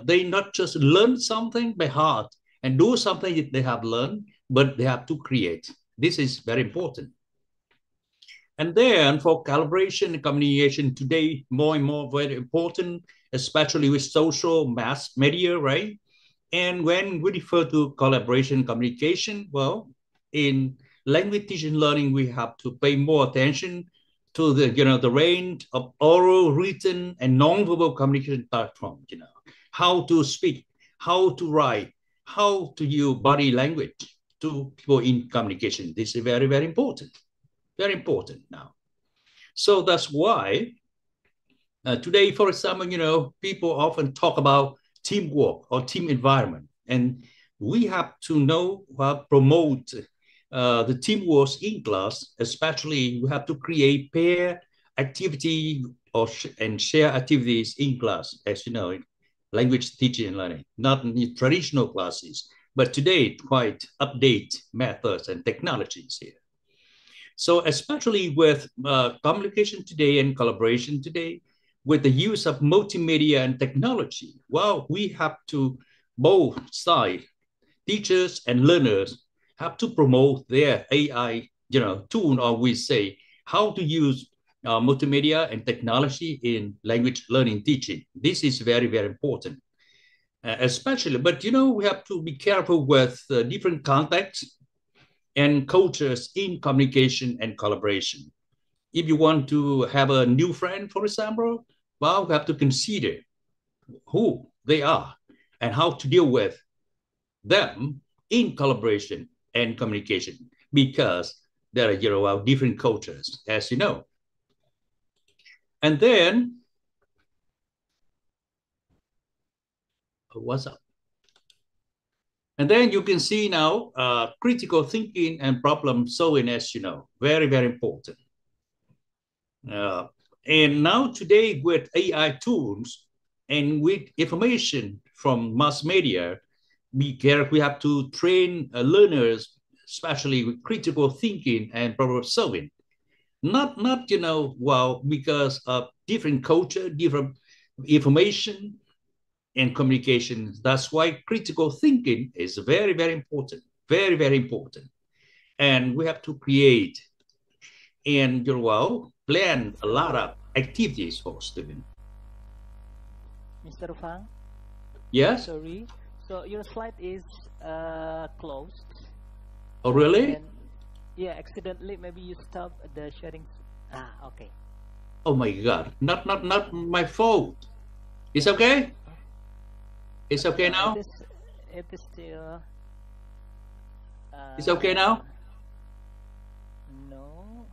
they not just learn something by heart and do something that they have learned, but they have to create. This is very important. And then for collaboration and communication today, more and more very important, especially with social mass media, right? And when we refer to collaboration communication, in language teaching learning, we have to pay more attention to the range of oral, written, and non-verbal communication platforms, how to speak, how to write, how to use body language to people in communication. This is very, very important. Very important now. So that's why today, for example, people often talk about teamwork or team environment. And we have to know how promote the teamwork in class, especially we have to create pair activity and share activities in class, as you know, in language teaching and learning, not in traditional classes, but today quite update methods and technologies here. So especially with communication today and collaboration today, with the use of multimedia and technology, we have to both sides, teachers and learners, have to promote their AI, tool, or we say how to use multimedia and technology in language learning teaching. This is very, very important, especially, but we have to be careful with different contexts and cultures in communication and collaboration. If you want to have a new friend, for example, well, we have to consider who they are and how to deal with them in collaboration and communication, because there are different cultures, as you know. And then, what's up? And then you can see now critical thinking and problem solving, as you know, very, very important. And now today with AI tools and with information from mass media, we have to train learners, especially with critical thinking and problem solving. Not well, because of different culture, different information and communication. That's why critical thinking is very, very important, very, very important. And we have to create and plan a lot of activities for students.
Mr. Fang?
Yes?
Sorry. So your slide is closed.
Oh, really?
And, yeah, accidentally maybe you stop the sharing. Okay.
Oh my God! Not my fault. It's okay. It's okay now.
It is still.
It's okay now.
No.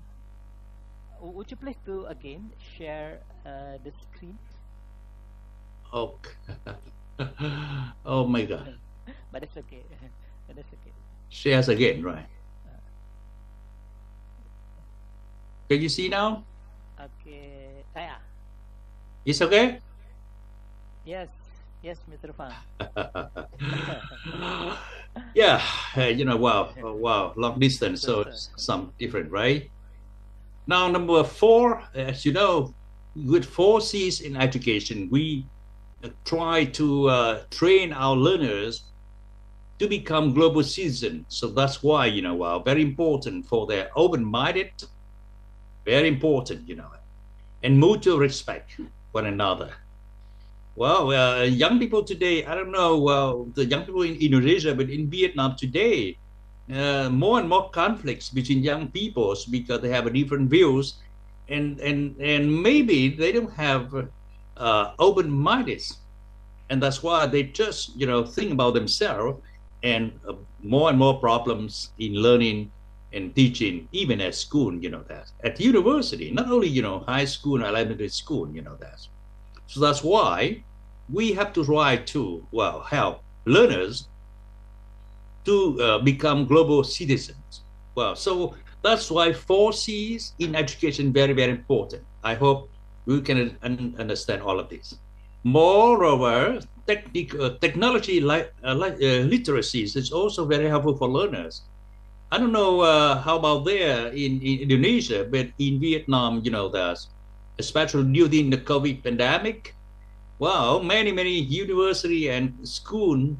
Would you please do again share the screen?
Okay. Oh my God.
But it's okay. But it's okay.
Shares again, right? Can you see now?
Okay. Yeah.
It's okay?
Yes. Yes, Mr. Fang.
Yeah, wow, long distance, so some different, right? Now, number 4, as you know, with 4 C's in education, we try to train our learners to become global citizens. So that's why, very important for their open-minded, very important, and mutual respect one another. Well, young people today, I don't know, the young people in Indonesia, but in Vietnam today, more and more conflicts between young peoples because they have different views, and maybe they don't have open-minded, and that's why they just think about themselves, and more and more problems in learning and teaching, even at school, that at university, not only high school, elementary school, that. So that's why we have to try to help learners to become global citizens. Well, so that's why 4 C's in education very, very important. I hope we can understand all of this. Moreover, technology literacies is also very helpful for learners. I don't know how about there in Indonesia, but in Vietnam, there's especially during the COVID pandemic, well, many university and school,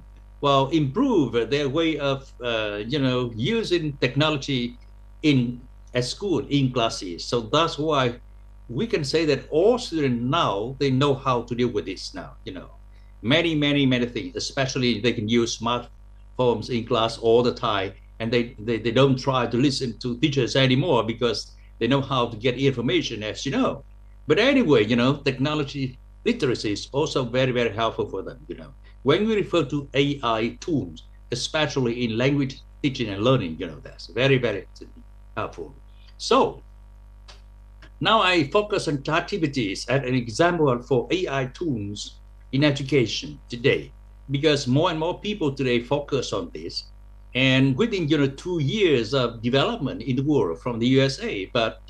improve their way of, using technology at school, in classes. So that's why we can say that all students now, they know how to deal with this now, many things, especially they can use smartphones in class all the time, and they don't try to listen to teachers anymore because they know how to get information, as you know. But anyway, technology literacy is also very, very helpful for them, When we refer to AI tools, especially in language teaching and learning, that's very, very helpful. So now I focus on activities as an example for AI tools in education today, because more and more people today focus on this. And within 2 years of development in the world from the USA, but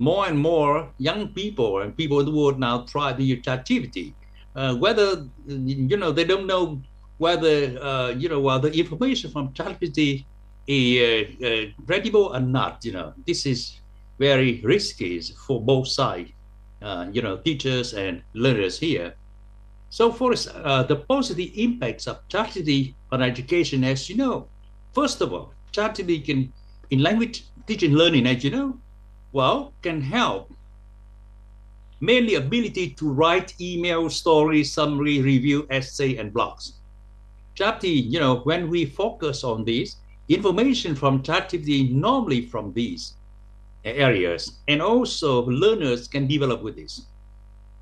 more and more young people and people in the world now try to use ChatGPT. Whether they don't know whether the information from ChatGPT is credible or not. This is very risky for both sides. Teachers and learners here. So for the positive impacts of ChatGPT on education, as you know, first of all, ChatGPT can, in language teaching and learning, as you know, can help mainly ability to write email, story, summary, review, essay, and blogs. ChatGPT, when we focus on this, information from ChatGPT normally from these areas, and also learners can develop with this,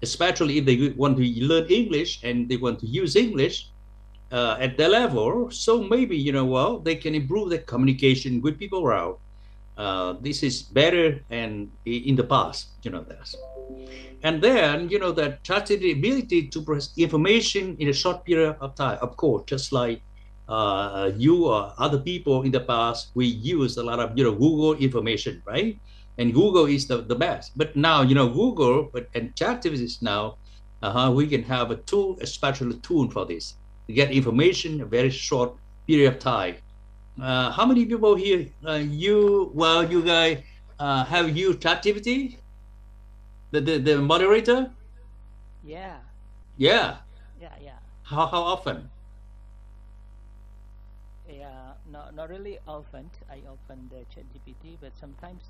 especially if they want to learn English and they want to use English at their level. So maybe, they can improve their communication with people around. This is better and in the past, that. And then, that ChatGPT ability to process information in a short period of time, of course, just like you or other people in the past, we use a lot of, Google information, right? And Google is the best. But now, Google and ChatGPT is now, we can have a tool, a special tool for this, to get information in a very short period of time. How many people here, you guys have used ChatGPT? The moderator?
Yeah.
Yeah.
Yeah.
How often?
Yeah, not really often. I open the ChatGPT, but sometimes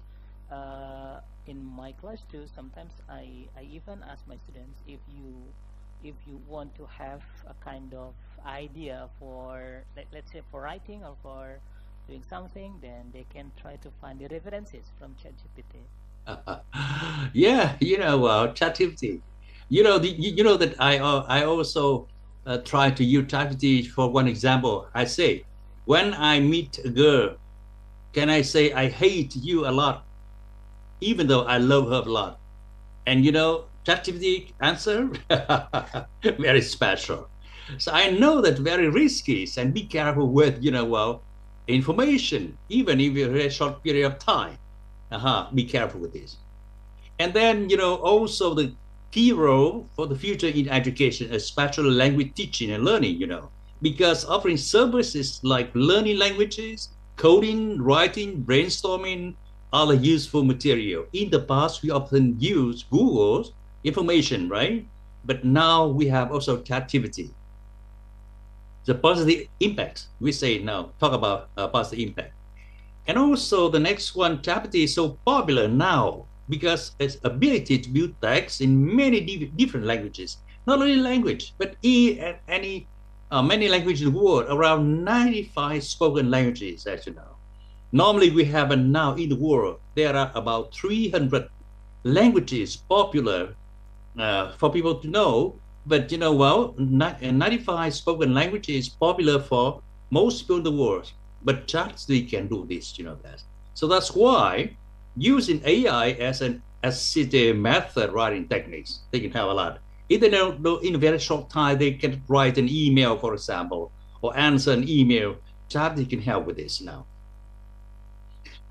in my class too. Sometimes I even ask my students, if you want to have a kind of idea for, let's say, for writing or for doing something, then they can try to find the references from ChatGPT.
Yeah, ChatGPT. That I also try to use ChatGPT for one example. I say, when I meet a girl, can I say I hate you a lot, even though I love her a lot? And ChatGPT answer very special. So I know that very risky, and be careful with information, even if you're a short period of time. Be careful with this. And then, also the key role for the future in education, especially language teaching and learning, because offering services like learning languages, coding, writing, brainstorming, other useful material. In the past, we often use Google's information, right? But now we have also ChatGPT. The positive impact, we say now, talk about positive impact. And also the next one, ChatGPT is so popular now because its ability to build text in many different languages, not only language, but many languages in the world, around 95 spoken languages, as you know. Normally we have now in the world, there are about 300 languages popular for people to know, but 95 spoken languages popular for most people in the world. But ChatGPT can do this, that. So that's why using AI as an assistive method writing techniques, they can have a lot. If they know in a very short time, they can write an email, for example, or answer an email. ChatGPT can help with this now.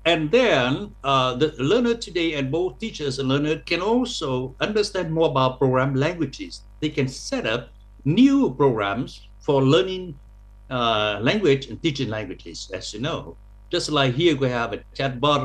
And then the learner today, and both teachers and learners, can also understand more about program languages. They can set up new programs for learning language and teaching languages, as you know. Just like here we have a chatbot